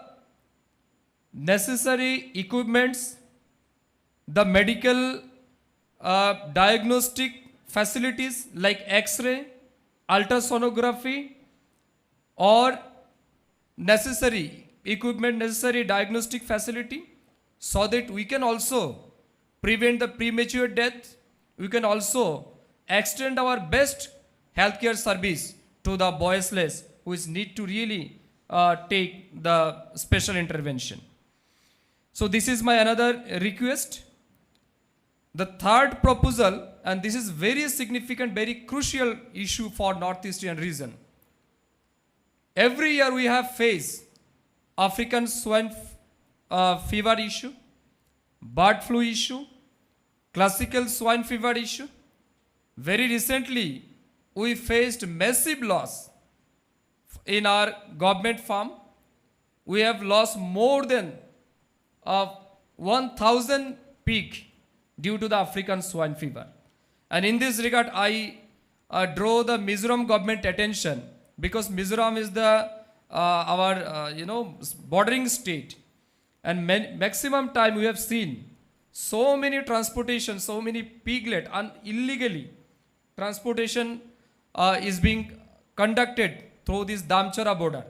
necessary equipments, the medical diagnostic facilities like X-ray, ultrasonography, or necessary equipment, necessary diagnostic facility, so that we can also prevent the premature death. We can also extend our best healthcare service to the voiceless who need to really take the special intervention. So this is my another request. The third proposal, and this is very significant, very crucial issue for Northeastern region. Every year we have faced African swine fever issue, bird flu issue, classical swine fever issue. Very recently, we faced massive loss in our government farm. We have lost more than 1,000 pig due to the African swine fever. And in this regard, I draw the Mizoram government attention, because Mizoram is the bordering state, and maximum time we have seen so many transportation, so many piglet illegally transportation is being conducted through this Damchara border,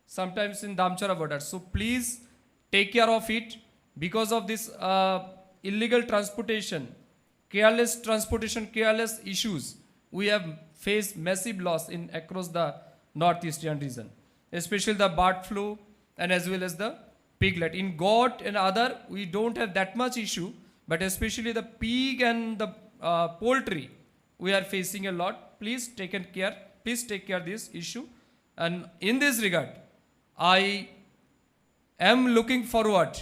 sometimes in Damchara border. So please take care of it. Because of this illegal transportation, careless issues, we have faced massive loss in across the northeastern region, especially the bird flu and as well as the piglet. In goat and other, we don't have that much issue, but especially the pig and the poultry, we are facing a lot. Please take care of this issue. And in this regard, I am looking forward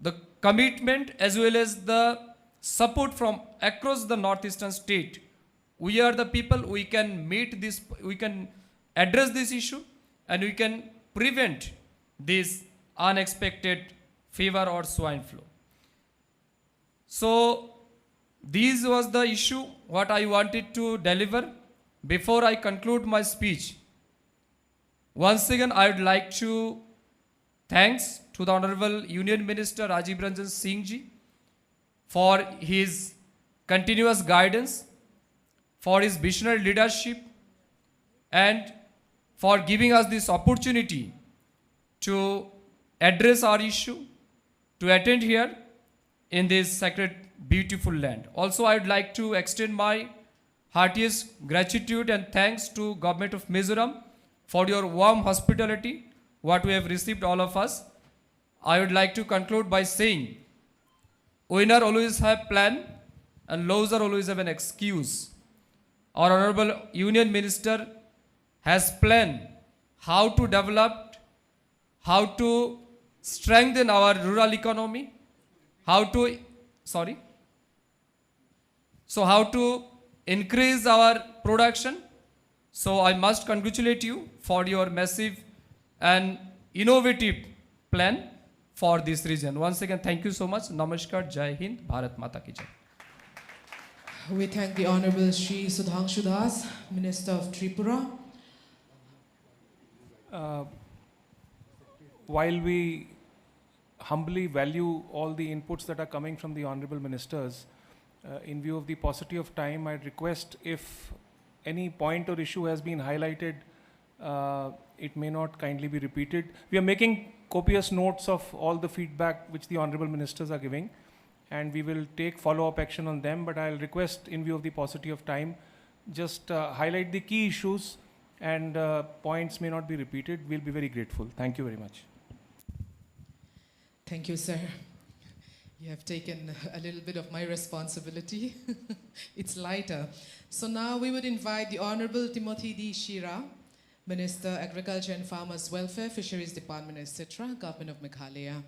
the commitment as well as the support from across the northeastern state. We are the people, we can meet this, we can address this issue, and we can prevent this unexpected fever or swine flu. So this was the issue what I wanted to deliver. Before I conclude my speech, once again I would like to thanks to the Honorable Union Minister Rajiv Ranjan Singh ji for his continuous guidance, for his visionary leadership, and for giving us this opportunity to address our issue, to attend here in this sacred, beautiful land. Also, I would like to extend my heartiest gratitude and thanks to Government of Mizoram for your warm hospitality, what we have received, all of us. I would like to conclude by saying, winner always have plan and loser always have an excuse. Our Honorable Union Minister has planned how to develop, how to strengthen our rural economy, how to increase our production. So I must congratulate you for your massive and innovative plan for this region. Once again, thank you so much. Namaskar, Jai Hind, Bharat Mata Ki Jai. We thank the Honorable Shri Sudhanshu Das, Minister of Tripura. While we humbly value all the inputs that are coming from the Honorable Ministers, in view of the paucity of time, I'd request if any point or issue has been highlighted, it may not kindly be repeated. We are making copious notes of all the feedback which the Honorable Ministers are giving, and we will take follow-up action on them, but I'll request, in view of the paucity of time, just highlight the key issues, and points may not be repeated. We'll be very grateful. Thank you very much. Thank you, sir. You have taken a little bit of my responsibility. It's lighter. So now we would invite the Honorable Timothy D. Shira, Minister, Agriculture and Farmers Welfare, Fisheries Department, etc., Government of Meghalaya.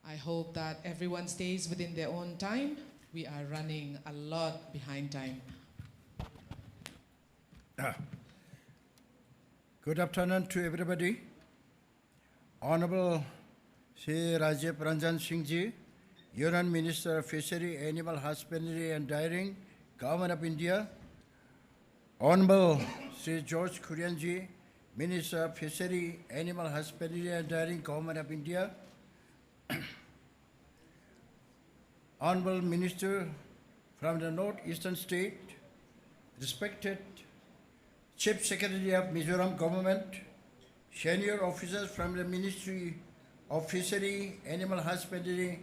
I hope that everyone stays within their own time. We are running a lot behind time. Good afternoon to everybody. Honorable Shri Rajiv Ranjan Singh ji, Union Minister of Fishery, Animal Husbandry and Dairying, Government of India. Honorable Shri George Kurian ji, Minister of Fishery, Animal Husbandry and Dairying, Government of India. Honorable Minister from the Northeastern State, respected Chief Secretary of Mizoram Government, senior officers from the Ministry of Fishery, Animal Husbandry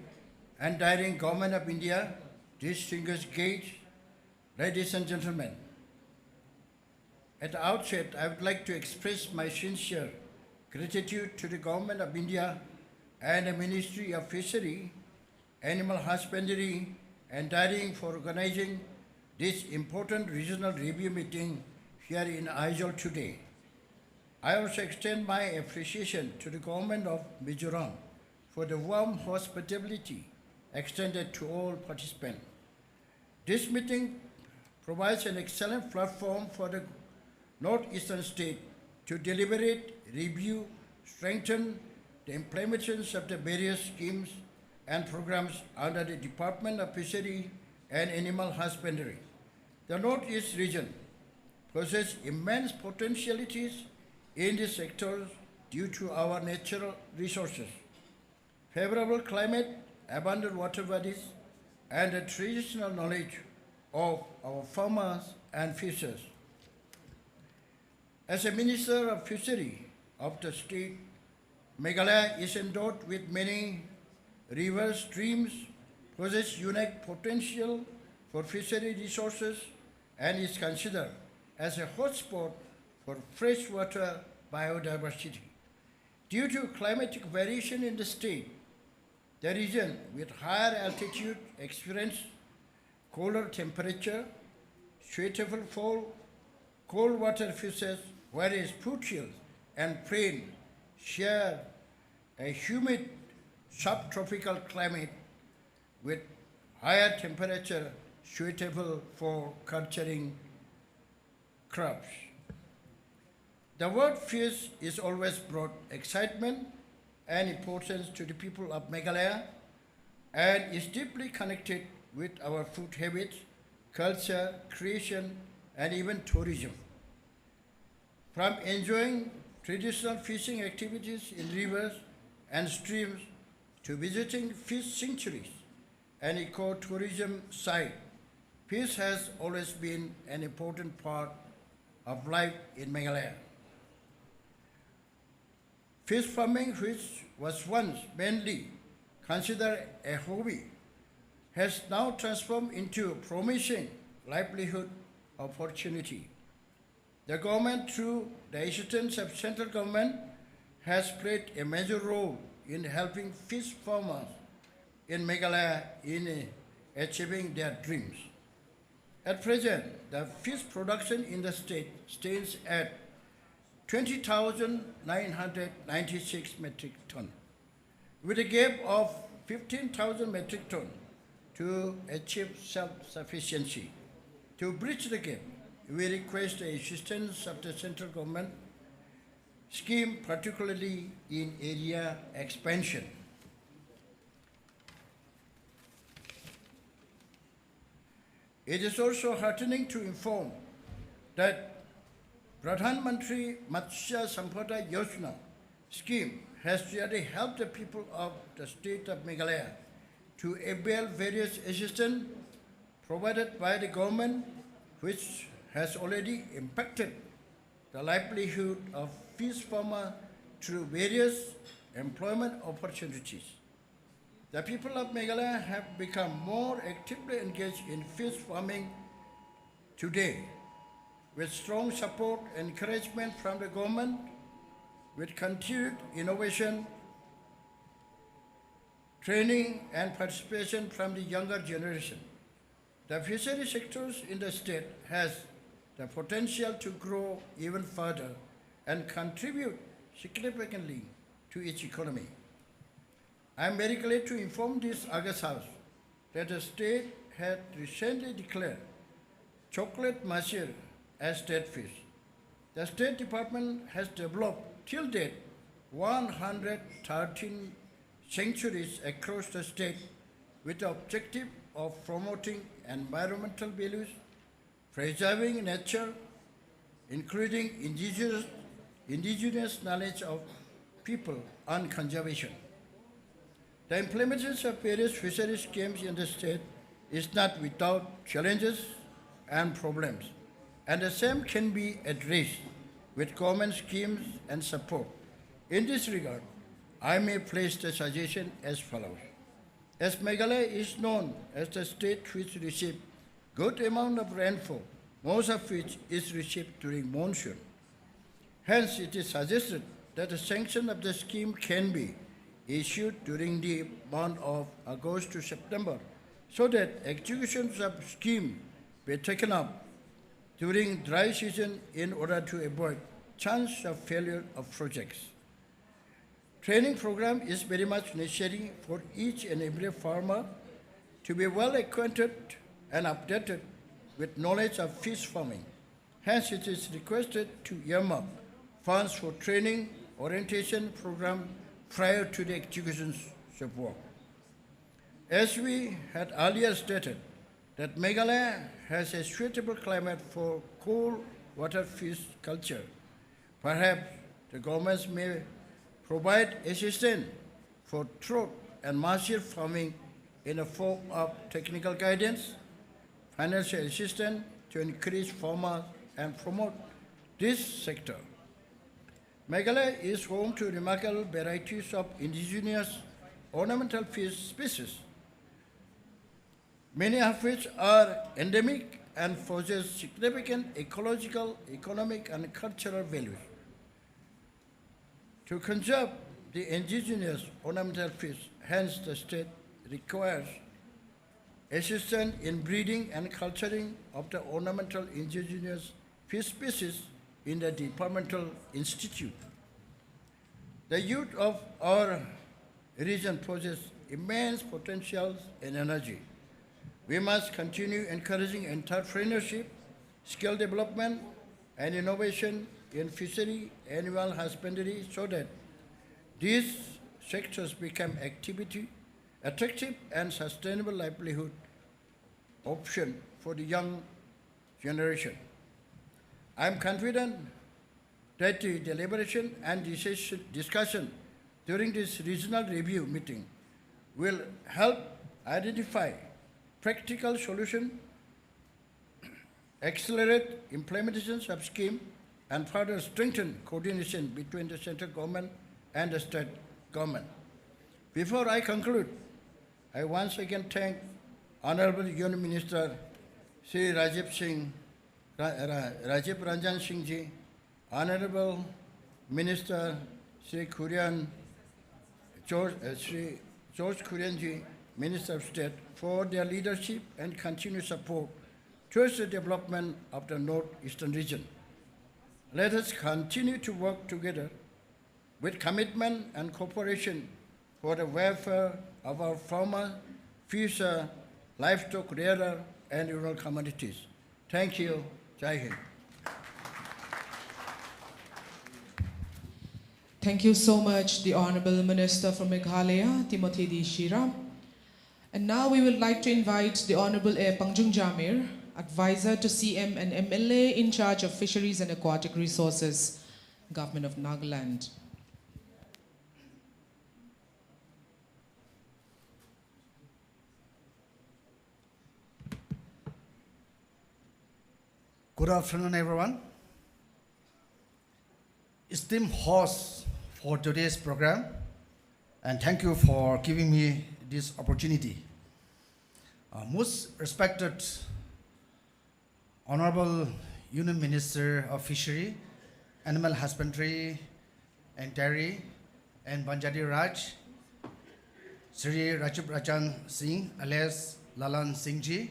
and Dairying, Government of India, distinguished guests, ladies and gentlemen. At the outset, I would like to express my sincere gratitude to the Government of India and the Ministry of Fishery, Animal Husbandry and Dairying for organizing this important regional review meeting here in Aizawl today. I also extend my appreciation to the Government of Mizoram for the warm hospitality extended to all participants. This meeting provides an excellent platform for the Northeastern state to deliberate, review, strengthen the implementations of the various schemes and programs under the Department of Fisheries and Animal Husbandry. The Northeast region possesses immense potentialities in this sector due to our natural resources, favorable climate, abundant water bodies, and the traditional knowledge of our farmers and fishers. As a Minister of Fishery of the state, Meghalaya is endowed with many rivers, streams possess unique potential for fishery resources and is considered as a hotspot for freshwater biodiversity. Due to climatic variation in the state, the region with higher altitude experiences colder temperature, suitable for cold water fishes, whereas foothills and plain share a humid subtropical climate with higher temperature suitable for culturing crops. The word fish is always brought excitement and importance to the people of Meghalaya and is deeply connected with our food habits, culture, creation, and even tourism. From enjoying traditional fishing activities in rivers and streams to visiting fish sanctuaries and ecotourism sites, fish has always been an important part of life in Meghalaya. Fish farming, which was once mainly considered a hobby, has now transformed into a promising livelihood opportunity. The government, through the assistance of central government, has played a major role in helping fish farmers in Meghalaya in achieving their dreams. At present, the fish production in the state stands at 20,996 metric tons, with a gap of 15,000 metric tons to achieve self-sufficiency. To bridge the gap, we request the assistance of the central government scheme, particularly in area expansion. It is also heartening to inform that Pradhan Mantri Matsya Sampada Yojana scheme has really helped the people of the state of Meghalaya to avail various assistance provided by the government, which has already impacted the livelihood of fish farmers through various employment opportunities. The people of Meghalaya have become more actively engaged in fish farming today, with strong support and encouragement from the government, with continued innovation, training and participation from the younger generation. The fishery sectors in the state has the potential to grow even further and contribute significantly to its economy. I am very glad to inform this August House that the state had recently declared chocolate mahseer as state fish. The State Department has developed till date 113 sanctuaries across the state with the objective of promoting environmental values, preserving nature, including indigenous knowledge of people and conservation. The implementation of various fishery schemes in the state is not without challenges and problems, and the same can be addressed with government schemes and support. In this regard, I may place the suggestion as follows. As Meghalaya is known as the state which receives good amount of rainfall, most of which is received during monsoon. Hence, it is suggested that the sanction of the scheme can be issued during the month of August to September, so that executions of scheme be taken up during dry season in order to avoid chance of failure of projects. Training program is very much necessary for each and every farmer to be well acquainted and updated with knowledge of fish farming. Hence, it is requested to earmark funds for training orientation program prior to the execution of work. As we had earlier stated, that Meghalaya has a suitable climate for cold water fish culture. Perhaps the governments may provide assistance for trout and mahseer farming in the form of technical guidance, financial assistance to encourage farmers and promote this sector. Meghalaya is home to remarkable varieties of indigenous ornamental fish species, many of which are endemic and possess significant ecological, economic, and cultural values. To conserve the indigenous ornamental fish, hence the state requires assistance in breeding and culturing of the ornamental indigenous fish species in the departmental institute. The youth of our region possess immense potentials and energy. We must continue encouraging entrepreneurship, skill development, and innovation in fishery, animal husbandry, so that these sectors become attractive and sustainable livelihood option for the young generation. I am confident that the deliberation and discussion during this regional review meeting will help identify practical solutions, accelerate implementation of scheme, and further strengthen coordination between the central government and the state government. Before I conclude, I once again thank Honorable Union Minister Sri Rajiv Ranjan Singh Ji, Honorable Minister Sri George Kurian Ji, Minister of State, for their leadership and continued support towards the development of the northeastern region. Let us continue to work together with commitment and cooperation for the welfare of our farmer, fisher, livestock rearer, and rural communities. Thank you. Jai Hind. Thank you so much, the Honorable Minister from Meghalaya, Timothy D. Shira. And now we would like to invite the Honorable Air Pangjung Jamir, Advisor to CM and MLA in charge of Fisheries and Aquatic Resources, Government of Nagaland. Good afternoon, everyone. Esteemed host for today's program, and thank you for giving me this opportunity. Most respected Honorable Union Minister of Fishery, Animal Husbandry and Dairy, and Banjari Raj, Sri Rajiv Ranjan Singh, alias Lalan Singh Ji,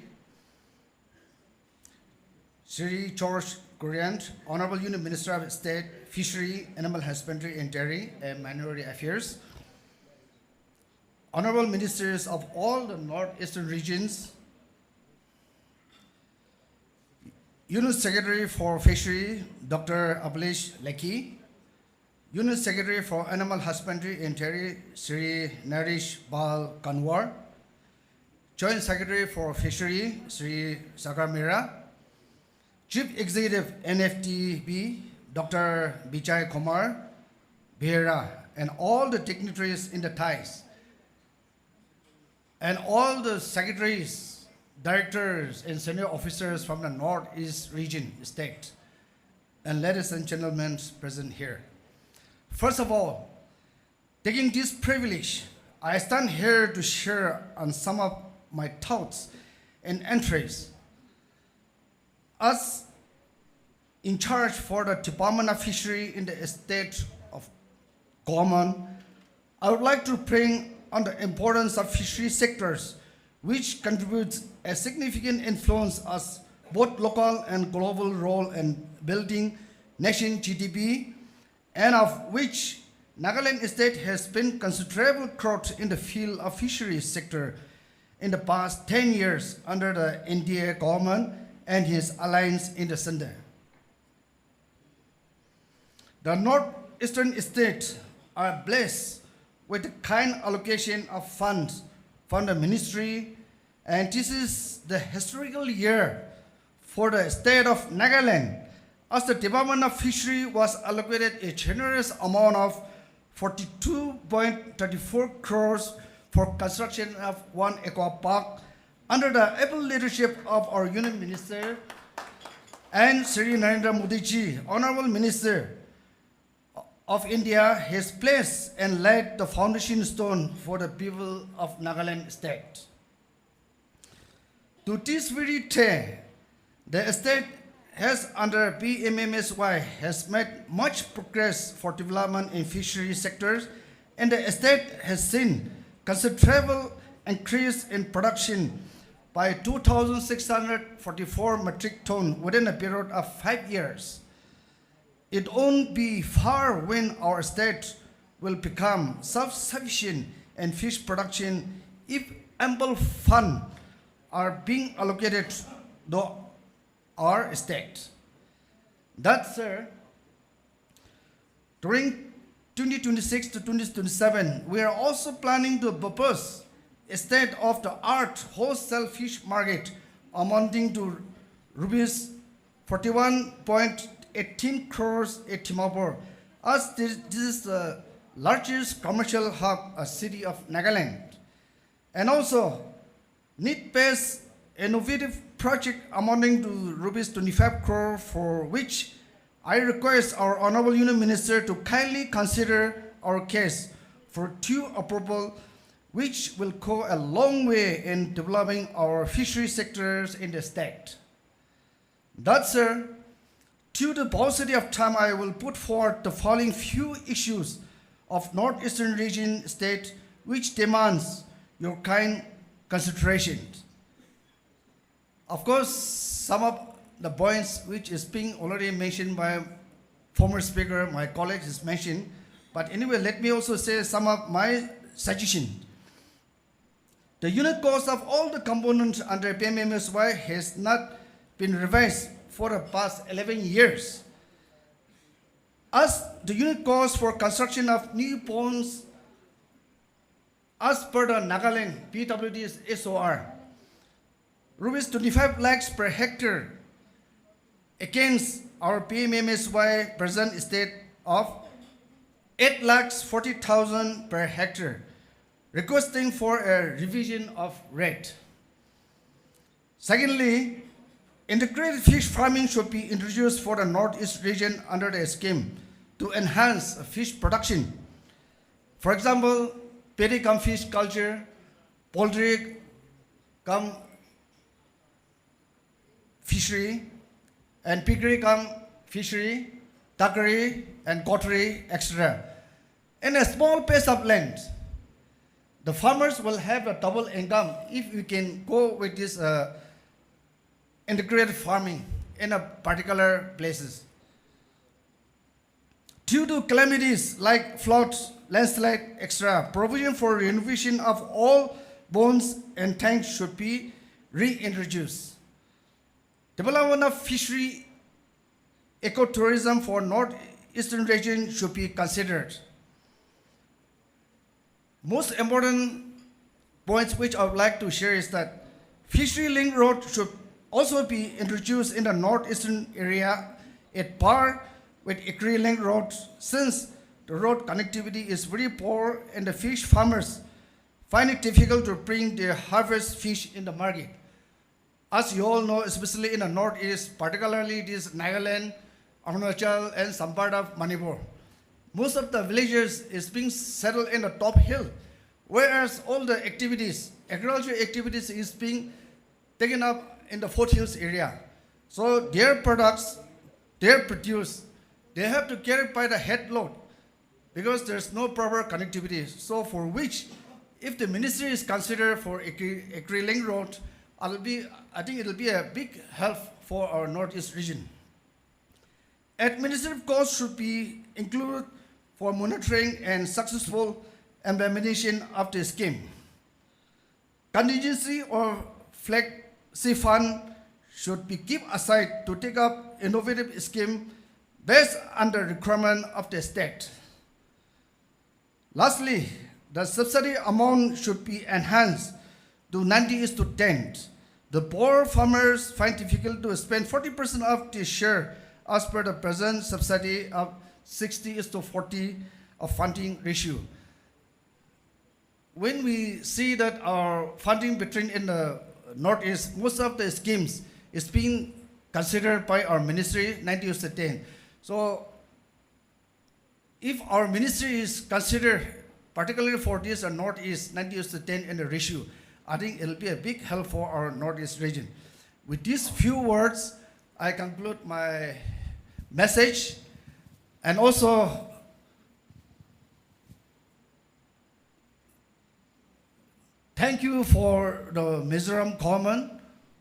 Sri George Kurian, Honorable Union Minister of State, Fishery, Animal Husbandry and Dairy, and Minority Affairs, Honorable Ministers of all the northeastern regions, Union Secretary for Fishery, Dr. Abhilash Lekhi, Union Secretary for Animal Husbandry and Dairy, Sri Naresh Bal Kanwar, Joint Secretary for Fishery, Sri Sagar Mira, Chief Executive NFTB, Dr. Vijay Kumar Behera, and all the dignitaries in the ties, and all the secretaries, directors, and senior officers from the Northeast region state, and ladies and gentlemen present here. First of all, taking this privilege, I stand here to share on some of my thoughts and entries. As in charge for the Department of Fisheries in the state of government, I would like to bring on the importance of fishery sectors, which contributes a significant influence as both local and global role in building nation GDP, and of which Nagaland state has been considerable growth in the field of fisheries sector in the past 10 years under the NDA government and his alliance in the center. The northeastern states are blessed with the kind allocation of funds from the ministry, and this is the historical year for the state of Nagaland, as the Department of Fisheries was allocated a generous amount of 42.34 crores for construction of one aqua park under the able leadership of our Union Minister and Sri Narendra Modi ji, Honorable Minister of India has placed and laid the foundation stone for the people of Nagaland state. To this very day, the state has under PMMSY has made much progress for development in fishery sectors, and the state has seen considerable increase in production by 2,644 metric tons within a period of 5 years. It won't be far when our state will become self-sufficient in fish production if ample funds are being allocated to our state. That, sir, during 2026 to 2027, we are also planning to propose a state-of-the-art wholesale fish market amounting to rupees 41.18 crores at Timapur, as this is the largest commercial hub, a city of Nagaland. And also, need-based innovative project amounting to rupees 25 crore, for which I request our Honorable Union Minister to kindly consider our case for due approval, which will go a long way in developing our fishery sectors in the state. That, sir, due to the paucity of time, I will put forward the following few issues of Northeastern region state which demands your kind consideration. Of course, some of the points which is being already mentioned by former speaker, my colleagues is mentioned, but anyway, let me also say some of my suggestions. The unit cost of all the components under PMMSY has not been revised for the past 11 years. As the unit cost for construction of new ponds, as per the Nagaland PWD's SOR, rupees 25 lakhs per hectare against our PMMSY present state of 8 lakhs 40,000 per hectare, requesting for a revision of rate. Secondly, integrated fish farming should be introduced for the Northeast region under the scheme to enhance fish production. For example, paddy cum fish culture, poultry cum fishery, and piggery cum fishery, duckery and cottery, etc. In a small piece of land, the farmers will have a double income if we can go with this integrated farming in a particular places. Due to calamities like floods, landslide, etc., provision for renovation of all ponds and tanks should be reintroduced. Development of fishery ecotourism for Northeastern region should be considered. Most important points which I would like to share is that fishery link road should also be introduced in the Northeastern area at par with Equity Link Road, since the road connectivity is very poor and the fish farmers find it difficult to bring their harvest fish in the market. As you all know, especially in the Northeast, particularly this Nagaland, Arunachal, and some part of Manipur, most of the villagers is being settled in the top hill, whereas all the activities, agricultural activities is being taken up in the foothills area. So their products, their produce, they have to carry by the head load because there's no proper connectivity. So for which, if the ministry is considered for Equity Link Road, I think it will be a big help for our Northeast region. Administrative costs should be included for monitoring and successful implementation of the scheme. Contingency or flexi fund should be kept aside to take up innovative scheme based on the requirement of the state. Lastly, the subsidy amount should be enhanced to 90:10. The poor farmers find difficult to spend 40% of their share as per the present subsidy of 60:40 of funding ratio. When we see that our funding between in the Northeast, most of the schemes is being considered by our ministry 90:10. So if our ministry is considered, particularly for this Northeast, 90:10 in the ratio, I think it'll be a big help for our Northeast region. With these few words, I conclude my message, and also thank you for the Mizoram government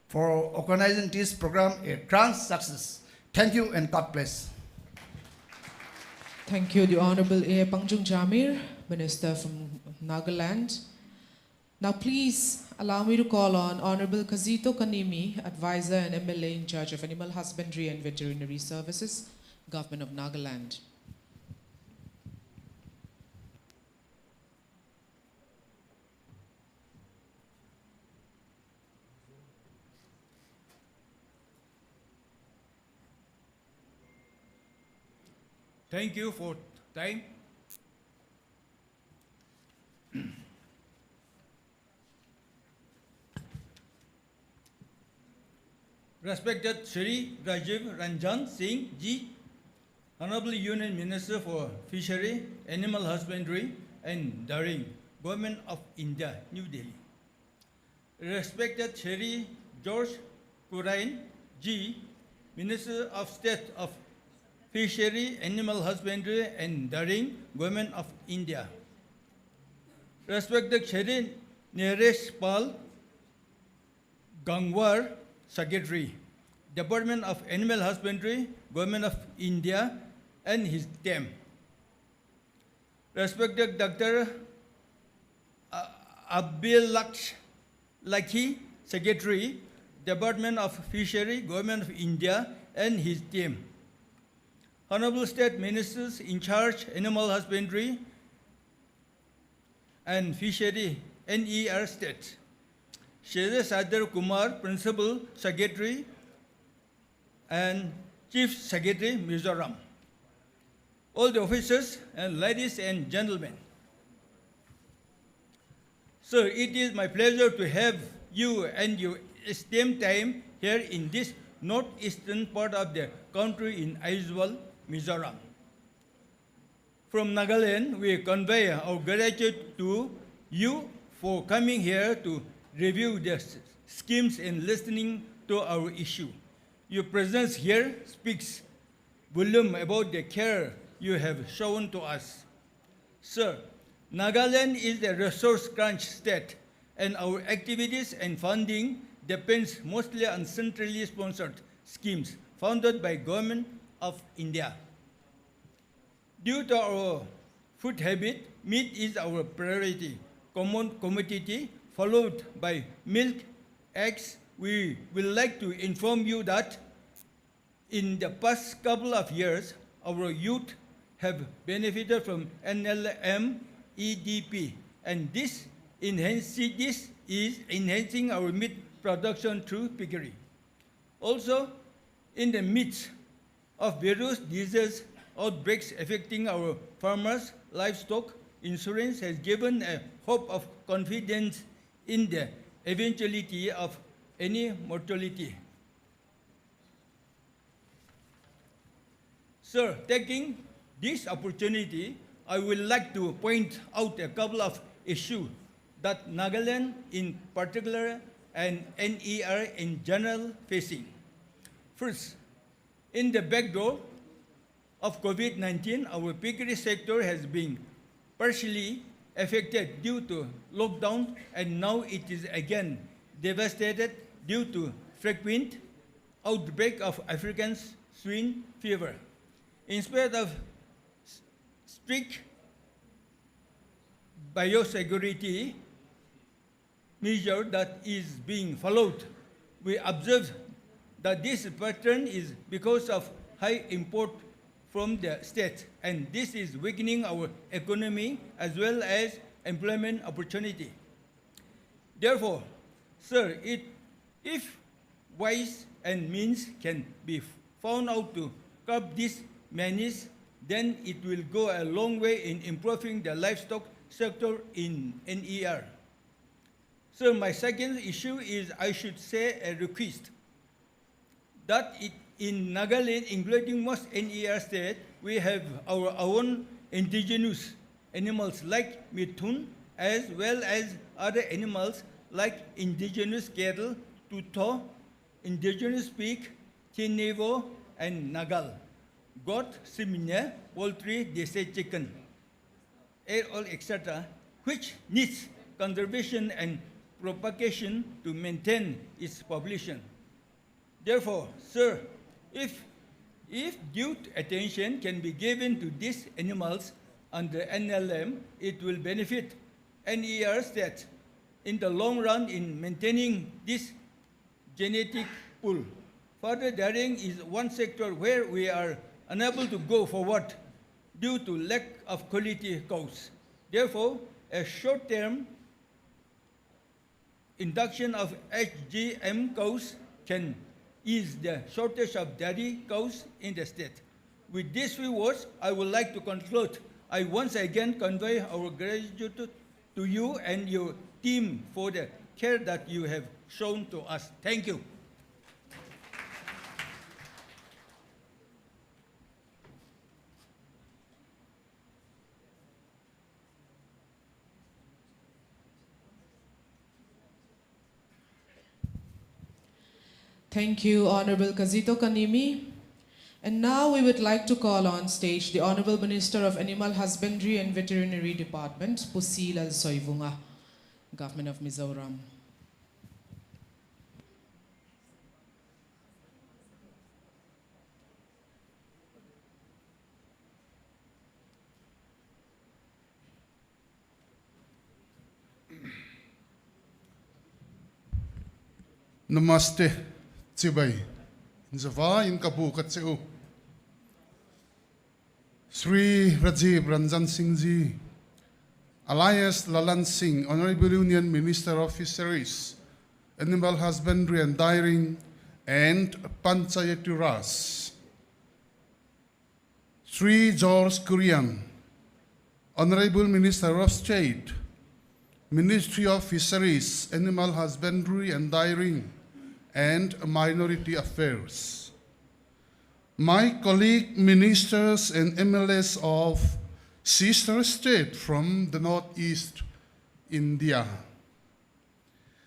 for organizing this program a grand success. Thank you and God bless. Thank you, the Honorable A. Pangjung Jamir, Minister from Nagaland. Now please allow me to call on Honorable Kazito Kanimi, Advisor and MLA in charge of Animal Husbandry and Veterinary Services, Government of Nagaland. Thank you for time. Respected Shri Rajiv Ranjan Singh Ji, Honorable Union Minister for Fishery, Animal Husbandry and Dairying, Government of India, New Delhi. Respected Shri George Kurain Ji, Minister of State of Fishery, Animal Husbandry and Dairying, Government of India. Respected Shri Neresh Pal Gangwar, Secretary, Department of Animal Husbandry, Government of India and his team. Respected Dr. Abhilaksh Lakhi, Secretary, Department of Fishery, Government of India and his team. Honorable State Ministers in charge Animal Husbandry and Fishery, NER State. Shri Sadar Kumar, Principal Secretary and Chief Secretary, Mizoram. All the officers and ladies and gentlemen. Sir, it is my pleasure to have you and your esteemed time here in this northeastern part of the country in Aizawl, Mizoram. From Nagaland, we convey our gratitude to you for coming here to review the schemes and listening to our issue. Your presence here speaks volume about the care you have shown to us. Sir, Nagaland is a resource-crunch state, and our activities and funding depends mostly on centrally sponsored schemes funded by Government of India. Due to our food habit, meat is our priority common commodity, followed by milk, eggs. We would like to inform you that in the past couple of years, our youth have benefited from NLM EDP, and this is enhancing our meat production through piggery. Also, in the midst of various disease outbreaks affecting our farmers' livestock, insurance has given a hope of confidence in the eventuality of any mortality. Sir, taking this opportunity, I would like to point out a couple of issues that Nagaland in particular and NER in general facing. First, in the backdrop of COVID-19, our piggery sector has been partially affected due to lockdown, and now it is again devastated due to frequent outbreak of African swine fever. In spite of strict biosecurity measure that is being followed, we observe that this pattern is because of high import from the state, and this is weakening our economy as well as employment opportunity. Therefore, sir, if ways and means can be found out to curb this menace, then it will go a long way in improving the livestock sector in NER. So my second issue is, I should say, a request that in Nagaland, including most NER states, we have our own indigenous animals like mithun, as well as other animals like indigenous cattle, tuto, indigenous pig, tinevo, and nagal, goat, simine, poultry, desi chicken, all etc., which needs conservation and propagation to maintain its population. Therefore, sir, if due attention can be given to these animals under NLM, it will benefit NER state in the long run in maintaining this genetic pool. Further dairying is one sector where we are unable to go forward due to lack of quality cows. Therefore, a short-term induction of HGM cows can ease the shortage of dairy cows in the state. With these few words, I would like to conclude. I once again convey our gratitude to you and your team for the care that you have shown to us. Thank you. Thank you, Honorable Kazito Kanimi. And now we would like to call on stage the Honorable Minister of Animal Husbandry and Veterinary Department, Pusil Alsoivunga, Government of Mizoram. Namaste, Chibai. Zava in Kapu Katseu. Sri Rajiv Ranjan Singh Ji, Elias Lalan Singh, Honorable Union Minister of Fisheries, Animal Husbandry and Dairying, and Panchayati Raj. Sri George Kurian, Honorable Minister of State, Ministry of Fisheries, Animal Husbandry and Dairying, and Minority Affairs. My colleague ministers and MLAs of sister state from the Northeast India.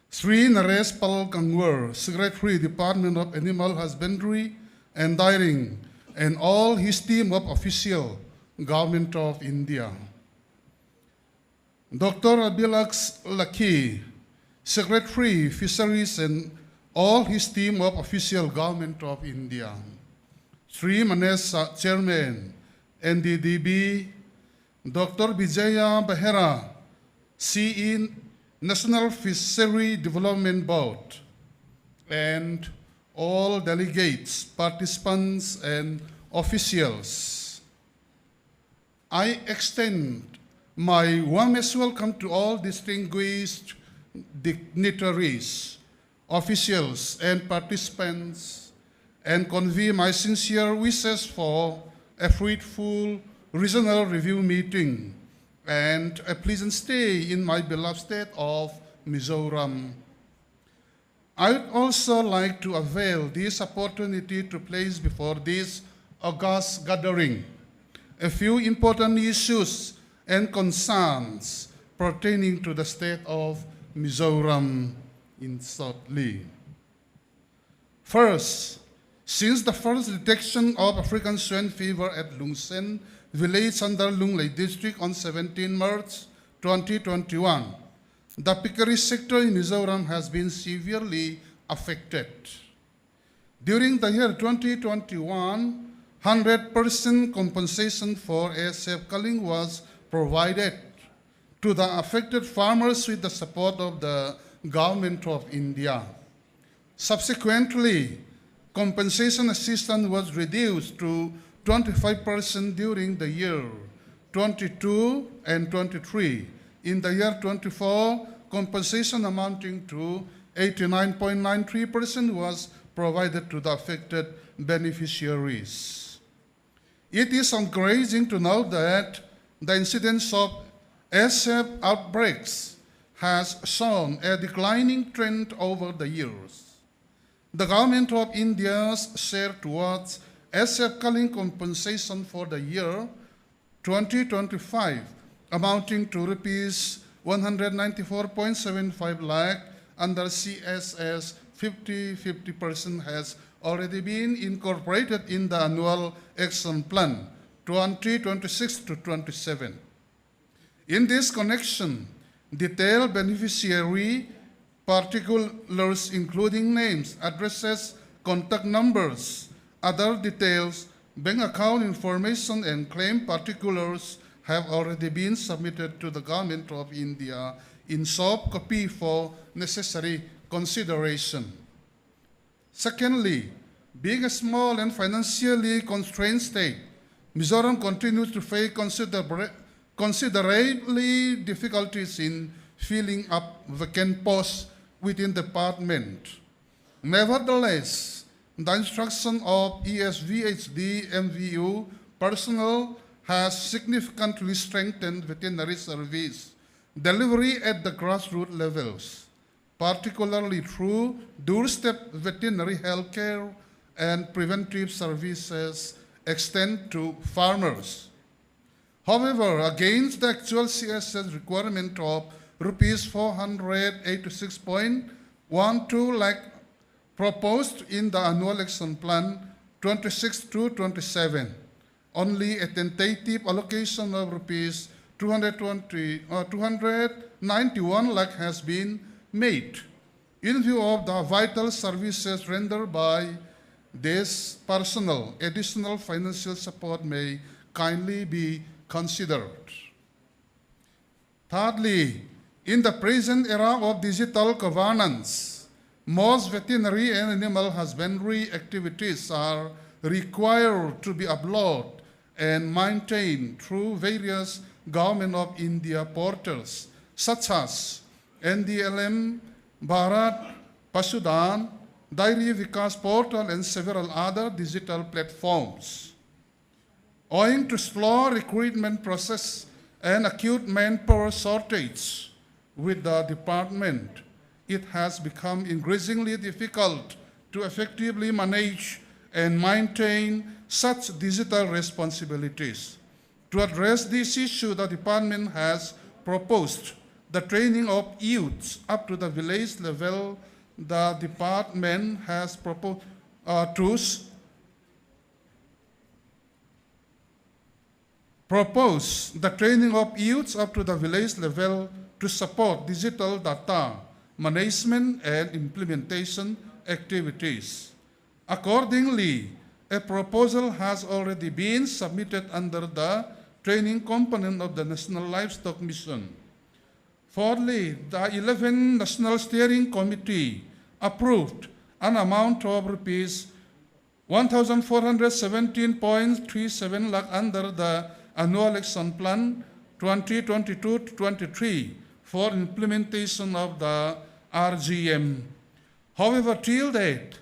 Sri Naresh Pal Gangwar, Secretary, Department of Animal Husbandry and Dairying, and all his team of official Government of India. Dr. Abilax Laki, Secretary, Fisheries, and all his team of official Government of India. Sri Manesh, Chairman, NDDB, Dr. Vijaya Behera, CE, National Fishery Development Board, and all delegates, participants, and officials. I extend my warmest welcome to all distinguished dignitaries, officials, and participants, and convey my sincere wishes for a fruitful regional review meeting and a pleasant stay in my beloved state of Mizoram. I would also like to avail this opportunity to place before this august gathering a few important issues and concerns pertaining to the state of Mizoram in shortly. First, since the first detection of African swine fever at Lungsen village under Lunglei district on 17 March 2021, the piggery sector in Mizoram has been severely affected. During the year 2021, 100% compensation for ASF culling was provided to the affected farmers with the support of the Government of India. Subsequently, compensation assistance was reduced to 25% during the year 22 and 23. In the year 24, compensation amounting to 89.93% was provided to the affected beneficiaries. It is encouraging to note that the incidence of ASF outbreaks has shown a declining trend over the years. The Government of India's share towards ASF culling compensation for the year 2025 amounting to rupees 194.75 lakh under CSS 50% has already been incorporated in the annual action plan 2026 to 27. In this connection, detailed beneficiary particulars including names, addresses, contact numbers, other details, bank account information and claim particulars have already been submitted to the Government of India in soft copy for necessary consideration. Secondly, being a small and financially constrained state, Mizoram continues to face considerably difficulties in filling up vacant posts within the department. Nevertheless, the instruction of ESVHD MVU personnel has significantly strengthened veterinary service delivery at the grassroots levels, particularly through doorstep veterinary healthcare and preventive services extend to farmers. However, against the actual CSS requirement of rupees 486.12 lakh proposed in the annual action plan 26 to 27, only a tentative allocation of rupees 291 lakh has been made. In view of the vital services rendered by this personnel, additional financial support may kindly be considered. Thirdly, in the present era of digital governance, most veterinary and animal husbandry activities are required to be uploaded and maintained through various Government of India portals, such as NDLM, Bharat, Pasudan, Dairy Vikas portal, and several other digital platforms. Owing to slow recruitment process and acute manpower shortage with the department, it has become increasingly difficult to effectively manage and maintain such digital responsibilities. To address this issue, the department has proposed the training of youths up to the village level. The department has proposed the training of youths up to the village level to support digital data management and implementation activities. Accordingly, a proposal has already been submitted under the training component of the National Livestock Mission. Fourthly, the 11 National Steering Committee approved an amount of rupees 1,417.37 lakh under the Annual Action Plan 2022-23 for implementation of the RGM. However, till date,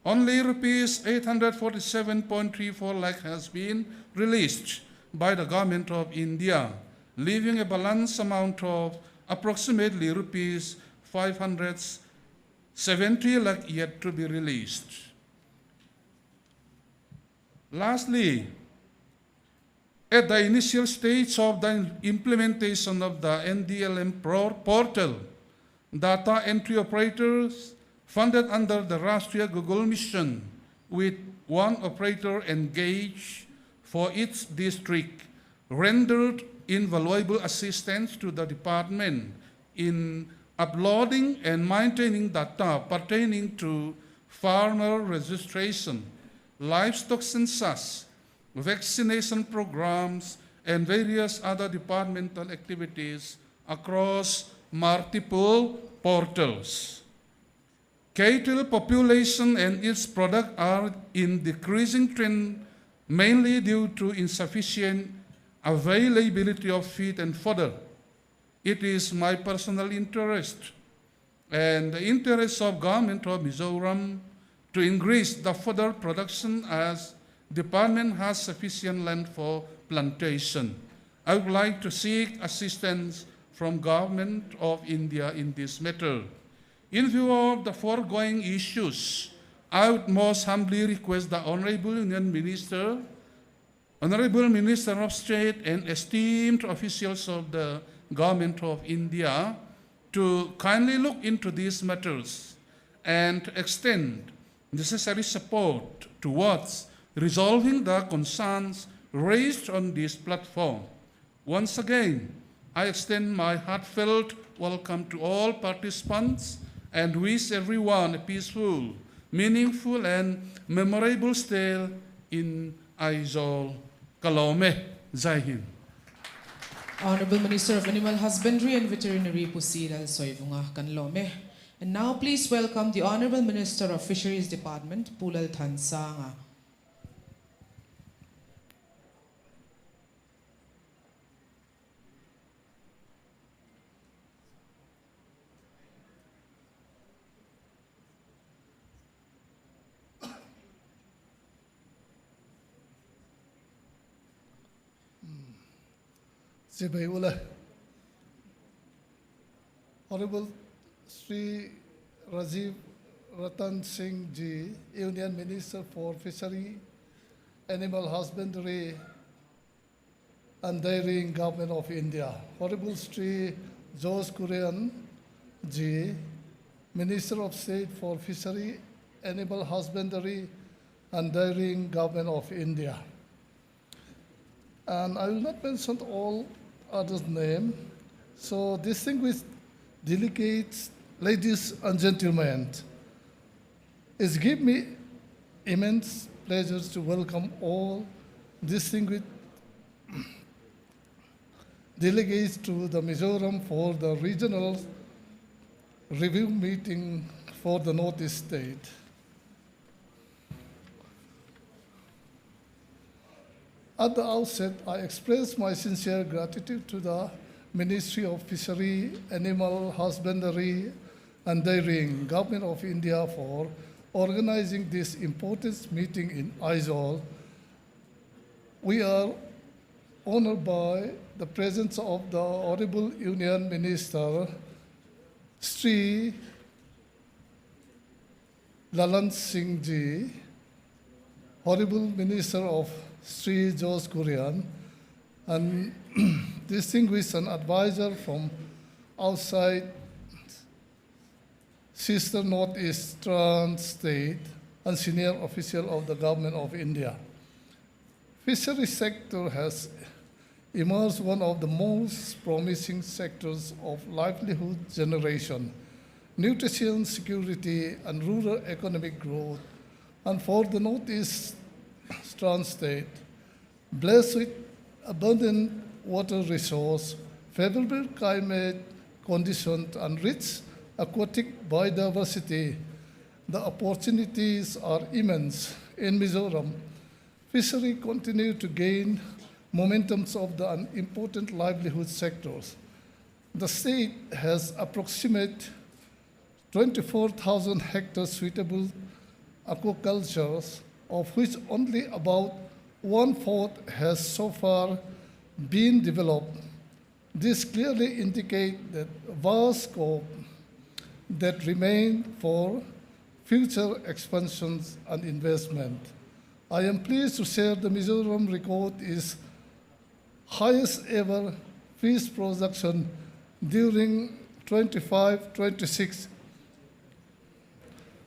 only rupees 847.34 lakh has been released by the Government of India, leaving a balance amount of approximately rupees 570 lakh yet to be released. Lastly, at the initial stage of the implementation of the NDLM portal, data entry operators funded under the Rashtriya Google Mission with one operator engaged for each district rendered invaluable assistance to the department in uploading and maintaining data pertaining to farmer registration, livestock census, vaccination programs, and various other departmental activities across multiple portals. Cattle population and its product are in decreasing trend mainly due to insufficient availability of feed and fodder. It is my personal interest and the interest of Government of Mizoram to increase the fodder production as department has sufficient land for plantation. I would like to seek assistance from Government of India in this matter. In view of the foregoing issues, I would most humbly request the Honorable Union Minister Honorable Minister of State and esteemed officials of the Government of India to kindly look into these matters and extend necessary support towards resolving the concerns raised on this platform. Once again, I extend my heartfelt welcome to all participants and wish everyone a peaceful, meaningful, and memorable stay in Aizawl, Kalome. Jai Hind. Honorable Minister of Animal Husbandry and Veterinary Pusidal Soivunga Kanlome. And now please welcome the Honorable Minister of Fisheries Department, Pulal Thansanga. Honorable Sri Rajiv Ratan Singh Ji, Union Minister for Fishery, Animal Husbandry and Dairying, Government of India. Honorable Sri George Kurian Ji, Minister of State for Fishery, Animal Husbandry and Dairying, Government of India. And I will not mention all others' names. So distinguished delegates, ladies and gentlemen, it gives me immense pleasure to welcome all distinguished delegates to the Mizoram for the regional review meeting for the Northeast State. At the outset, I express my sincere gratitude to the Ministry of Fishery, Animal Husbandry and Dairying, Government of India for organizing this important meeting in Aizawl. We are honored by the presence of the Honorable Union Minister, Sri Lalan Singh Ji, Honorable Minister of Sri George Kurian, and distinguished an advisor from outside sister northeastern state and senior official of the Government of India. Fishery sector has emerged one of the most promising sectors of livelihood generation, nutrition security, and rural economic growth. And for the northeastern state, blessed with abundant water resource, favorable climate conditions, and rich aquatic biodiversity, the opportunities are immense. In Mizoram, fishery continue to gain momentum of the important livelihood sectors. The state has approximate 24,000 hectares suitable aquaculture, of which only about 1/4 has so far been developed. This clearly indicates that vast scope that remain for future expansions and investment. I am pleased to share the Mizoram record is highest ever fish production during 25-26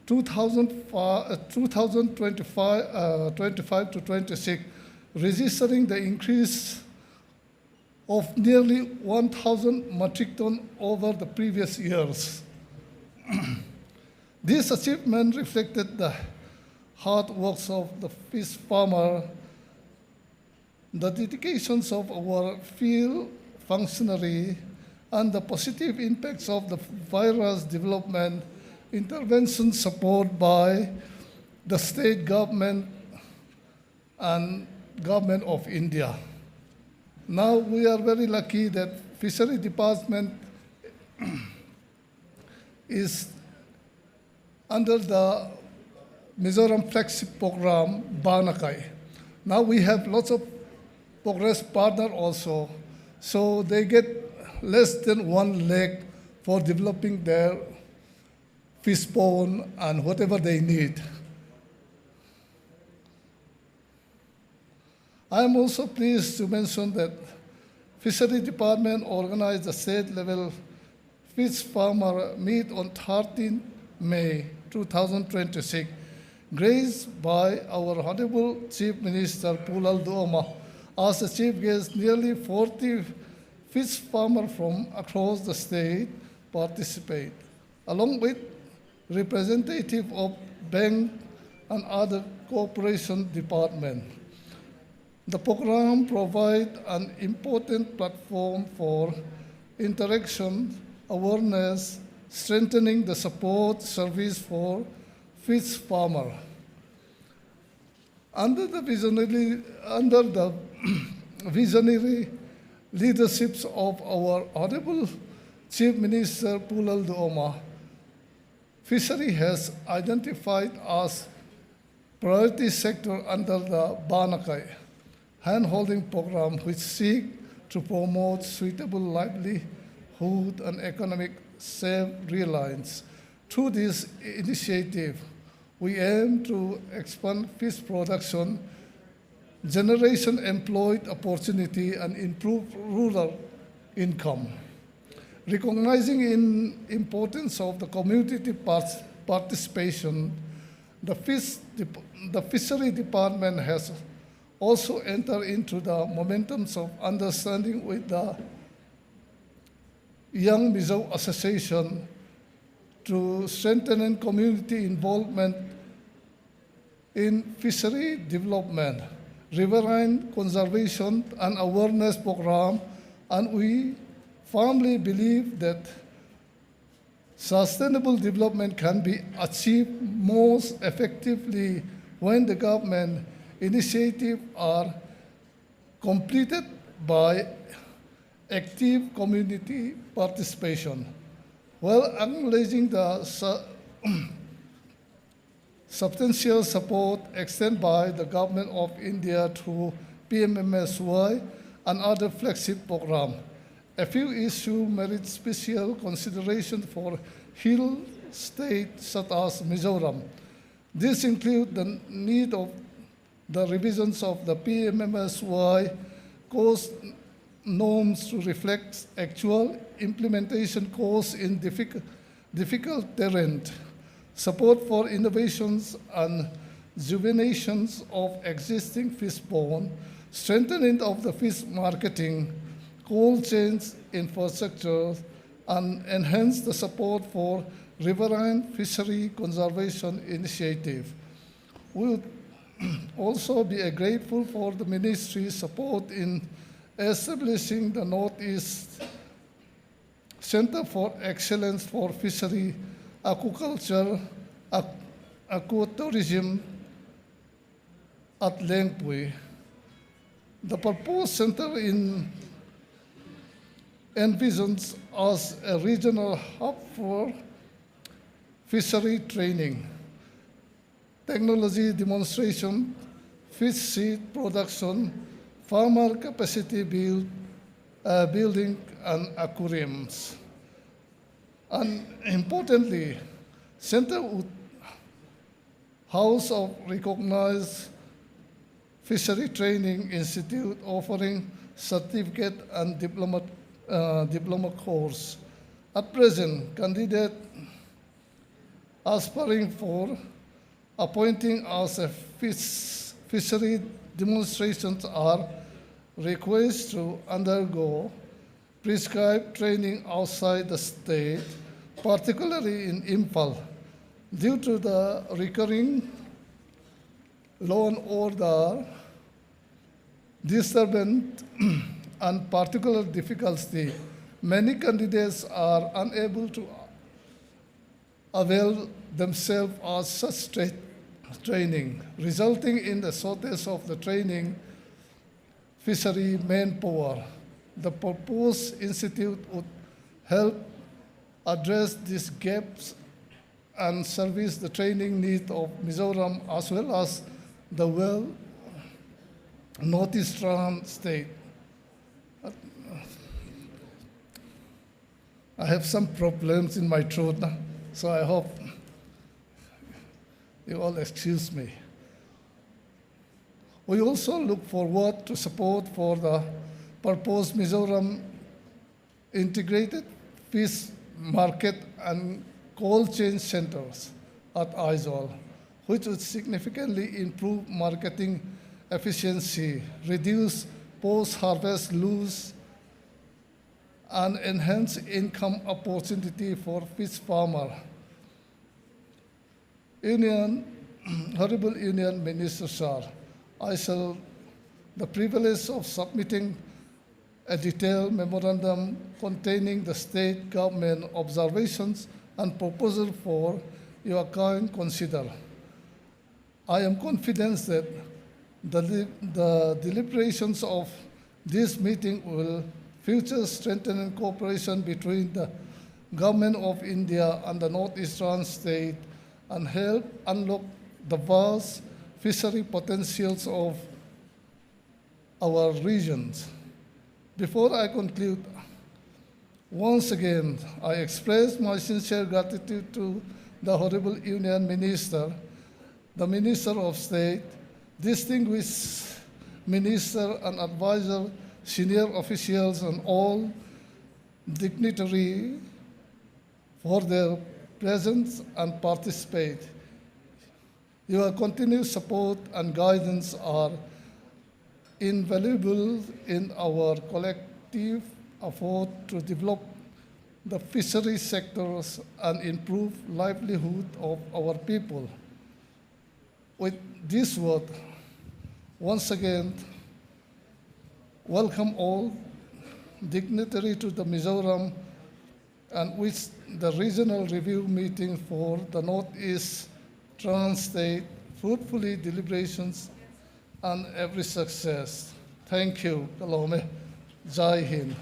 2025 to 26, registering the increase of nearly 1,000 metric tons over the previous years. This achievement reflected the hard work of the fish farmer, the dedications of our field functionary, and the positive impacts of the virus development intervention support by the state government and Government of India. Now we are very lucky that Fishery Department is under the Mizoram flagship program, Banakai. Now we have lots of progress partner also, so they get less than 1 lakh for developing their fish pond and whatever they need. I am also pleased to mention that Fishery Department organized a state-level fish farmer meet on 13 May 2026, graced by our Honorable Chief Minister Pulal Duoma. As the chief guest, nearly 40 fish farmers from across the state participate, along with representatives of bank and other cooperation departments. The program provides an important platform for interaction, awareness, strengthening the support service for fish farmers. Under the visionary leadership of our Honorable Chief Minister Pulal Duoma, fishery has identified as priority sector under the Banakai hand-holding program, which seek to promote suitable livelihood and economic self-reliance. Through this initiative, we aim to expand fish production, generation employed opportunity, and improve rural income. Recognizing the importance of the community participation, the Fishery Department has also entered into the momentums of understanding with the Young Mizo Association to strengthen community involvement in fishery development, riverine conservation, and awareness program, and we firmly believe that sustainable development can be achieved most effectively when the government initiatives are completed by active community participation. While acknowledging the substantial support extended by the Government of India through PMMSY and other flagship programs, a few issues merit special consideration for hill states such as Mizoram. This includes the need of the revisions of the PMMSY cost norms to reflect actual implementation costs in difficult terrain, support for innovations and juvenations of existing fish pond, strengthening of the fish marketing, cold chains infrastructure, and enhance the support for riverine fishery conservation initiative. We would also be grateful for the ministry's support in establishing the Northeast Center for Excellence for Fishery, Aquaculture, Aquatourism at Lengpui. The proposed center envisions as a regional hub for fishery training, technology demonstration, fish seed production, farmer capacity building, and aquariums. And importantly, center would house of recognized fishery training institute offering certificate and diploma course. At present, candidates aspiring for appointing as a fishery demonstrations are requested to undergo prescribed training outside the state, particularly in Impal. Due to the recurring law and order disturbance and particular difficulty, many candidates are unable to avail themselves of such training, resulting in the shortage of the training fishery manpower. The proposed institute would help address these gaps and service the training need of Mizoram as well as the northeastern state. I have some problems in my throat now, so I hope you all excuse me. We also look forward to support for the proposed Mizoram integrated fish market and cold chain centers at Aizawl, which would significantly improve marketing efficiency, reduce post-harvest loss, and enhance income opportunity for fish farmer. Honorable Union Minister Sir, I shall the privilege of submitting a detailed memorandum containing the state government observations and proposal for your kind consider. I am confident that the deliberations of this meeting will future strengthen cooperation between the Government of India and the northeastern state and help unlock the vast fishery potentials of our regions. Before I conclude, once again, I express my sincere gratitude to the Honorable Union Minister, the Minister of State, distinguished Minister and advisor, senior officials, and all dignitaries for their presence and participate. Your continued support and guidance are invaluable in our collective effort to develop the fishery sectors and improve livelihood of our people. With this word, once again, welcome all dignitaries to the Mizoram and wish the regional review meeting for the Northeast Trans-State fruitfully deliberations and every success. Thank you, Kalome. Jai Hind.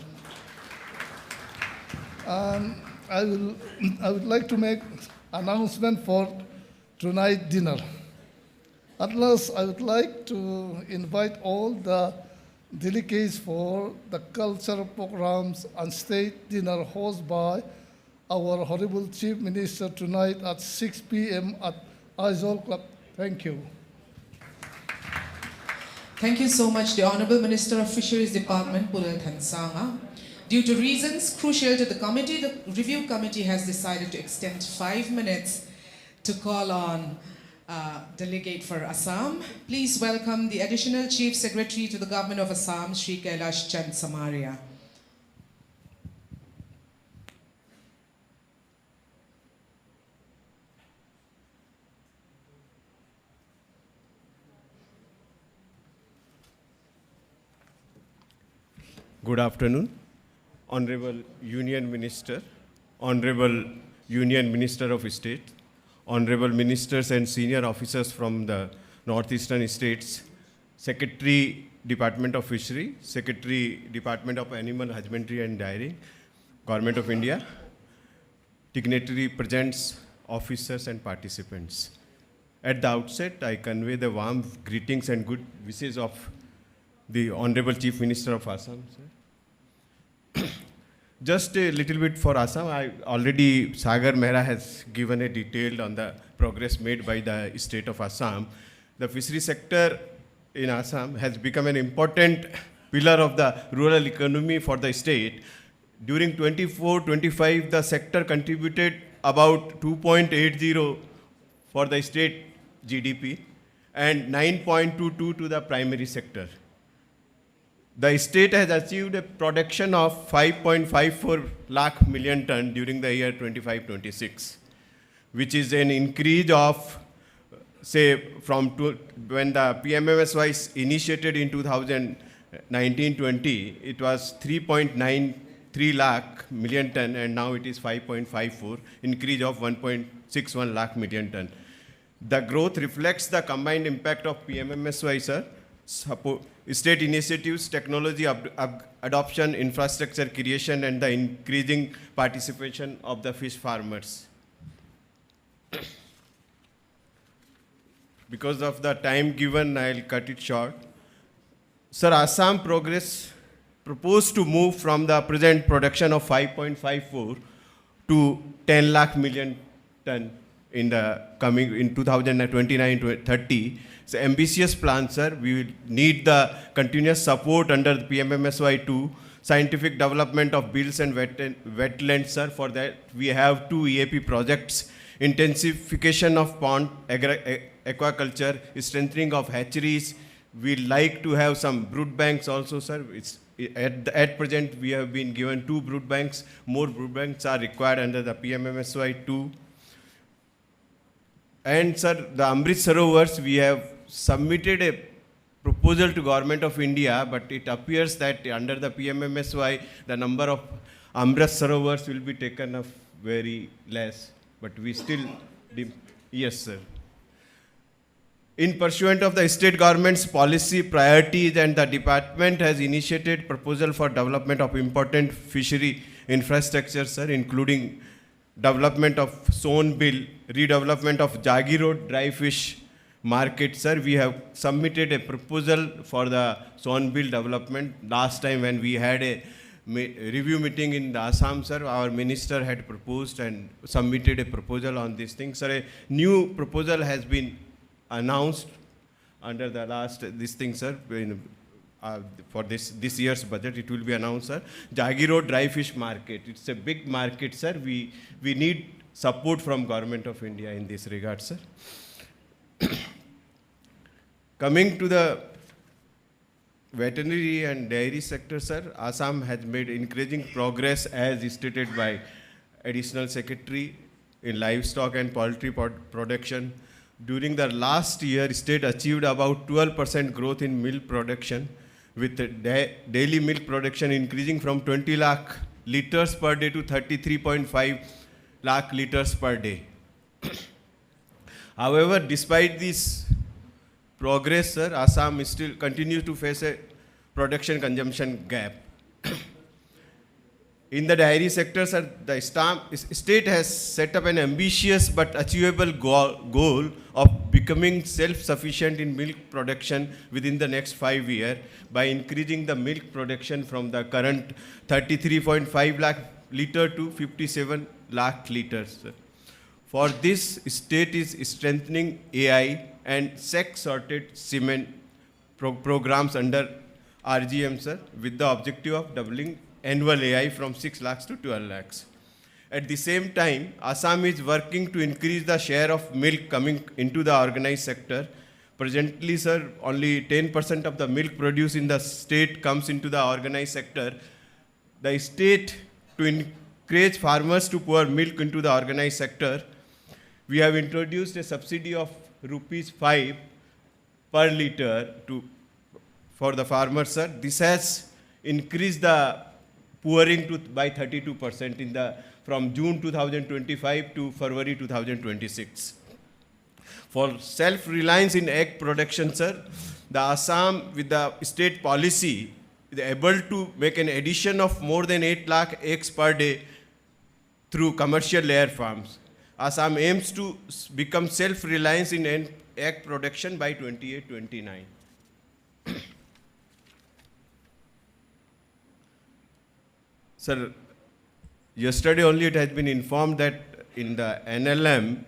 And I would like to make announcement for tonight's dinner. At last, I would like to invite all the delegates for the cultural programs and state dinner hosted by our Honorable Chief Minister tonight at 6 p.m. at Aizawl Club. Thank you. Thank you so much, the Honorable Minister of Fisheries Department, Pulal Thansanga. Due to reasons crucial to the committee, the review committee has decided to extend 5 minutes to call on delegate for Assam. Please welcome the Additional Chief Secretary to the Government of Assam, Shri Kailash Chand Samaria. Good afternoon, Honorable Union Minister, Honorable Union Minister of State, Honorable Ministers and Senior Officers from the Northeastern States, Secretary, Department of Fisheries, Secretary, Department of Animal Husbandry and Dairy, Government of India, dignitary presents, officers and participants. At the outset, I convey the warm greetings and good wishes of the Honorable Chief Minister of Assam, sir. Just a little bit for Assam, already Sagar Mehra has given a detail on the progress made by the state of Assam. The fishery sector in Assam has become an important pillar of the rural economy for the state. During 24-25, the sector contributed about 2.80 for the state GDP and 9.22 to the primary sector. The state has achieved a production of 5.54 lakh million ton during the year 25-26, which is an increase of, say, from when the PMMS was initiated in 2019-20, it was 3.93 lakh million ton, and now it is 5.54, increase of 1.61 lakh million ton. The growth reflects the combined impact of PMMSY, sir, state initiatives, technology adoption, infrastructure creation, and the increasing participation of the fish farmers. Because of the time given, I'll cut it short. Sir, Assam Progress proposed to move from the present production of 5.54 to 10 lakh million ton in the coming in 2029-30. It's an ambitious plan, sir. We will need the continuous support under the PMMSY2, scientific development of bills and wetlands, sir. For that, we have 2 EAP projects: intensification of pond aquaculture, strengthening of hatcheries. We like to have some brood banks also, sir. At present, we have been given 2 brood banks. More brood banks are required under the PMMSY2. And sir, the Amrit Sarovars, we have submitted a proposal to Government of India, but it appears that under the PMMSY, the number of Amrit Sarovars will be taken up very less. But we still, yes, sir. In pursuant of the state government's policy priorities, and the department has initiated proposal for development of important fishery infrastructure, sir, including development of Sonbill, redevelopment of Jagi Road dry fish market, sir. We have submitted a proposal for the Sonbill development. Last time when we had a review meeting in Assam, sir, our minister had proposed and submitted a proposal on this thing. Sir, a new proposal has been announced under the last, this thing, sir, for this year's budget, it will be announced, sir. Jagi Road dry fish market. It's a big market, sir. We need support from Government of India in this regard, sir. Coming to the veterinary and dairy sector, sir, Assam has made increasing progress as stated by Additional Secretary in livestock and poultry production. During the last year, state achieved about 12% growth in milk production, with daily milk production increasing from 20 lakh liters per day to 33.5 lakh liters per day. However, despite this progress, sir, Assam still continues to face a production-consumption gap. In the dairy sector, sir, the state has set up an ambitious but achievable goal of becoming self-sufficient in milk production within the next 5 years by increasing the milk production from the current 33.5 lakh liter to 57 lakh liters. For this, state is strengthening AI and sex-sorted semen programs under RGM, sir, with the objective of doubling annual AI from 6 lakhs to 12 lakhs. At the same time, Assam is working to increase the share of milk coming into the organized sector. Presently, sir, only 10% of the milk produced in the state comes into the organized sector. The state, to encourage farmers to pour milk into the organized sector, we have introduced a subsidy of ₹5 per liter for the farmers, sir. This has increased the pouring by 32% from June 2025 to February 2026. For self-reliance in egg production, sir, the Assam, with the state policy, is able to make an addition of more than 8 lakh eggs per day through commercial layer farms. Assam aims to become self-reliant in egg production by 28-29. Sir, yesterday only it has been informed that in the NLM,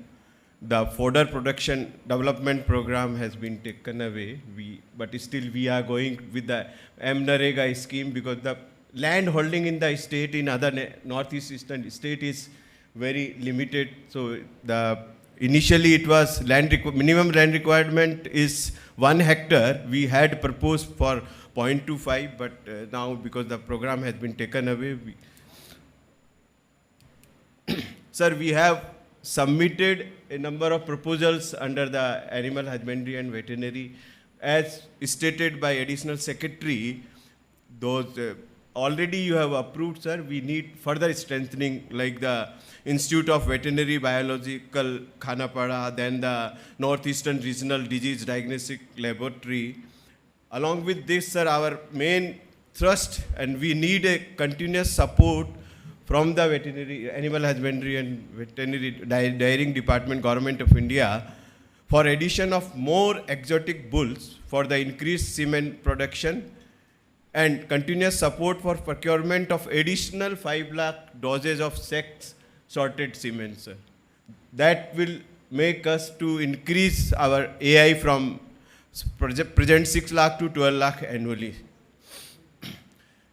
the fodder production development program has been taken away. But still we are going with the MNREGA scheme because the land holding in the state, in other northeast eastern state, is very limited. So initially it was minimum land requirement is 1 hectare. We had proposed for 0.25, but now because the program has been taken away, sir, we have submitted a number of proposals under the animal husbandry and veterinary. As stated by Additional Secretary, those already you have approved, sir. We need further strengthening, like the Institute of Veterinary Biological Khanapara, then the Northeastern Regional Disease Diagnostic Laboratory. Along with this, sir, our main thrust, and we need a continuous support from the veterinary, animal husbandry and veterinary dairying department, Government of India, for addition of more exotic bulls for the increased semen production, and continuous support for procurement of additional 5 lakh doses of sex-sorted semen, sir. That will make us to increase our AI from present 6 lakh to 12 lakh annually.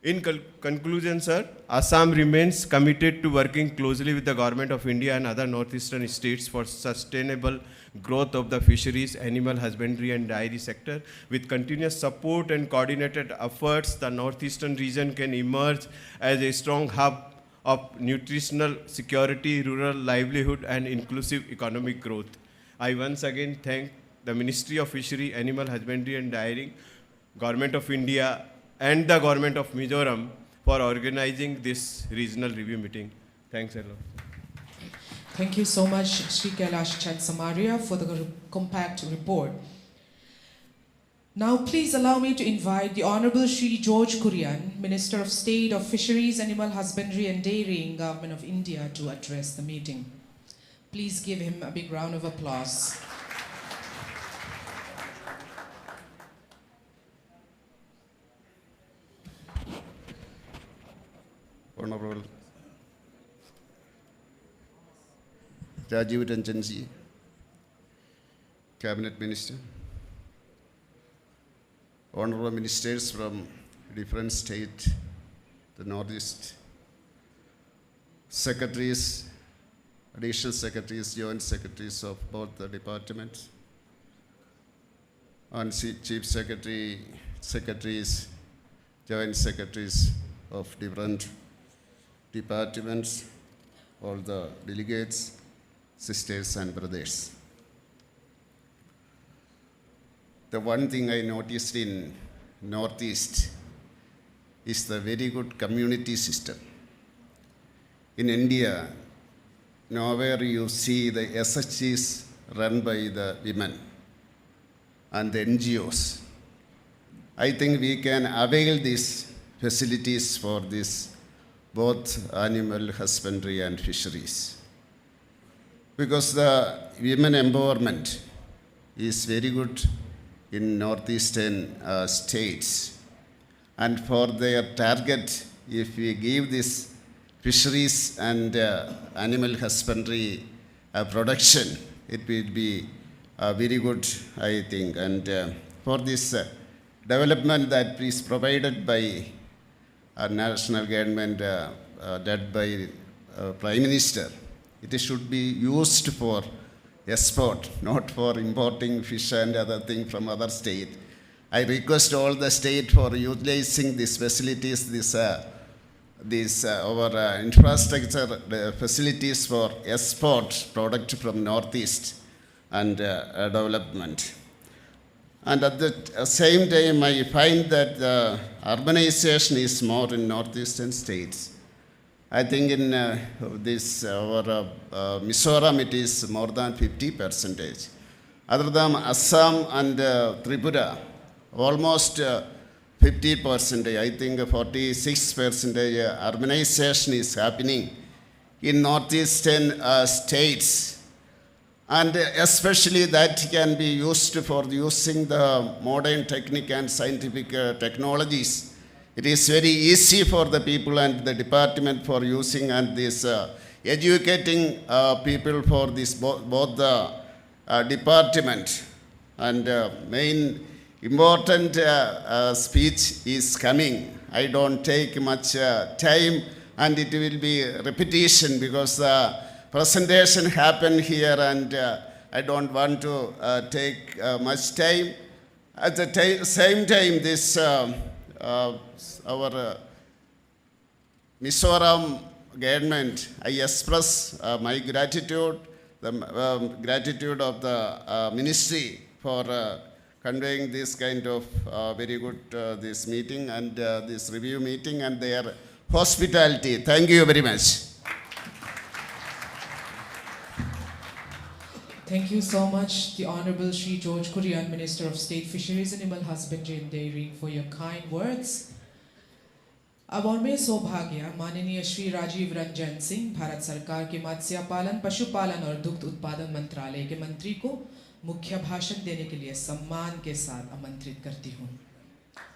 In conclusion, sir, Assam remains committed to working closely with the Government of India and other northeastern states for sustainable growth of the fisheries, animal husbandry and dairy sector. With continuous support and coordinated efforts, the northeastern region can emerge as a strong hub of nutritional security, rural livelihood and inclusive economic growth. I once again thank the Ministry of Fishery, Animal Husbandry and Dairying, Government of India and the Government of Mizoram for organizing this regional review meeting. Thanks a lot. Thank you so much, Sri Kailash Chand Samaria, for the compact report. Now, please allow me to invite the Honorable Sri George Kurian, Minister of State of Fisheries, Animal Husbandry and Dairying, Government of India, to address the meeting. Please give him a big round of applause. Honorable Rajiv Ranjanji, Cabinet Minister, Honorable Ministers from different states, the Northeast, Secretaries, Additional Secretaries, Joint Secretaries of both the departments, and Chief Secretary, Secretaries, Joint Secretaries of different departments, all the delegates, sisters and brothers. The one thing I noticed in Northeast is the very good community system. In India, nowhere you see the SHGs run by the women and the NGOs. I think we can avail these facilities for this both animal husbandry and fisheries. Because the women empowerment is very good in northeastern states. And for their target, if we give this fisheries and animal husbandry production, it will be very good, I think. And for this development that is provided by our national government led by Prime Minister, it should be used for export, not for importing fish and other things from other states. I request all the state for utilizing these facilities, our infrastructure facilities for export product from Northeast and development. And at the same time, I find that the urbanization is more in northeastern states. I think in Mizoram it is more than 50%. Other than Assam and Tripura, almost 50%. I think 46% urbanization is happening in northeastern states. And especially that can be used for using the modern technique and scientific technologies. It is very easy for the people and the department for using and this educating people for this both the department. And main important speech is coming. I don't take much time and it will be repetition because presentation happened here and I don't want to take much time. At the same time, this our Mizoram government, I express my gratitude, the gratitude of the ministry for conveying this kind of very good this meeting and this review meeting and their hospitality. Thank you very much. Thank you so much, the Honorable Sri George Kurian, Minister of State Fisheries, Animal Husbandry and Dairying, for your kind words. अब और में सौभाग्य माननीय श्री राजीव रंजन सिंह, भारत सरकार के मत्स्य पालन, पशुपालन और दुग्ध उत्पादन मंत्रालय के मंत्री को मुख्य भाषण देने के लिए सम्मान के साथ आमंत्रित करती हूँ.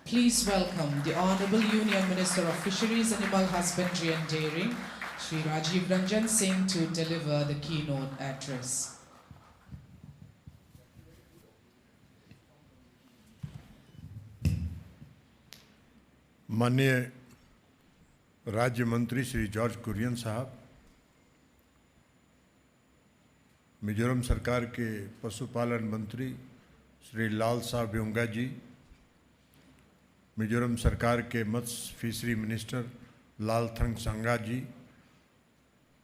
Please welcome the Honorable Union Minister of Fisheries, Animal Husbandry and Dairying, Shri Rajiv Ranjan Singh, to deliver the keynote address. माननीय राज्य मंत्री श्री जॉर्ज कुरियन साहब, मिजोरम सरकार के पशुपालन मंत्री श्री लाल साहब ब्योंगा जी, मिजोरम सरकार के मत्स्य फिशरी मिनिस्टर लालथंग संगा जी,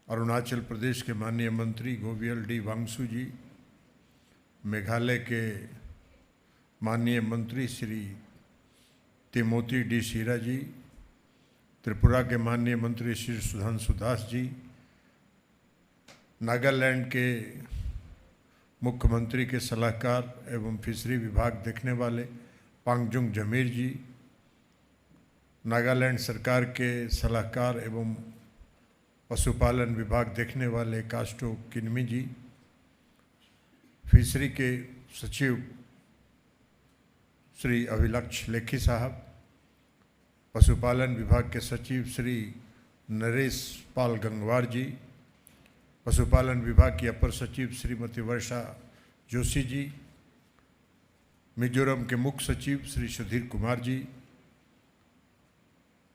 अरुणाचल प्रदेश के माननीय मंत्री गोवियल डी वांगसू जी, मेघालय के माननीय मंत्री श्री तिमोती डी शीरा जी, त्रिपुरा के माननीय मंत्री श्री सुधांशु दास जी, नागालैंड के मुख्यमंत्री के सलाहकार एवं फिशरी विभाग देखने वाले पांगजुंग जमीर जी, नागालैंड सरकार के सलाहकार एवं पशुपालन विभाग देखने वाले कास्टो किन्मी जी, फिशरी के सचिव श्री अभिलक्ष लेखी साहब, पशुपालन विभाग के सचिव श्री नरेश पाल गंगवार जी, पशुपालन विभाग की अपर सचिव श्रीमती वर्षा जोशी जी, मिजोरम के मुख्य सचिव श्री सुधीर कुमार जी,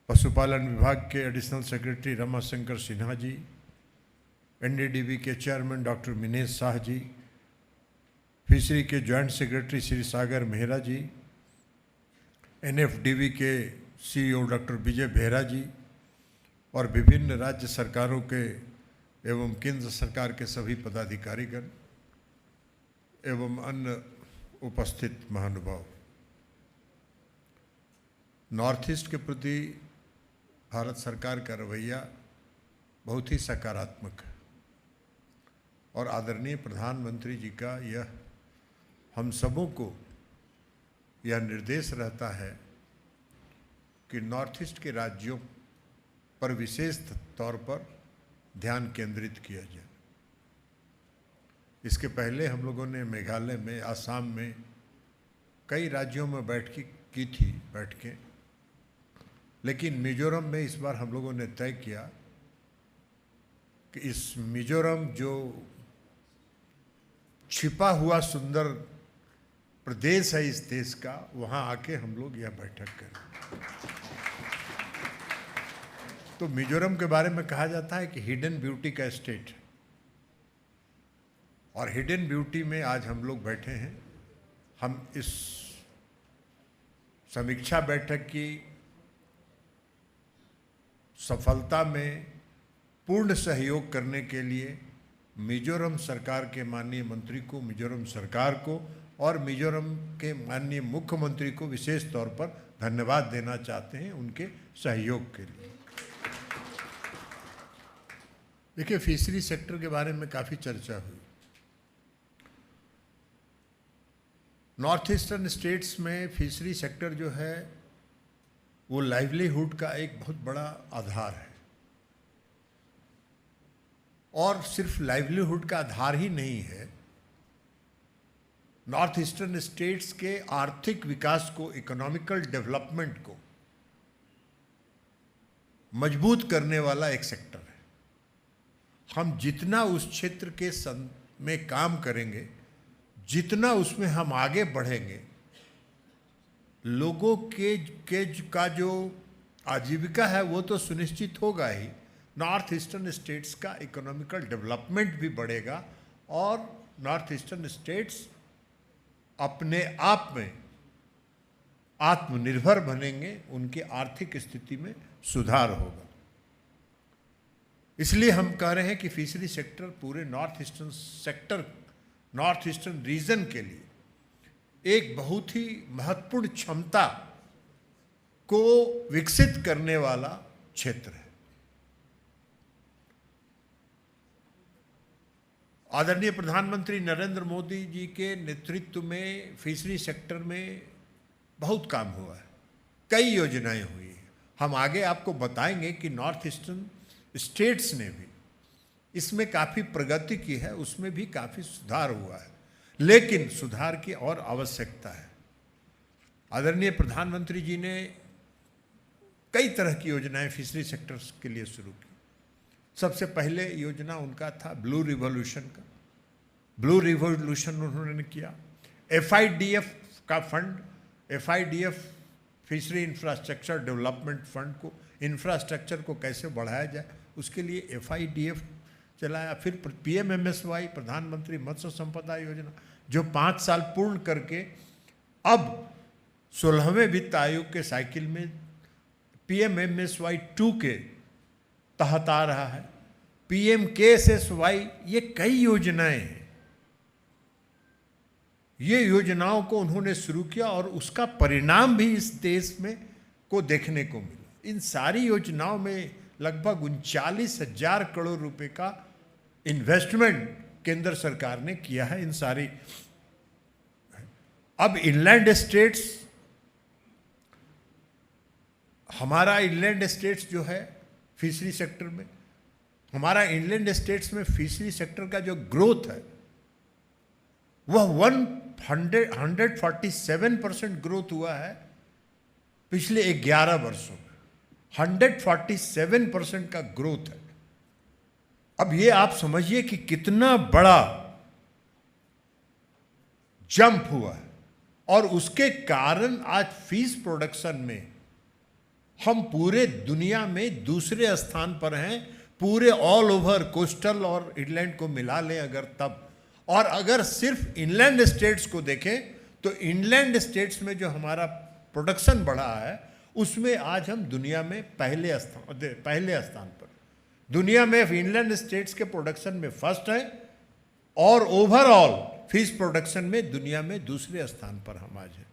पशुपालन विभाग के additional secretary Ramashankar Sinha ji, NDDB के chairman doctor Minesh Shah ji, fishery के जॉइंट सेक्रेटरी श्री सागर मेहरा जी, एनएफडीबी के सीईओ डॉक्टर विजय बेहरा जी और विभिन्न राज्य सरकारों के एवं केंद्र सरकार के सभी पदाधिकारीगण एवं अन्य उपस्थित महानुभाव। नॉर्थ ईस्ट के प्रति भारत सरकार का रवैया बहुत ही सकारात्मक है और आदरणीय प्रधानमंत्री जी का यह हम सबों को यह निर्देश रहता है कि नॉर्थ ईस्ट के राज्यों पर विशेष तौर पर ध्यान केंद्रित किया जाए। इसके पहले हम लोगों ने मेघालय में, आसाम में, कई राज्यों में की थी बैठकें, लेकिन मिजोरम में इस बार हम लोगों ने तय किया कि इस मिजोरम जो छिपा हुआ सुंदर प्रदेश है इस देश का, वहाँ आके हम लोग यह बैठक करें। तो मिजोरम के बारे में कहा जाता है कि हिडन ब्यूटी का स्टेट है और हिडन ब्यूटी में आज हम लोग बैठे हैं। हम इस समीक्षा बैठक की सफलता में पूर्ण सहयोग करने के लिए मिजोरम सरकार के माननीय मंत्री को, मिजोरम सरकार को और मिजोरम के माननीय मुख्यमंत्री को विशेष तौर पर धन्यवाद देना चाहते हैं उनके सहयोग के लिए। देखिए, फिशरी सेक्टर के बारे में काफ़ी चर्चा हुई। नॉर्थ ईस्टर्न स्टेट्स में फिशरी सेक्टर जो है वो लाइवलीहुड का एक बहुत बड़ा आधार है और सिर्फ लाइवलीहुड का आधार ही नहीं है, नॉर्थ ईस्टर्न स्टेट्स के आर्थिक विकास को, इकोनॉमिकल डेवलपमेंट को मजबूत करने वाला एक सेक्टर है। हम जितना उस क्षेत्र के में काम करेंगे, जितना उसमें हम आगे बढ़ेंगे, लोगों के का जो आजीविका है वो तो सुनिश्चित होगा ही, नॉर्थ ईस्टर्न स्टेट्स का इकोनॉमिकल डेवलपमेंट भी बढ़ेगा और नॉर्थ ईस्टर्न स्टेट्स अपने आप में आत्मनिर्भर बनेंगे, उनकी आर्थिक स्थिति में सुधार होगा। इसलिए हम कह रहे हैं कि फिशरी सेक्टर पूरे नॉर्थ ईस्टर्न रीजन के लिए एक बहुत ही महत्वपूर्ण क्षमता को विकसित करने वाला क्षेत्र है। आदरणीय प्रधानमंत्री नरेंद्र मोदी जी के नेतृत्व में फिशरी सेक्टर में बहुत काम हुआ है, कई योजनाएं हुई हैं। हम आगे आपको बताएंगे कि नॉर्थ ईस्टर्न स्टेट्स ने भी इसमें काफ़ी प्रगति की है, उसमें भी काफ़ी सुधार हुआ है, लेकिन सुधार की और आवश्यकता है। आदरणीय प्रधानमंत्री जी ने कई तरह की योजनाएं फिशरी सेक्टर्स के लिए शुरू की। सबसे पहले योजना उनका था ब्लू रिवॉल्यूशन का। ब्लू रिवॉल्यूशन उन्होंने किया। FIDF का fund, FIDF fishery infrastructure development fund को, इंफ्रास्ट्रक्चर को कैसे बढ़ाया जाए, उसके लिए FIDF चलाया। फिर PMMSY, प्रधानमंत्री मत्स्य संपदा योजना, जो 5 साल पूर्ण करके अब 16वें वित्त आयोग के साइकिल में PMMSY 2 के तहत आ रहा है। PMKSSY, ये कई योजनाएं हैं। ये योजनाओं को उन्होंने शुरू किया और उसका परिणाम भी इस देश में को देखने को मिला। इन सारी योजनाओं में लगभग 39,000 करोड़ रुपए का इन्वेस्टमेंट केंद्र सरकार ने किया है इन सारी। अब इनलैंड स्टेट्स, हमारा इनलैंड स्टेट्स जो है फिशरी सेक्टर में, हमारा इनलैंड स्टेट्स में फिशरी सेक्टर का जो ग्रोथ है वह 147% ग्रोथ हुआ है पिछले 11 वर्षों में। 147% का ग्रोथ है। अब ये आप समझिए कि कितना बड़ा जंप हुआ है, और उसके कारण आज फिश प्रोडक्शन में हम पूरे दुनिया में दूसरे स्थान पर हैं, पूरे ऑल ओवर कोस्टल और इनलैंड को मिला लें अगर तब। और अगर सिर्फ इनलैंड स्टेट्स को देखें तो इनलैंड स्टेट्स में जो हमारा प्रोडक्शन बढ़ा है उसमें आज हम दुनिया में पहले स्थान पर, दुनिया में इनलैंड स्टेट्स के प्रोडक्शन में फर्स्ट है, और ओवरऑल फिश प्रोडक्शन में दुनिया में दूसरे स्थान पर हम आज हैं।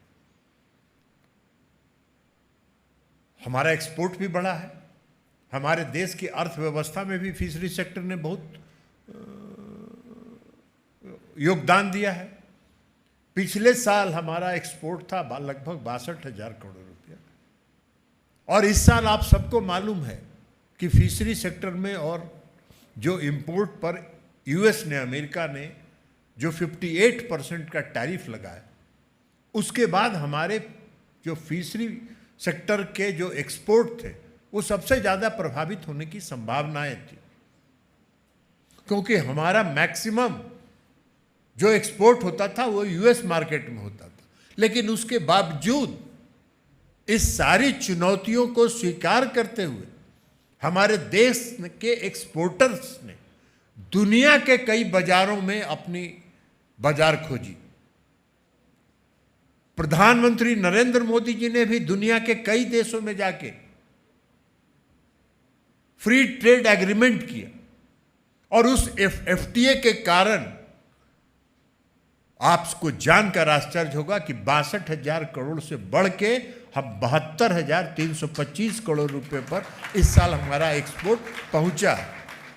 हमारा एक्सपोर्ट भी बढ़ा है। हमारे देश की अर्थव्यवस्था में भी फिशरी सेक्टर ने बहुत योगदान दिया है। पिछले साल हमारा एक्सपोर्ट था लगभग 62,000 करोड़ रुपया, और इस साल आप सबको मालूम है कि फिशरी सेक्टर में और जो इंपोर्ट पर US ने, अमेरिका ने जो 58% का टैरिफ लगाया, उसके बाद हमारे जो फिशरी सेक्टर के जो एक्सपोर्ट थे वो सबसे ज़्यादा प्रभावित होने की संभावनाएं थी, क्योंकि हमारा मैक्सिमम जो एक्सपोर्ट होता था वो US मार्केट में होता था। लेकिन उसके बावजूद इस सारी चुनौतियों को स्वीकार करते हुए हमारे देश के एक्सपोर्टर्स ने दुनिया के कई बाजारों में अपनी बाजार खोजी। प्रधानमंत्री नरेंद्र मोदी जी ने भी दुनिया के कई देशों में जाके फ्री ट्रेड एग्रीमेंट किया, और उस FTA के कारण आपको जानकर आश्चर्य होगा कि 62,000 करोड़ से बढ़ के हम 72,325 करोड़ रुपए पर इस साल हमारा एक्सपोर्ट पहुंचा है।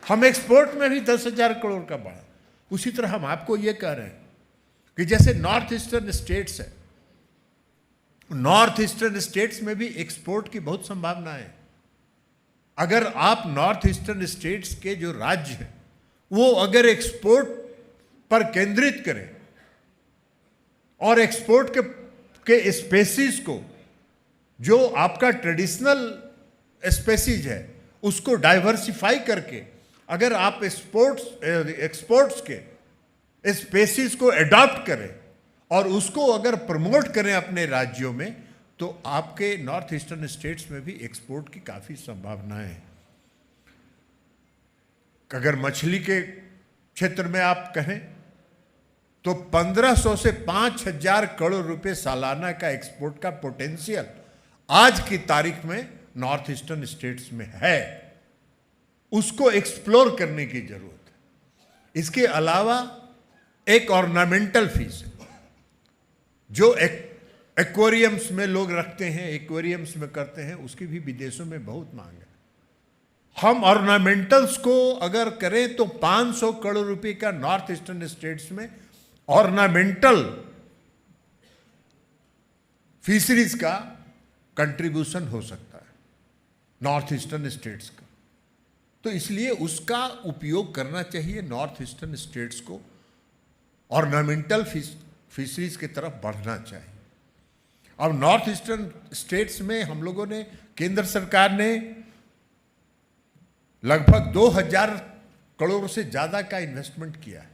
हम एक्सपोर्ट में भी 10,000 करोड़ का बढ़ा। उसी तरह हम आपको ये कह रहे हैं कि जैसे नॉर्थ ईस्टर्न स्टेट्स है, नॉर्थ ईस्टर्न स्टेट्स में भी एक्सपोर्ट की बहुत संभावना है। अगर आप नॉर्थ ईस्टर्न स्टेट्स के जो राज्य हैं वो अगर एक्सपोर्ट पर केंद्रित करें और एक्सपोर्ट के स्पेसीज को, जो आपका ट्रेडिशनल स्पेसीज है उसको डाइवर्सिफाई करके अगर आप एक्सपोर्ट्स के स्पेसीज को एडॉप्ट करें और उसको अगर प्रमोट करें अपने राज्यों में, तो आपके नॉर्थ ईस्टर्न स्टेट्स में भी एक्सपोर्ट की काफ़ी संभावनाएं हैं। अगर मछली के क्षेत्र में आप कहें तो 1,500 से 5,000 करोड़ रुपए सालाना का एक्सपोर्ट का पोटेंशियल आज की तारीख में नॉर्थ ईस्टर्न स्टेट्स में है। उसको एक्सप्लोर करने की जरूरत है। इसके अलावा एक ऑर्नामेंटल फिश है जो एक्वेरियम्स में लोग रखते हैं, एक्वेरियम्स में करते हैं, उसकी भी विदेशों में बहुत मांग है। हम ऑर्नामेंटल्स को अगर करें तो 500 करोड़ रुपए का नॉर्थ ईस्टर्न स्टेट्स में ऑर्नामेंटल फिशरीज का कंट्रीब्यूशन हो सकता है नॉर्थ ईस्टर्न स्टेट्स का। तो इसलिए उसका उपयोग करना चाहिए, नॉर्थ ईस्टर्न स्टेट्स को ऑर्नामेंटल फिशरीज की तरफ बढ़ना चाहिए। अब नॉर्थ ईस्टर्न स्टेट्स में हम लोगों ने, केंद्र सरकार ने लगभग 2,000 करोड़ से ज़्यादा का इन्वेस्टमेंट किया है,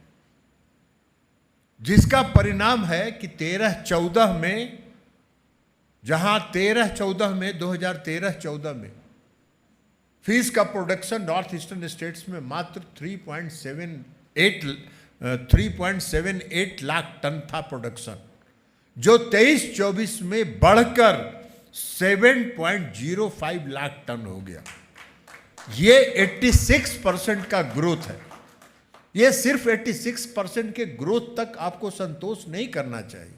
जिसका परिणाम है कि 13-14 में जहां 13-14 में 2013-14 में फिश का प्रोडक्शन नॉर्थ ईस्टर्न स्टेट्स में मात्र 3.78 लाख टन था प्रोडक्शन, जो 23-24 में बढ़कर 7.05 लाख टन हो गया। ये 86% का ग्रोथ है। ये सिर्फ 86% के ग्रोथ तक आपको संतोष नहीं करना चाहिए,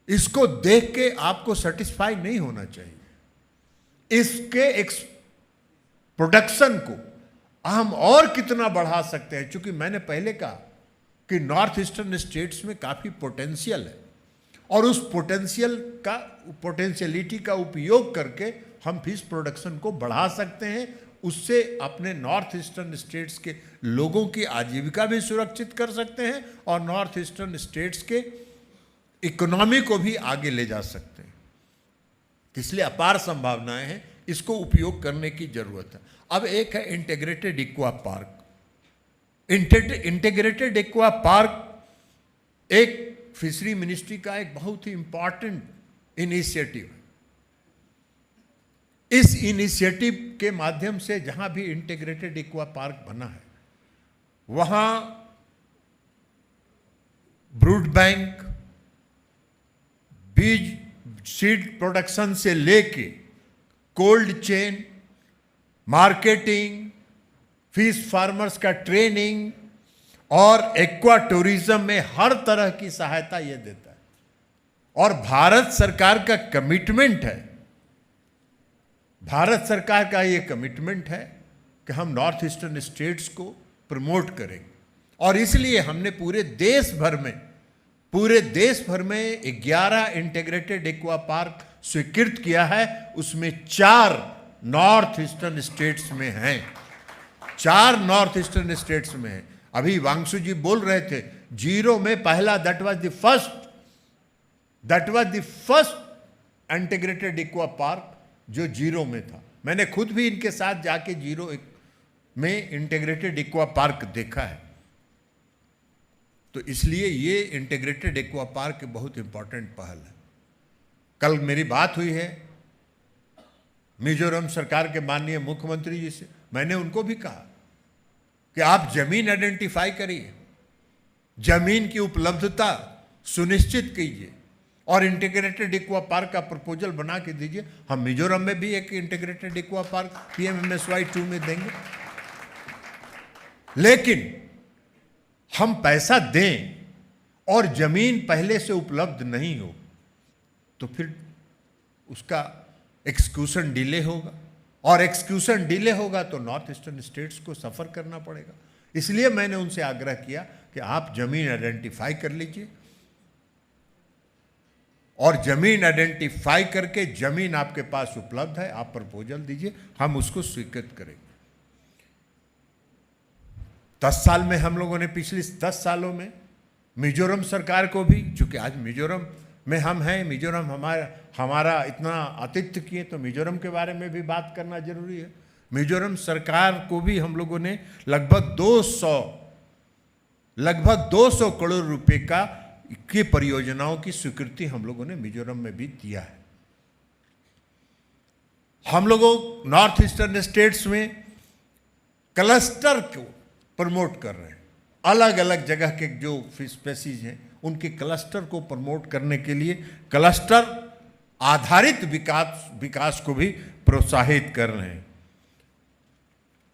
इसको देख के आपको सेटिस्फाई नहीं होना चाहिए। इसके प्रोडक्शन को हम और कितना बढ़ा सकते हैं, क्योंकि मैंने पहले कहा कि नॉर्थ ईस्टर्न स्टेट्स में काफ़ी पोटेंशियल है और उस पोटेंशियलिटी का उपयोग करके हम फिश प्रोडक्शन को बढ़ा सकते हैं। उससे अपने नॉर्थ ईस्टर्न स्टेट्स के लोगों की आजीविका भी सुरक्षित कर सकते हैं और नॉर्थ ईस्टर्न स्टेट्स के इकोनॉमी को भी आगे ले जा सकते हैं। इसलिए अपार संभावनाएं हैं, इसको उपयोग करने की जरूरत है। अब एक है integrated aqua park. Integrated aqua park एक फिशरी मिनिस्ट्री का एक बहुत ही इंपॉर्टेंट इनिशिएटिव है। इस इनिशिएटिव के माध्यम से जहां भी इंटीग्रेटेड एक्वा पार्क बना है, वहां ब्रूड बैंक, बीज सीड प्रोडक्शन से लेके cold chain, marketing, fish farmers का ट्रेनिंग और एक्वा टूरिज्म में हर तरह की सहायता ये देता है। और भारत सरकार का कमिटमेंट है, भारत सरकार का ये कमिटमेंट है कि हम नॉर्थ ईस्टर्न स्टेट्स को प्रमोट करेंगे। और इसलिए हमने पूरे देश भर में 11 इंटीग्रेटेड एक्वा पार्क स्वीकृत किया है। उसमें 4 नॉर्थ ईस्टर्न स्टेट्स में हैं, 4 नॉर्थ ईस्टर्न स्टेट्स में हैं। अभी वांगसु जी बोल रहे थे, जीरो में पहला that was the first integrated aqua park जो जीरो में था। मैंने खुद भी इनके साथ जाके जीरो में इंटीग्रेटेड एक्वा पार्क देखा है। तो इसलिए ये इंटीग्रेटेड एक्वा पार्क बहुत इंपॉर्टेंट पहल है। कल मेरी बात हुई है मिजोरम सरकार के माननीय मुख्यमंत्री जी से। मैंने उनको भी कहा कि आप जमीन आइडेंटिफाई करिए, जमीन की उपलब्धता सुनिश्चित कीजिए और इंटीग्रेटेड एक्वा पार्क का प्रपोजल बना के दीजिए। हम मिजोरम में भी एक इंटीग्रेटेड एक्वा पार्क PMMSY 2 में देंगे। लेकिन हम पैसा दें और जमीन पहले से उपलब्ध नहीं हो तो फिर उसका एक्सक्यूशन डिले होगा, और एक्सक्यूशन डिले होगा तो नॉर्थ ईस्टर्न स्टेट्स को सफ़र करना पड़ेगा। इसलिए मैंने उनसे आग्रह किया कि आप जमीन आइडेंटिफाई कर लीजिए और जमीन आइडेंटिफाई करके जमीन आपके पास उपलब्ध है, आप प्रपोजल दीजिए, हम उसको स्वीकृत करेंगे। 10 साल में हम लोगों ने, पिछले 10 सालों में मिजोरम सरकार को भी, चूंकि आज मिजोरम में हम हैं, मिजोरम हमारा इतना आतिथ्य किए, तो मिजोरम के बारे में भी बात करना जरूरी है। मिजोरम सरकार को भी हम लोगों ने लगभग 200 करोड़ रुपए की परियोजनाओं की स्वीकृति हम लोगों ने मिजोरम में भी दिया है। हम लोगों नॉर्थ ईस्टर्न स्टेट्स में क्लस्टर को प्रमोट कर रहे हैं। अलग अलग जगह के जो फिश स्पीसीज हैं उनके क्लस्टर को प्रमोट करने के लिए क्लस्टर आधारित विकास को भी प्रोत्साहित कर रहे हैं।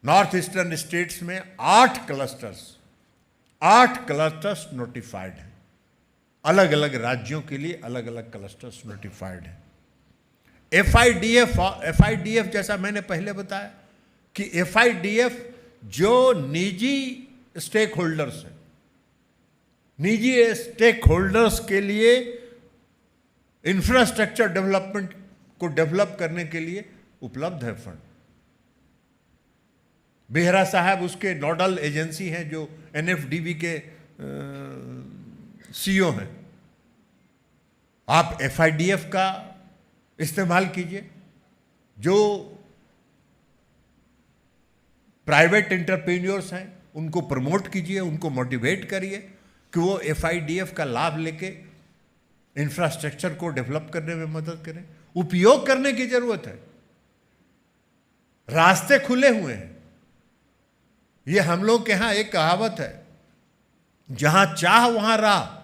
नॉर्थ ईस्टर्न स्टेट्स में 8 क्लस्टर्स नोटिफाइड हैं। अलग अलग राज्यों के लिए अलग अलग क्लस्टर्स नोटिफाइड हैं। FIDF जैसा मैंने पहले बताया कि FIDF जो निजी स्टेक होल्डर्स हैं, निजी स्टेक होल्डर्स के लिए इंफ्रास्ट्रक्चर डेवलपमेंट को डेवलप करने के लिए उपलब्ध है फंड। बेहरा साहब उसके नोडल एजेंसी हैं, जो NFDB के CEO हैं। आप FIDF का इस्तेमाल कीजिए, जो प्राइवेट एंटरप्रेन्योर्स हैं उनको प्रमोट कीजिए, उनको मोटिवेट करिए कि वो FIDF का लाभ लेके इंफ्रास्ट्रक्चर को डेवलप करने में मदद करें। उपयोग करने की जरूरत है। रास्ते खुले हुए हैं। ये हम लोग के यहां एक कहावत है, जहां चाह वहां राह।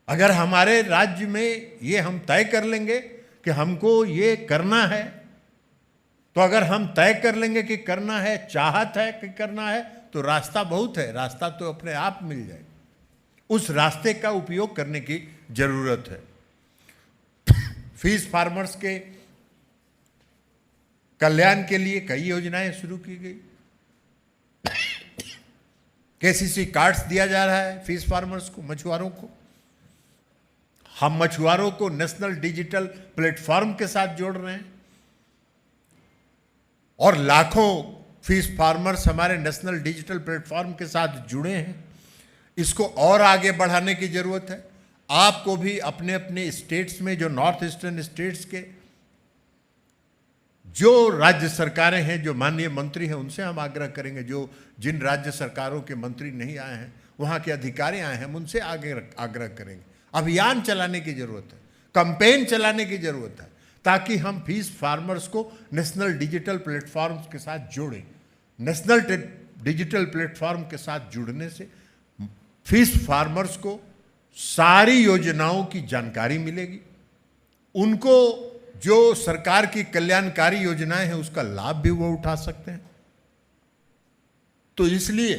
अगर हमारे राज्य में ये हम तय कर लेंगे कि हमको ये करना है, तो अगर हम तय कर लेंगे कि करना है, चाहत है कि करना है, तो रास्ता बहुत है, रास्ता तो अपने आप मिल जाए। उस रास्ते का उपयोग करने की जरूरत है। फीस फार्मर्स के कल्याण के लिए कई योजनाएं शुरू की गई। केसीसी कार्ड्स दिया जा रहा है फीस फार्मर्स को, मछुआरों को। हम मछुआरों को नेशनल डिजिटल प्लेटफॉर्म के साथ जोड़ रहे हैं और लाखों फीस फार्मर्स हमारे नेशनल डिजिटल प्लेटफॉर्म के साथ जुड़े हैं। इसको और आगे बढ़ाने की जरूरत है। आपको भी अपने अपने स्टेट्स में, जो नॉर्थ ईस्टर्न स्टेट्स के जो राज्य सरकारें हैं, जो माननीय मंत्री हैं, उनसे हम आग्रह करेंगे, जो जिन राज्य सरकारों के मंत्री नहीं आए हैं, वहाँ के अधिकारी आए हैं, हम उनसे आगे आग्रह करेंगे। अभियान चलाने की जरूरत है, कैंपेन चलाने की जरूरत है, ताकि हम फीस फार्मर्स को नेशनल डिजिटल प्लेटफॉर्म्स के साथ जोड़ें। नेशनल डिजिटल प्लेटफॉर्म के साथ जुड़ने से फीस फार्मर्स को सारी योजनाओं की जानकारी मिलेगी। उनको जो सरकार की कल्याणकारी योजनाएं हैं, उसका लाभ भी वो उठा सकते हैं। तो इसलिए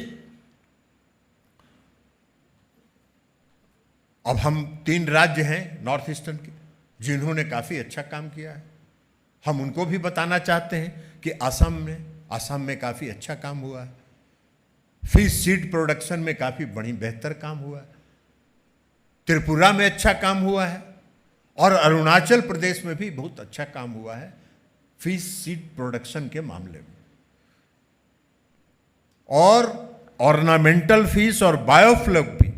अब हम 3 राज्य हैं नॉर्थ ईस्टर्न के, जिन्होंने काफ़ी अच्छा काम किया है। हम उनको भी बताना चाहते हैं कि असम में काफ़ी अच्छा काम हुआ है। फिश सीड प्रोडक्शन में काफ़ी बेहतर काम हुआ है। त्रिपुरा में अच्छा काम हुआ है और अरुणाचल प्रदेश में भी बहुत अच्छा काम हुआ है फिश सीड प्रोडक्शन के मामले में। और ऑर्नामेंटल फिश और बायोफ्लॉक भी,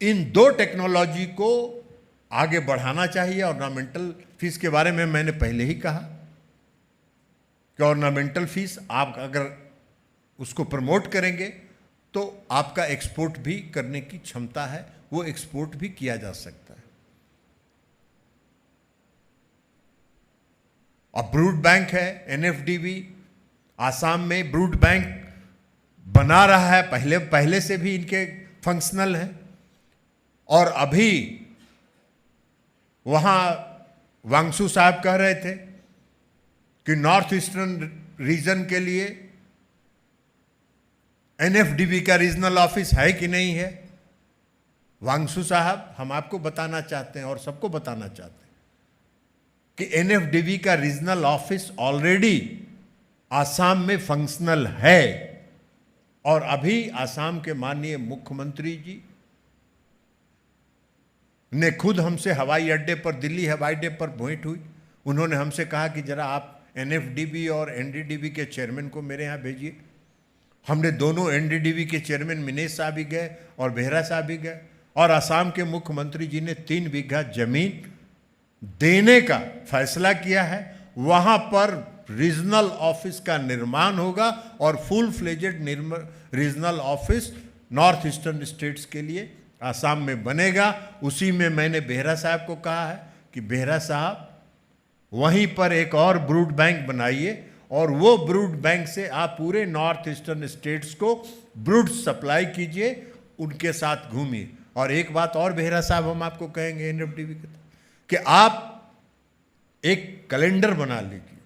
इन 2 टेक्नोलॉजी को आगे बढ़ाना चाहिए। ऑर्नामेंटल फिश के बारे में मैंने पहले ही कहा कि ऑर्नामेंटल फिश आप अगर उसको प्रमोट करेंगे तो आपका एक्सपोर्ट भी करने की क्षमता है, वो एक्सपोर्ट भी किया जा सकता है। अब ब्रूड बैंक है, एनएफडीबी आसाम में ब्रूड बैंक बना रहा है, पहले से भी इनके फंक्शनल है। और अभी वहां वांगसू साहब कह रहे थे कि नॉर्थ ईस्टर्न रीजन के लिए एनएफडीबी का रीजनल ऑफिस है कि नहीं है। वांगसू साहब, हम आपको बताना चाहते हैं और सबको बताना चाहते हैं कि एनएफडीबी का रीजनल ऑफिस ऑलरेडी आसाम में फंक्शनल है। और अभी आसाम के माननीय मुख्यमंत्री जी ने खुद हमसे हवाई अड्डे पर, दिल्ली हवाई अड्डे पर भेंट हुई। उन्होंने हमसे कहा कि जरा आप एनएफडीबी और एनडीडीबी के चेयरमैन को मेरे यहाँ भेजिए। हमने दोनों एनडीडीबी के चेयरमैन मिनेश साहब भी गए और बेहरा साहब भी गए। और आसाम के मुख्यमंत्री जी ने 3 बीघा जमीन देने का फैसला किया है। वहाँ पर रीजनल ऑफिस का निर्माण होगा और full fledged regional office north eastern states के लिए आसाम में बनेगा। उसी में मैंने बेहरा साहब को कहा है कि बेहरा साहब वहीं पर एक और ब्रूड बैंक बनाइए और वो ब्रूड बैंक से आप पूरे नॉर्थ ईस्टर्न स्टेट्स को ब्रूड सप्लाई कीजिए, उनके साथ घूमिए। और एक बात और बेहरा साहब हम आपको कहेंगे एनएफडीबी कि आप एक कैलेंडर बना लीजिए।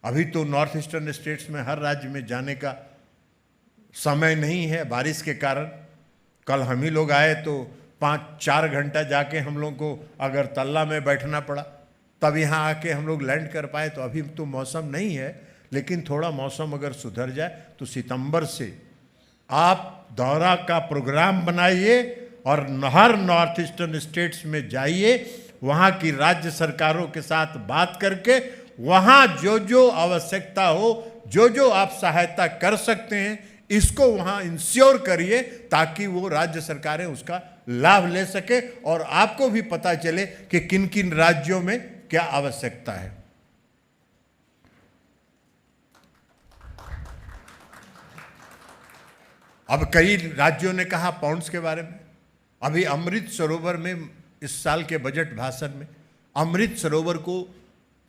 अभी तो नॉर्थ ईस्टर्न स्टेट्स में हर राज्य में जाने का समय नहीं है बारिश के कारण। कल हम ही लोग आए तो 5-4 घंटा जाके हम लोग को अगर तल्ला में बैठना पड़ा, तब यहाँ आके हम लोग लैंड कर पाए। तो अभी तो मौसम नहीं है, लेकिन थोड़ा मौसम अगर सुधर जाए तो सितंबर से आप दौरा का प्रोग्राम बनाइए और हर नॉर्थ ईस्टर्न स्टेट्स में जाइए। वहाँ की राज्य सरकारों के साथ बात करके वहाँ जो जो आवश्यकता हो, जो जो आप सहायता कर सकते हैं, इसको वहाँ इंश्योर करिए ताकि वो राज्य सरकारें उसका लाभ ले सके और आपको भी पता चले कि किन किन राज्यों में क्या आवश्यकता है। अब कई राज्यों ने कहा पॉन्ड्स के बारे में। अभी अमृत सरोवर में इस साल के बजट भाषण में अमृत सरोवर को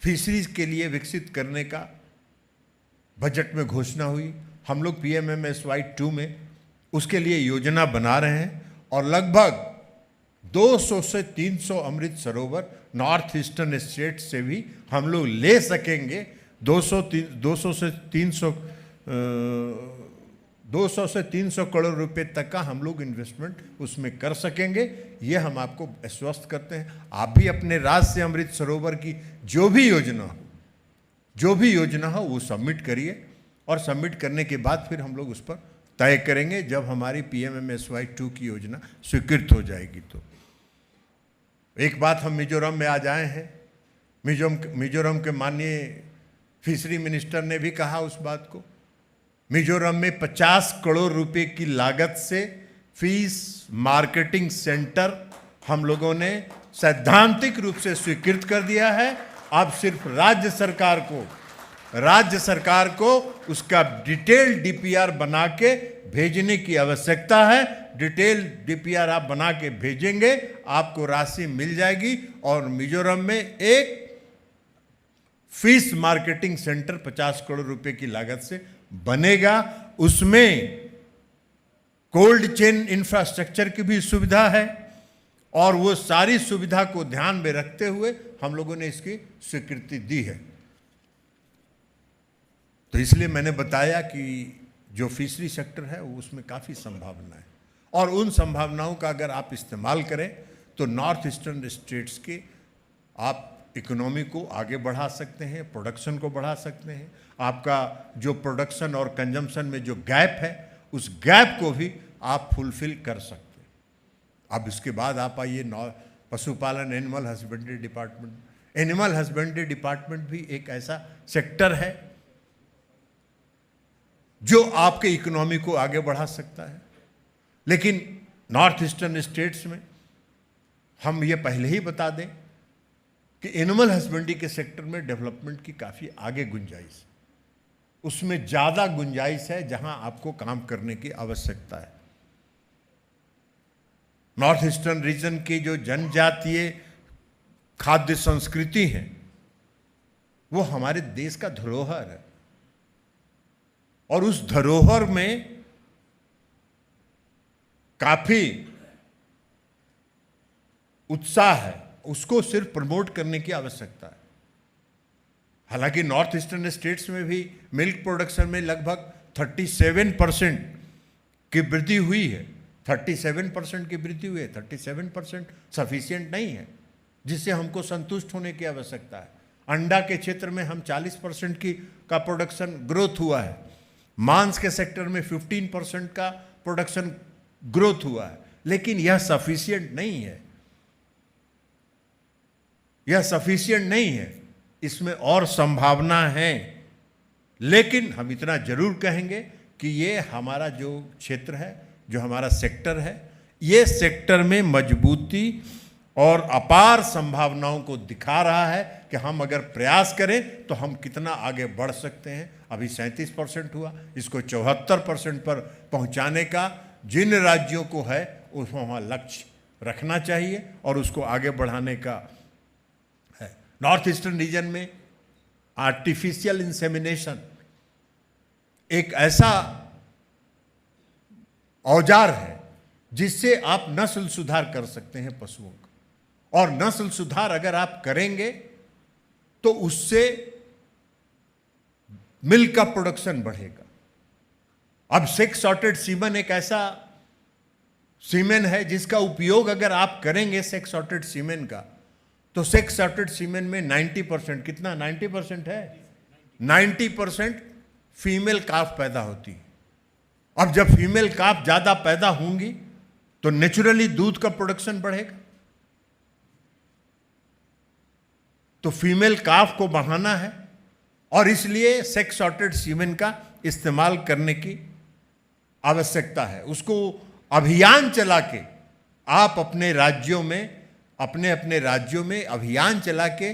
फिशरीज के लिए विकसित करने का बजट में घोषणा हुई। हम लोग PMMSY 2 में उसके लिए योजना बना रहे हैं और लगभग 200 से 300 Amrit Sarovar north eastern state से भी हम लोग ले सकेंगे। 200 से 300 करोड़ रुपए तक का हम लोग इन्वेस्टमेंट उसमें कर सकेंगे, ये हम आपको आश्वस्त करते हैं। आप भी अपने राज्य से अमृत सरोवर की जो भी योजना हो वो सबमिट करिए और सबमिट करने के बाद फिर हम लोग उस पर तय करेंगे जब हमारी PMMSY 2 की योजना स्वीकृत हो जाएगी। तो एक बात हम मिजोरम में आज आए हैं, मिजोरम के माननीय फिशरी मिनिस्टर ने भी कहा उस बात को। मिजोरम में 50 करोड़ रुपए की लागत से फिश मार्केटिंग सेंटर हम लोगों ने सैद्धांतिक रूप से स्वीकृत कर दिया है। अब सिर्फ राज्य सरकार को उसका डिटेल DPR बना के भेजने की आवश्यकता है। डिटेल DPR आप बना के भेजेंगे, आपको राशि मिल जाएगी और मिजोरम में एक फिश मार्केटिंग सेंटर 50 करोड़ रुपए की लागत से बनेगा। उसमें कोल्ड चेन इंफ्रास्ट्रक्चर की भी सुविधा है और वो सारी सुविधा को ध्यान में रखते हुए हम लोगों ने इसकी स्वीकृति दी है। तो इसलिए मैंने बताया कि जो फिशरी सेक्टर है वो उसमें काफ़ी संभावना है और उन संभावनाओं का अगर आप इस्तेमाल करें तो नॉर्थ ईस्टर्न स्टेट्स के आप इकोनॉमी को आगे बढ़ा सकते हैं, प्रोडक्शन को बढ़ा सकते हैं। आपका जो प्रोडक्शन और कंजम्पशन में जो गैप है उस गैप को भी आप फुलफिल कर सकते हैं। अब इसके बाद आप आइए पशुपालन एनिमल हस्बेंड्री डिपार्टमेंट भी एक ऐसा सेक्टर है जो आपके इकोनॉमी को आगे बढ़ा सकता है। लेकिन नॉर्थ ईस्टर्न स्टेट्स में हम ये पहले ही बता दें कि एनिमल हस्बेंड्री के सेक्टर में डेवलपमेंट की काफ़ी आगे गुंजाइश, उसमें ज़्यादा गुंजाइश है जहां आपको काम करने की आवश्यकता है। नॉर्थ ईस्टर्न रीजन की जो जनजातीय खाद्य संस्कृति है वो हमारे देश का धरोहर है और उस धरोहर में काफ़ी उत्साह है, उसको सिर्फ प्रमोट करने की आवश्यकता है। हालांकि नॉर्थ ईस्टर्न स्टेट्स में भी मिल्क प्रोडक्शन में लगभग 37% की वृद्धि हुई है। 37% की वृद्धि हुई है। 37% सफिशिएंट नहीं है जिससे हमको संतुष्ट होने की आवश्यकता है। अंडा के क्षेत्र में हम 40% का प्रोडक्शन ग्रोथ हुआ है। मांस के सेक्टर में 15% का प्रोडक्शन ग्रोथ हुआ है, लेकिन यह सफिशिएंट नहीं है। यह सफिशिएंट नहीं है, इसमें और संभावना है। लेकिन हम इतना जरूर कहेंगे कि ये हमारा जो क्षेत्र है, जो हमारा सेक्टर है, ये सेक्टर में मजबूती और अपार संभावनाओं को दिखा रहा है कि हम अगर प्रयास करें तो हम कितना आगे बढ़ सकते हैं। अभी 37% हुआ, इसको 74% पर पहुंचाने का जिन राज्यों को है उसको वहाँ लक्ष्य रखना चाहिए और उसको आगे बढ़ाने का है। नॉर्थ ईस्टर्न रीजन में आर्टिफिशियल इंसेमिनेशन एक ऐसा औजार है जिससे आप नस्ल सुधार कर सकते हैं पशुओं का, और नस्ल सुधार अगर आप करेंगे तो उससे मिल्क का प्रोडक्शन बढ़ेगा। अब सेक्स सॉर्टेड सीमेन एक ऐसा सीमेन है जिसका उपयोग अगर आप करेंगे सेक्स सॉर्टेड सीमेन का, तो सेक्स सॉर्टेड सीमेन में 90% कितना 90% है, 90% फीमेल काफ पैदा होती है। अब जब फीमेल काफ ज्यादा पैदा होंगी तो नेचुरली दूध का प्रोडक्शन बढ़ेगा। तो फीमेल काफ को बढ़ाना है और इसलिए सेक्स सॉर्टेड सीमेन का इस्तेमाल करने की आवश्यकता है। उसको अभियान चला के आप अपने राज्यों में, अपने राज्यों में अभियान चला के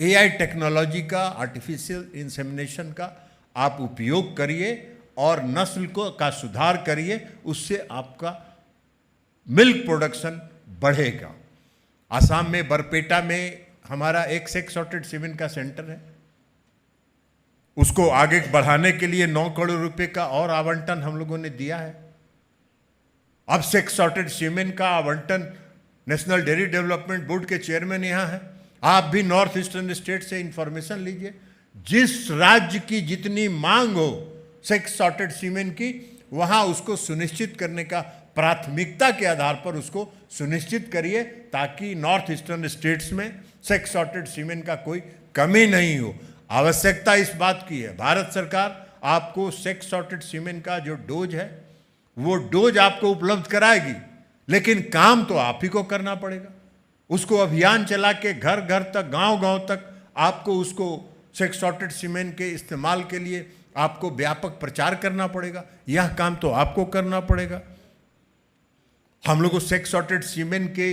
AI टेक्नोलॉजी का, आर्टिफिशियल इंसेमिनेशन का आप उपयोग करिए और नस्ल का सुधार करिए, उससे आपका मिल्क प्रोडक्शन बढ़ेगा। आसाम में बरपेटा में हमारा एक सेक्स सॉर्टेड सीमेंट का सेंटर है, उसको आगे बढ़ाने के लिए 9 करोड़ रुपए का और आवंटन हम लोगों ने दिया है। अब सेक्स सॉर्टेड सीमेंट का आवंटन नेशनल डेयरी डेवलपमेंट बोर्ड के चेयरमैन यहाँ हैं, आप भी नॉर्थ ईस्टर्न स्टेट से इंफॉर्मेशन लीजिए। जिस राज्य की जितनी मांग हो सेक्स सॉर्टेड सीमेंट की, वहां उसको सुनिश्चित करने का प्राथमिकता के आधार पर उसको सुनिश्चित करिए, ताकि नॉर्थ ईस्टर्न स्टेट्स में सेक्स सॉर्टेड सीमेंट का कोई कमी नहीं हो। आवश्यकता इस बात की है, भारत सरकार आपको सेक्स सॉर्टेड सीमेंट का जो डोज है वो डोज आपको उपलब्ध कराएगी, लेकिन काम तो आप ही को करना पड़ेगा। उसको अभियान चला के घर घर तक, गांव गांव तक आपको उसको सेक्स सॉर्टेड सीमेंट के इस्तेमाल के लिए आपको व्यापक प्रचार करना पड़ेगा। यह काम तो आपको करना पड़ेगा। हम लोग सेक्स सॉर्टेड सीमेंट के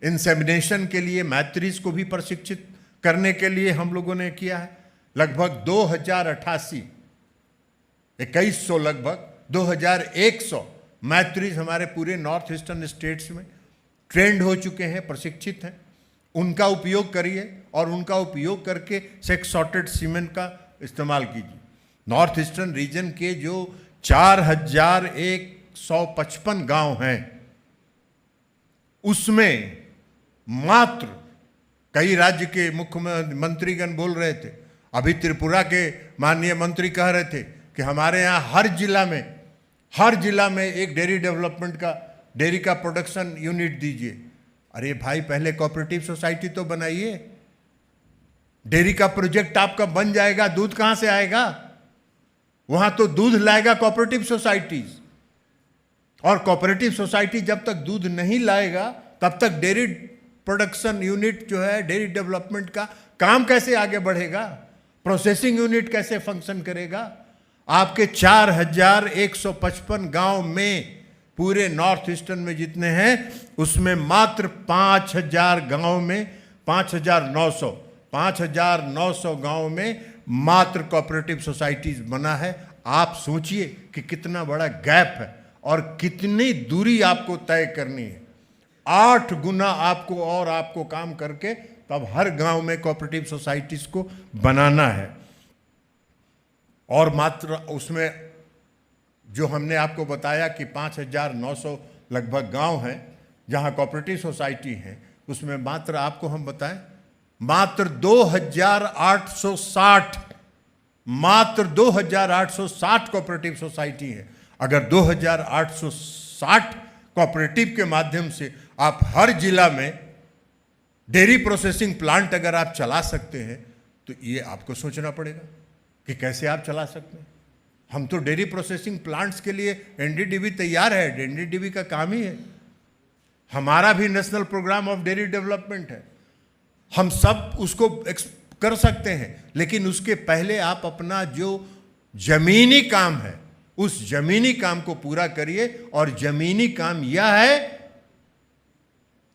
इंसेमिनेशन के लिए मैत्रीज को भी प्रशिक्षित करने के लिए हम लोगों ने किया है। लगभग 2100 लगभग 2100 मैत्रीज हमारे पूरे नॉर्थ ईस्टर्न स्टेट्स में ट्रेंड हो चुके हैं, प्रशिक्षित हैं। उनका उपयोग करिए और उनका उपयोग करके सेक्स सॉर्टेड सीमेंट का इस्तेमाल कीजिए। नॉर्थ ईस्टर्न रीजन के जो 4155 गांव हैं, उसमें मात्र, कई राज्य के मुख्यमंत्रीगण बोल रहे थे, अभी त्रिपुरा के माननीय मंत्री कह रहे थे कि हमारे यहाँ हर जिला में एक डेयरी डेवलपमेंट का, डेयरी का प्रोडक्शन यूनिट दीजिए। अरे भाई, पहले कोऑपरेटिव सोसाइटी तो बनाइए। डेयरी का प्रोजेक्ट आपका बन जाएगा, दूध कहां से आएगा? वहां तो दूध लाएगा कोऑपरेटिव सोसाइटीज, और कोऑपरेटिव सोसाइटी जब तक दूध नहीं लाएगा तब तक डेयरी प्रोडक्शन यूनिट जो है, डेयरी डेवलपमेंट का काम कैसे आगे बढ़ेगा? प्रोसेसिंग यूनिट कैसे फंक्शन करेगा? आपके 4155 गांव में, पूरे नॉर्थ ईस्टर्न में जितने हैं, उसमें मात्र 5000 गांव में 5900 गांव में मात्र कोऑपरेटिव सोसाइटीज बना है। आप सोचिए कि कितना बड़ा गैप है और कितनी दूरी आपको तय करनी है। 8 गुना आपको काम करके तब हर गांव में कोऑपरेटिव सोसाइटीज को बनाना है। और मात्र उसमें जो हमने आपको बताया कि 5900 लगभग गांव हैं जहां कोऑपरेटिव सोसाइटी हैं, उसमें मात्र आपको हम बताएं, मात्र 2860 कोऑपरेटिव सोसाइटी है। अगर 2860 कोऑपरेटिव के माध्यम से आप हर जिला में डेयरी प्रोसेसिंग प्लांट अगर आप चला सकते हैं, तो ये आपको सोचना पड़ेगा कि कैसे आप चला सकते हैं। हम तो डेयरी प्रोसेसिंग प्लांट्स के लिए एनडीडीबी तैयार है, एनडीडीबी का काम ही है। हमारा भी national programme of dairy development है, हम सब उसको कर सकते हैं, लेकिन उसके पहले आप अपना जो जमीनी काम है, उस जमीनी काम को पूरा करिए। और जमीनी काम यह है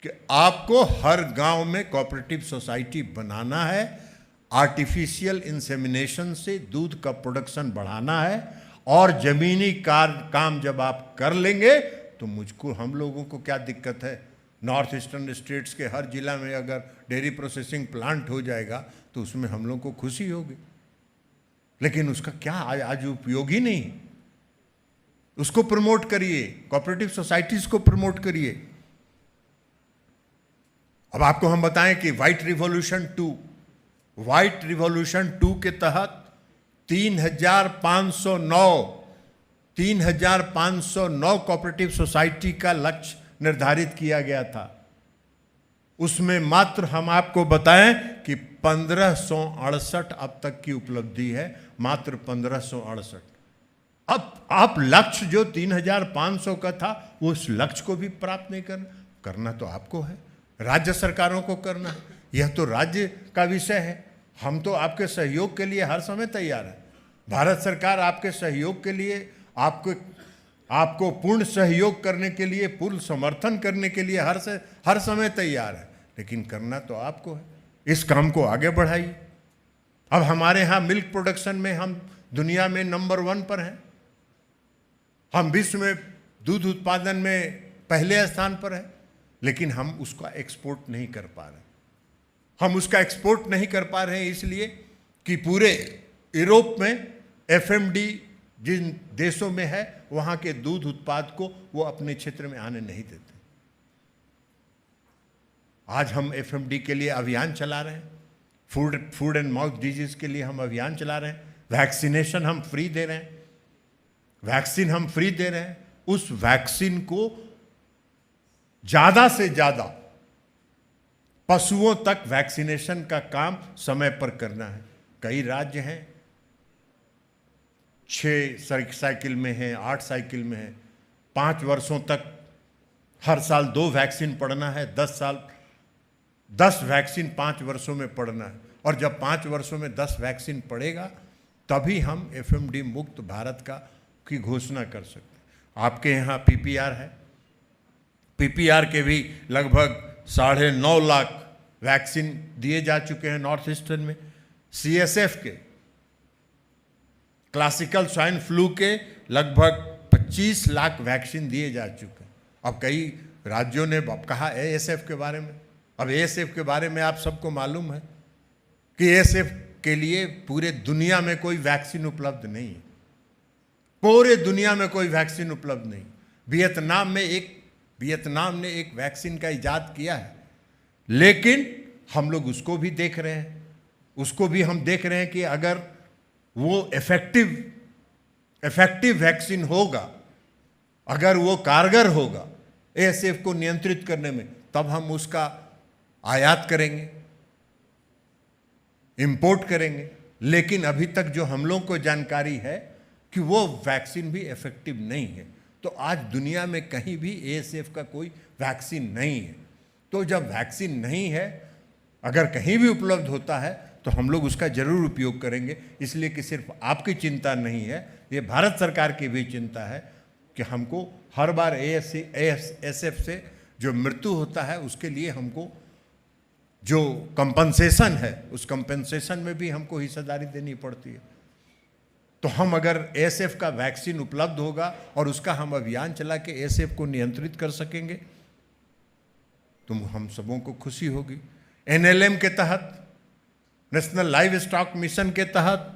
कि आपको हर गांव में कोऑपरेटिव सोसाइटी बनाना है, आर्टिफिशियल इंसेमिनेशन से दूध का प्रोडक्शन बढ़ाना है, और जमीनी काम जब आप कर लेंगे तो हम लोगों को क्या दिक्कत है? नॉर्थ ईस्टर्न स्टेट्स के हर जिला में अगर डेयरी प्रोसेसिंग प्लांट हो जाएगा तो उसमें हम लोग को खुशी होगी, लेकिन उसका क्या आज उपयोग ही नहीं। उसको प्रमोट करिए, कोऑपरेटिव सोसाइटीज को प्रमोट करिए। अब आपको हम बताएं कि व्हाइट रिवॉल्यूशन 2 के तहत 3,509 कोऑपरेटिव सोसाइटी का लक्ष्य निर्धारित किया गया था। उसमें मात्र हम आपको बताएं कि 1568 अब तक की उपलब्धि है, मात्र 1568। अब आप लक्ष्य जो 3,500 का था, वो उस लक्ष्य को भी प्राप्त नहीं करना तो आपको है, राज्य सरकारों को करना है। यह तो राज्य का विषय है। हम तो आपके सहयोग के लिए हर समय तैयार है। भारत सरकार आपके सहयोग के लिए, आपको पूर्ण सहयोग करने के लिए, पूर्ण समर्थन करने के लिए हर समय तैयार है, लेकिन करना तो आपको है। इस काम को आगे बढ़ाइए। अब हमारे यहाँ मिल्क प्रोडक्शन में हम दुनिया में नंबर 1 पर हैं। हम विश्व में दूध उत्पादन में पहले स्थान पर हैं। लेकिन हम उसका एक्सपोर्ट नहीं कर पा रहे। हम उसका एक्सपोर्ट नहीं कर पा रहे हैं इसलिए कि पूरे यूरोप में एफएमडी जिन देशों में है वहाँ के दूध उत्पाद को वो अपने क्षेत्र में आने नहीं देते। आज हम एफएमडी के लिए अभियान चला रहे हैं, फूड एंड माउथ डिजीज के लिए हम अभियान चला रहे हैं, वैक्सीनेशन हम फ्री दे रहे हैं, वैक्सीन हम फ्री दे रहे हैं। उस वैक्सीन को ज़्यादा से ज़्यादा पशुओं तक वैक्सीनेशन का काम समय पर करना है। कई राज्य हैं 6 साइकिल में हैं, 8 साइकिल में हैं, 5 वर्षों तक हर साल 2 वैक्सीन पड़ना है, 10 वैक्सीन 5 वर्षों में पड़ना है। और जब 5 वर्षों में 10 वैक्सीन पड़ेगा तभी हम एफएमडी मुक्त भारत की घोषणा कर सकते हैं। आपके यहाँ पीपीआर है, पीपीआर के भी लगभग 9.5 लाख वैक्सीन दिए जा चुके हैं नॉर्थ ईस्टर्न में। सीएसएफ के क्लासिकल स्वाइन फ्लू के लगभग 25 लाख वैक्सीन दिए जा चुके हैं। अब कई राज्यों ने कहा एएसएफ के बारे में। अब एएसएफ के बारे में आप सबको मालूम है कि एएसएफ के लिए पूरे दुनिया में कोई वैक्सीन उपलब्ध नहीं है, पूरे दुनिया में कोई वैक्सीन उपलब्ध नहीं। वियतनाम ने एक वैक्सीन का इजाद किया है, लेकिन हम लोग उसको भी देख रहे हैं, उसको भी हम देख रहे हैं कि अगर वो इफेक्टिव वैक्सीन होगा, अगर वो कारगर होगा एएसएफ को नियंत्रित करने में, तब हम उसका आयात करेंगे, इंपोर्ट करेंगे। लेकिन अभी तक जो हम लोगों को जानकारी है कि वो वैक्सीन भी इफेक्टिव नहीं है। तो आज दुनिया में कहीं भी एएसएफ का कोई वैक्सीन नहीं है। तो जब वैक्सीन नहीं है, अगर कहीं भी उपलब्ध होता है तो हम लोग उसका जरूर उपयोग करेंगे। इसलिए कि सिर्फ आपकी चिंता नहीं है, ये भारत सरकार की भी चिंता है कि हमको हर बार एएसएफ से जो मृत्यु होता है उसके लिए हमको जो कंपनसेशन है, उस कंपनसेशन में भी हमको हिस्सेदारी देनी पड़ती है। तो हम अगर एएसएफ का वैक्सीन उपलब्ध होगा और उसका हम अभियान चला के एएसएफ को नियंत्रित कर सकेंगे तो हम सबों को खुशी होगी। एनएलएम के तहत, नेशनल लाइव स्टॉक मिशन के तहत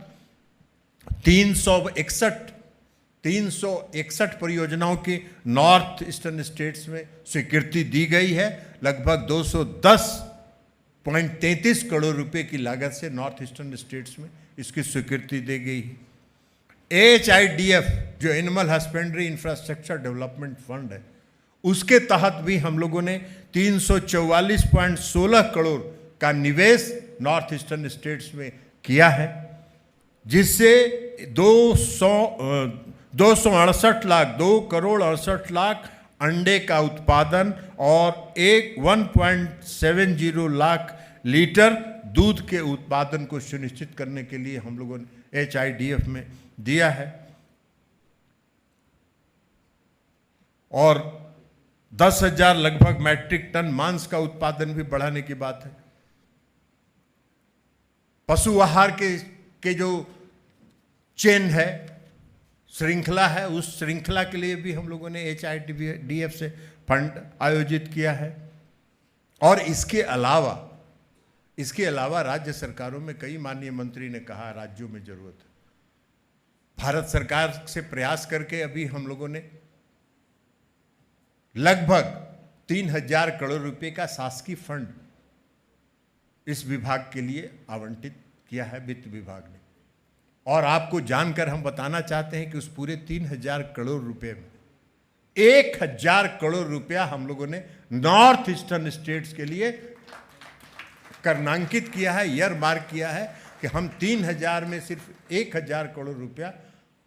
361 परियोजनाओं की नॉर्थ ईस्टर्न स्टेट्स में स्वीकृति दी गई है। लगभग 210.33 करोड़ रुपए की लागत से नॉर्थ ईस्टर्न स्टेट्स में इसकी स्वीकृति दी गई है। HIDF जो animal husbandry infrastructure development fund है, उसके तहत भी हम लोगों ने 344.16 करोड़ का निवेश नॉर्थ ईस्टर्न स्टेट्स में किया है, जिससे 2 करोड़ 68 लाख अंडे का उत्पादन और 1.70 लाख लीटर दूध के उत्पादन को सुनिश्चित करने के लिए हम लोगों ने HIDF में दिया है। और 10,000 लगभग मैट्रिक टन मांस का उत्पादन भी बढ़ाने की बात है। पशु आहार के जो चेन है, श्रृंखला है, उस श्रृंखला के लिए भी हम लोगों ने HIDF से फंड आयोजित किया है। और इसके अलावा राज्य सरकारों में कई माननीय मंत्री ने कहा राज्यों में जरूरत है। भारत सरकार से प्रयास करके अभी हम लोगों ने लगभग 3,000 करोड़ रुपए का शासकीय फंड इस विभाग के लिए आवंटित किया है वित्त विभाग ने। और आपको जानकर हम बताना चाहते हैं कि उस पूरे 3,000 करोड़ रुपए में 1,000 करोड़ रुपया हम लोगों ने नॉर्थ ईस्टर्न स्टेट्स के लिए करनांकित किया है, ईयर मार्क किया है कि हम 3,000 में सिर्फ 1,000 करोड़ रुपया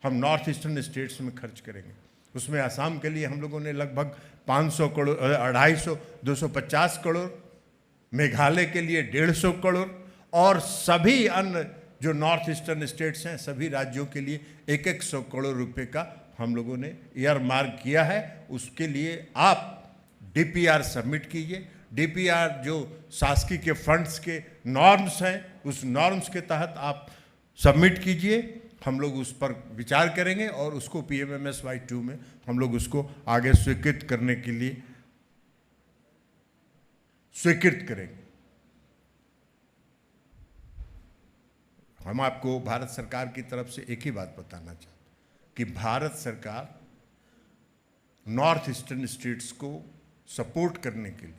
हम नॉर्थ ईस्टर्न स्टेट्स में खर्च करेंगे। उसमें असम के लिए हम लोगों ने लगभग 500 करोड़ 250 करोड़, मेघालय के लिए 150 करोड़ और सभी अन्य जो नॉर्थ ईस्टर्न स्टेट्स हैं सभी राज्यों के लिए 100 करोड़ रुपए का हम लोगों ने ईयर मार्क किया है। उसके लिए आप DPR सबमिट कीजिए। DPR जो शासकीय के फंड्स के नॉर्म्स हैं, उस नॉर्म्स के तहत आप सबमिट कीजिए। हम लोग उस पर विचार करेंगे और उसको PMMSY 2 में हम लोग उसको आगे स्वीकृत करने के लिए स्वीकृत करेंगे। हम आपको भारत सरकार की तरफ से एक ही बात बताना चाहते हैं कि भारत सरकार नॉर्थ ईस्टर्न स्टेट्स को सपोर्ट करने के लिए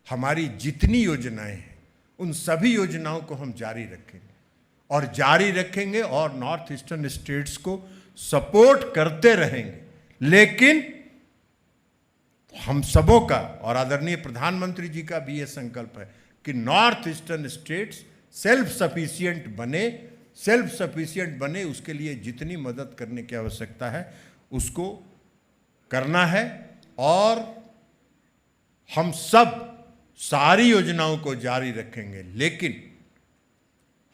हमारी जितनी योजनाएं हैं उन सभी योजनाओं को हम जारी रखेंगे और नॉर्थ ईस्टर्न स्टेट्स को सपोर्ट करते रहेंगे। लेकिन हम सबों का और आदरणीय प्रधानमंत्री जी का भी ये संकल्प है कि north eastern states self sufficient बने, उसके लिए जितनी मदद करने की आवश्यकता है उसको करना है। और हम सब सारी योजनाओं को जारी रखेंगे, लेकिन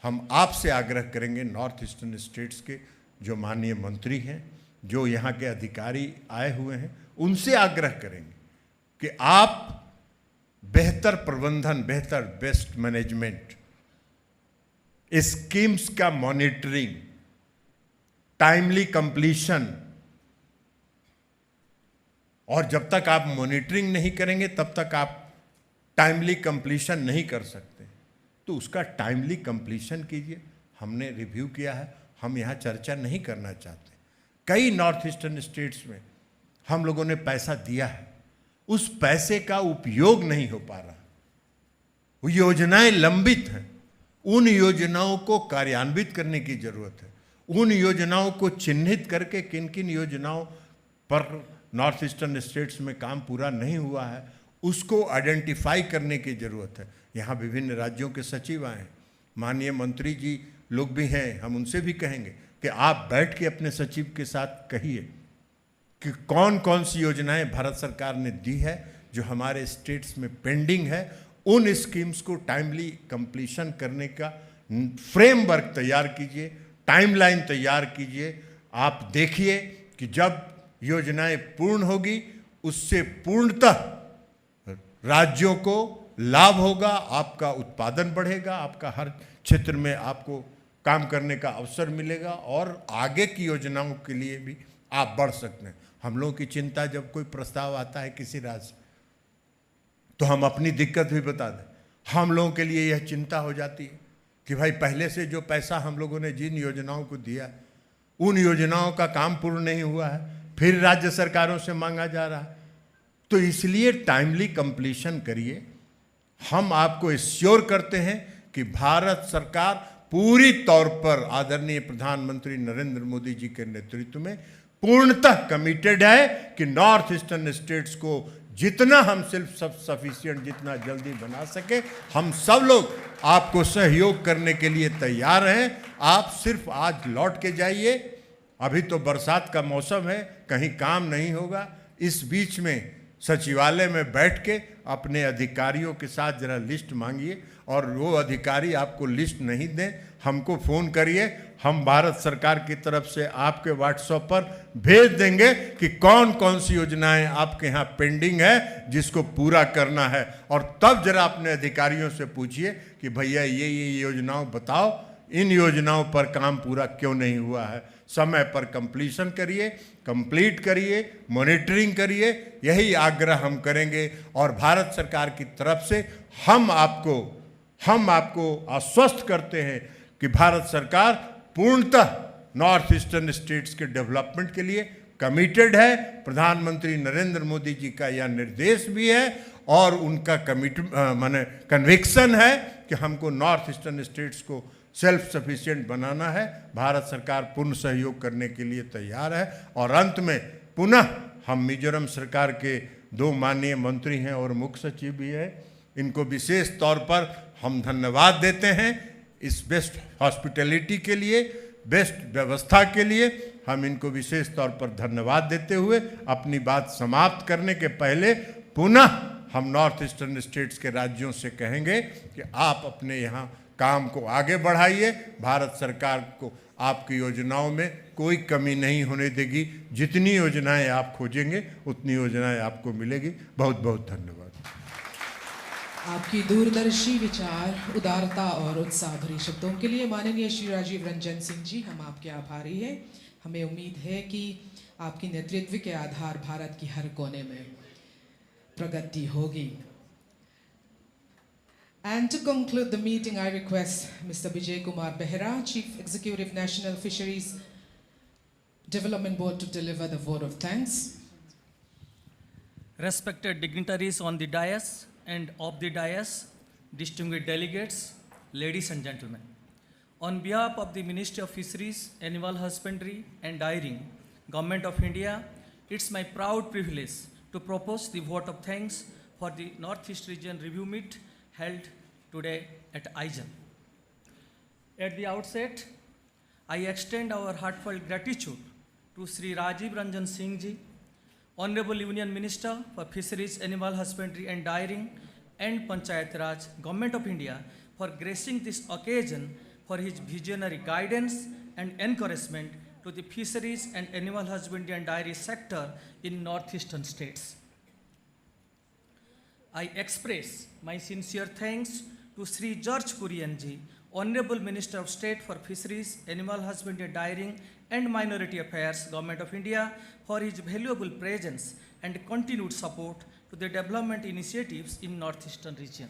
हम आपसे आग्रह करेंगे, नॉर्थ ईस्टर्न स्टेट्स के जो माननीय मंत्री हैं, जो यहाँ के अधिकारी आए हुए हैं, उनसे आग्रह करेंगे कि आप बेहतर प्रबंधन, बेस्ट मैनेजमेंट, स्कीम्स का मॉनिटरिंग, टाइमली कंप्लीशन, और जब तक आप मॉनिटरिंग नहीं करेंगे तब तक आप टाइमली कंप्लीशन नहीं कर सकते। तो उसका टाइमली कंप्लीशन कीजिए। हमने रिव्यू किया है, हम यहाँ चर्चा नहीं करना चाहते। कई नॉर्थ ईस्टर्न स्टेट्स में हम लोगों ने पैसा दिया है, उस पैसे का उपयोग नहीं हो पा रहा, वो योजनाएं लंबित हैं। उन योजनाओं को कार्यान्वित करने की जरूरत है। उन योजनाओं को चिन्हित करके किन किन योजनाओं पर नॉर्थ ईस्टर्न स्टेट्स में काम पूरा नहीं हुआ है उसको आइडेंटिफाई करने की जरूरत है। यहाँ विभिन्न राज्यों के सचिव आए हैं, माननीय मंत्री जी लोग भी हैं, हम उनसे भी कहेंगे कि आप बैठ के अपने सचिव के साथ कहिए कि कौन कौन सी योजनाएं भारत सरकार ने दी है जो हमारे स्टेट्स में पेंडिंग है। उन स्कीम्स को टाइमली कंप्लीशन करने का फ्रेमवर्क तैयार कीजिए, टाइमलाइन तैयार कीजिए। आप देखिए कि जब योजनाएं पूर्ण होगी उससे पूर्णतः राज्यों को लाभ होगा, आपका उत्पादन बढ़ेगा, आपका हर क्षेत्र में आपको काम करने का अवसर मिलेगा और आगे की योजनाओं के लिए भी आप बढ़ सकते हैं। हम लोगों की चिंता, जब कोई प्रस्ताव आता है किसी राज्य तो हम अपनी दिक्कत भी बता दें। हम लोगों के लिए यह चिंता हो जाती है कि भाई पहले से जो पैसा हम लोगों ने जिन योजनाओं को दिया उन योजनाओं का काम पूर्ण नहीं हुआ है, फिर राज्य सरकारों से मांगा जा रहा है। तो इसलिए टाइमली कंप्लीशन करिए। हम आपको एश्योर करते हैं कि भारत सरकार पूरी तौर पर आदरणीय प्रधानमंत्री नरेंद्र मोदी जी के नेतृत्व में पूर्णतः कमिटेड है कि नॉर्थ ईस्टर्न स्टेट्स को जितना हम सेल्फ सफिशिएंट जितना जल्दी बना सके, हम सब लोग आपको सहयोग करने के लिए तैयार हैं। आप सिर्फ आज लौट के जाइए, अभी तो बरसात का मौसम है, कहीं काम नहीं होगा। इस बीच में सचिवालय में बैठ के अपने अधिकारियों के साथ जरा लिस्ट मांगिए, और वो अधिकारी आपको लिस्ट नहीं दें, हमको फ़ोन करिए, हम भारत सरकार की तरफ से आपके व्हाट्सएप पर भेज देंगे कि कौन कौन सी योजनाएं आपके यहाँ पेंडिंग है जिसको पूरा करना है। और तब जरा अपने अधिकारियों से पूछिए कि भैया ये योजनाओं बताओ, इन योजनाओं पर काम पूरा क्यों नहीं हुआ है। समय पर कंप्लीशन करिए, कंप्लीट करिए, मॉनिटरिंग करिए, यही आग्रह हम करेंगे। और भारत सरकार की तरफ से हम आपको आश्वस्त करते हैं कि भारत सरकार पूर्णतः नॉर्थ ईस्टर्न स्टेट्स के डेवलपमेंट के लिए कमिटेड है। प्रधानमंत्री नरेंद्र मोदी जी का यह निर्देश भी है और उनका कन्विक्शन है कि हमको नॉर्थ ईस्टर्न स्टेट्स को सेल्फ सफिशिएंट बनाना है। भारत सरकार पूर्ण सहयोग करने के लिए तैयार है। और अंत में पुनः हम मिजोरम सरकार के 2 माननीय मंत्री हैं और मुख्य सचिव भी हैं, इनको विशेष तौर पर हम धन्यवाद देते हैं इस बेस्ट हॉस्पिटैलिटी के लिए, बेस्ट व्यवस्था के लिए। हम इनको विशेष तौर पर धन्यवाद देते हुए अपनी बात समाप्त करने के पहले पुनः हम नॉर्थ ईस्टर्न स्टेट्स के राज्यों से कहेंगे कि आप अपने यहाँ काम को आगे बढ़ाइए। भारत सरकार को आपकी योजनाओं में कोई कमी नहीं होने देगी। जितनी योजनाएं आप खोजेंगे उतनी योजनाएं आपको मिलेगी। बहुत बहुत धन्यवाद। आपकी दूरदर्शी विचार, उदारता और उत्साह भरी शब्दों के लिए माननीय श्री राजीव रंजन सिंह जी, हम आपके आभारी हैं। हमें उम्मीद है कि आपके नेतृत्व के आधार भारत की हर कोने में प्रगति होगी। And to conclude the meeting, I request Mr. Vijay Kumar Behera, Chief Executive National Fisheries Development Board, to deliver the vote of thanks. Respected dignitaries on the dais and off the dais, distinguished delegates, ladies and gentlemen. On behalf of the Ministry of Fisheries, Animal Husbandry and Dairying, Government of India, it's my proud privilege to propose the vote of thanks for the Northeast Region Review Meet held today at Aizawl. At the outset, I extend our heartfelt gratitude to Sri Rajiv Ranjan Singh Ji, Honorable Union Minister for Fisheries, Animal Husbandry and Dairying and Panchayat Raj, Government of India, for gracing this occasion for his visionary guidance and encouragement to the fisheries and animal husbandry and dairy sector in northeastern states. I express my sincere thanks to Sri George Kurian Ji, Honorable Minister of State for Fisheries, Animal Husbandry and Dairying and Minority Affairs, Government of India, for his valuable presence and continued support to the development initiatives in northeastern region.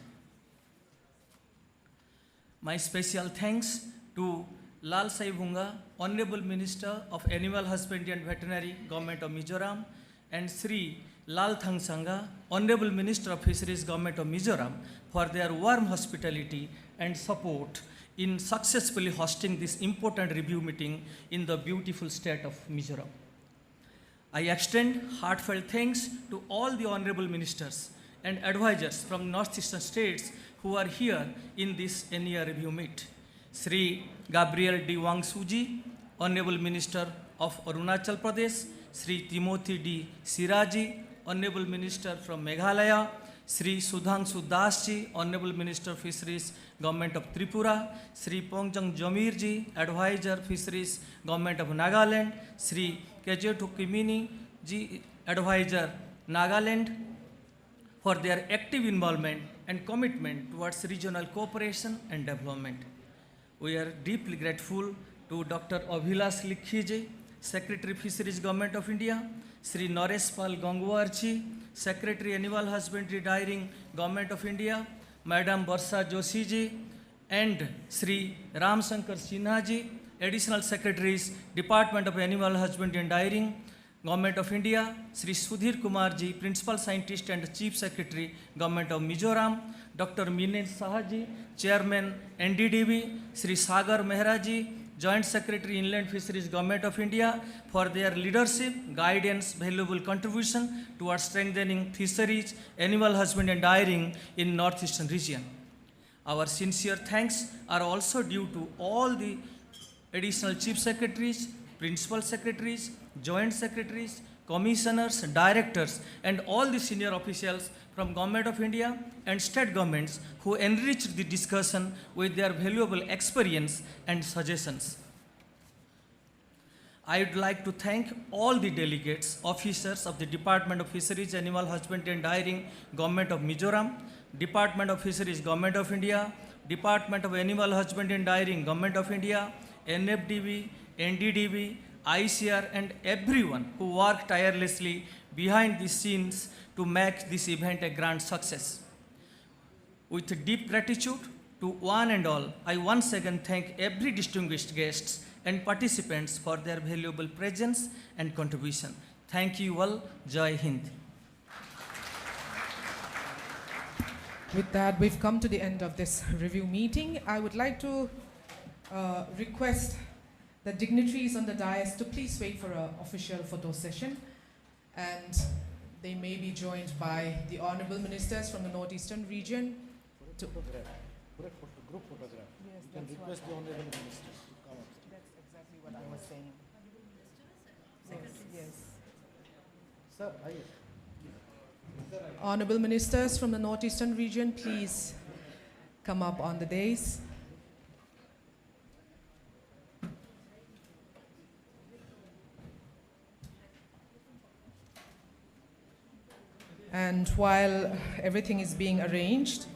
My special thanks to Lal Saibunga, Honorable Minister of Animal Husbandry and Veterinary, Government of Mizoram, and Sri Lal Thangsanga, Honorable Minister of Fisheries, Government of Mizoram, for their warm hospitality and support in successfully hosting this important review meeting in the beautiful state of Mizoram. I extend heartfelt thanks to all the honorable ministers and advisors from northeastern states who are here in this NER review meet. Sri Gabriel D. Wangsuji, Honorable Minister of Arunachal Pradesh, Sri Timothy D. Siraji, Honorable Minister from Meghalaya, Sri Sudhanshu Das Ji, Honorable Minister of Fisheries, Government of Tripura, Sri Pongjang Jamir Ji, Advisor Fisheries, Government of Nagaland, Sri Kejetu Kimini Ji, Advisor Nagaland, for their active involvement and commitment towards regional cooperation and development. We are deeply grateful to Dr. Abhilash Likhi Ji, Secretary Fisheries, Government of India, Sri Naresh Pal Gangwar Ji, Secretary Animal Husbandry Dairying, Government of India, Madam Barsha Joshi Ji, and Sri Ram Shankar Sinha Ji, Additional Secretaries, Department of Animal Husbandry and Dairying, Government of India, Sri Sudhir Kumar Ji, Principal Scientist and Chief Secretary, Government of Mizoram, Dr. Minesh Saha Ji, Chairman NDDB, Sri Sagar Mehra Ji, Joint Secretary Inland Fisheries, Government of India, for their leadership, guidance, valuable contribution towards strengthening fisheries, animal husbandry and dairying in northeastern region. Our sincere thanks are also due to all the additional chief secretaries, principal secretaries, joint secretaries, commissioners, directors, and all the senior officials from Government of India and state governments who enriched the discussion with their valuable experience and suggestions. I would like to thank all the delegates, officers of the Department of Fisheries, Animal Husbandry and Dairying, Government of Mizoram, Department of Fisheries, Government of India, Department of Animal Husbandry and Dairying, Government of India, NFDB, NDDB, ICR, and everyone who worked tirelessly behind the scenes to make this event a grand success. With deep gratitude to one and all, I once again thank every distinguished guests and participants for their valuable presence and contribution. Thank you all. Jai Hind. With that, we've come to the end of this review meeting. I would like to request the dignitaries on the dais to please wait for an official photo session, and they may be joined by the honorable ministers from the northeastern region. Group photograph. Yes, You can request the honorable ministers to come up. That's exactly what I was saying. Yes. Sir, Honorable ministers from the northeastern region, please come up on the dais. And while everything is being arranged,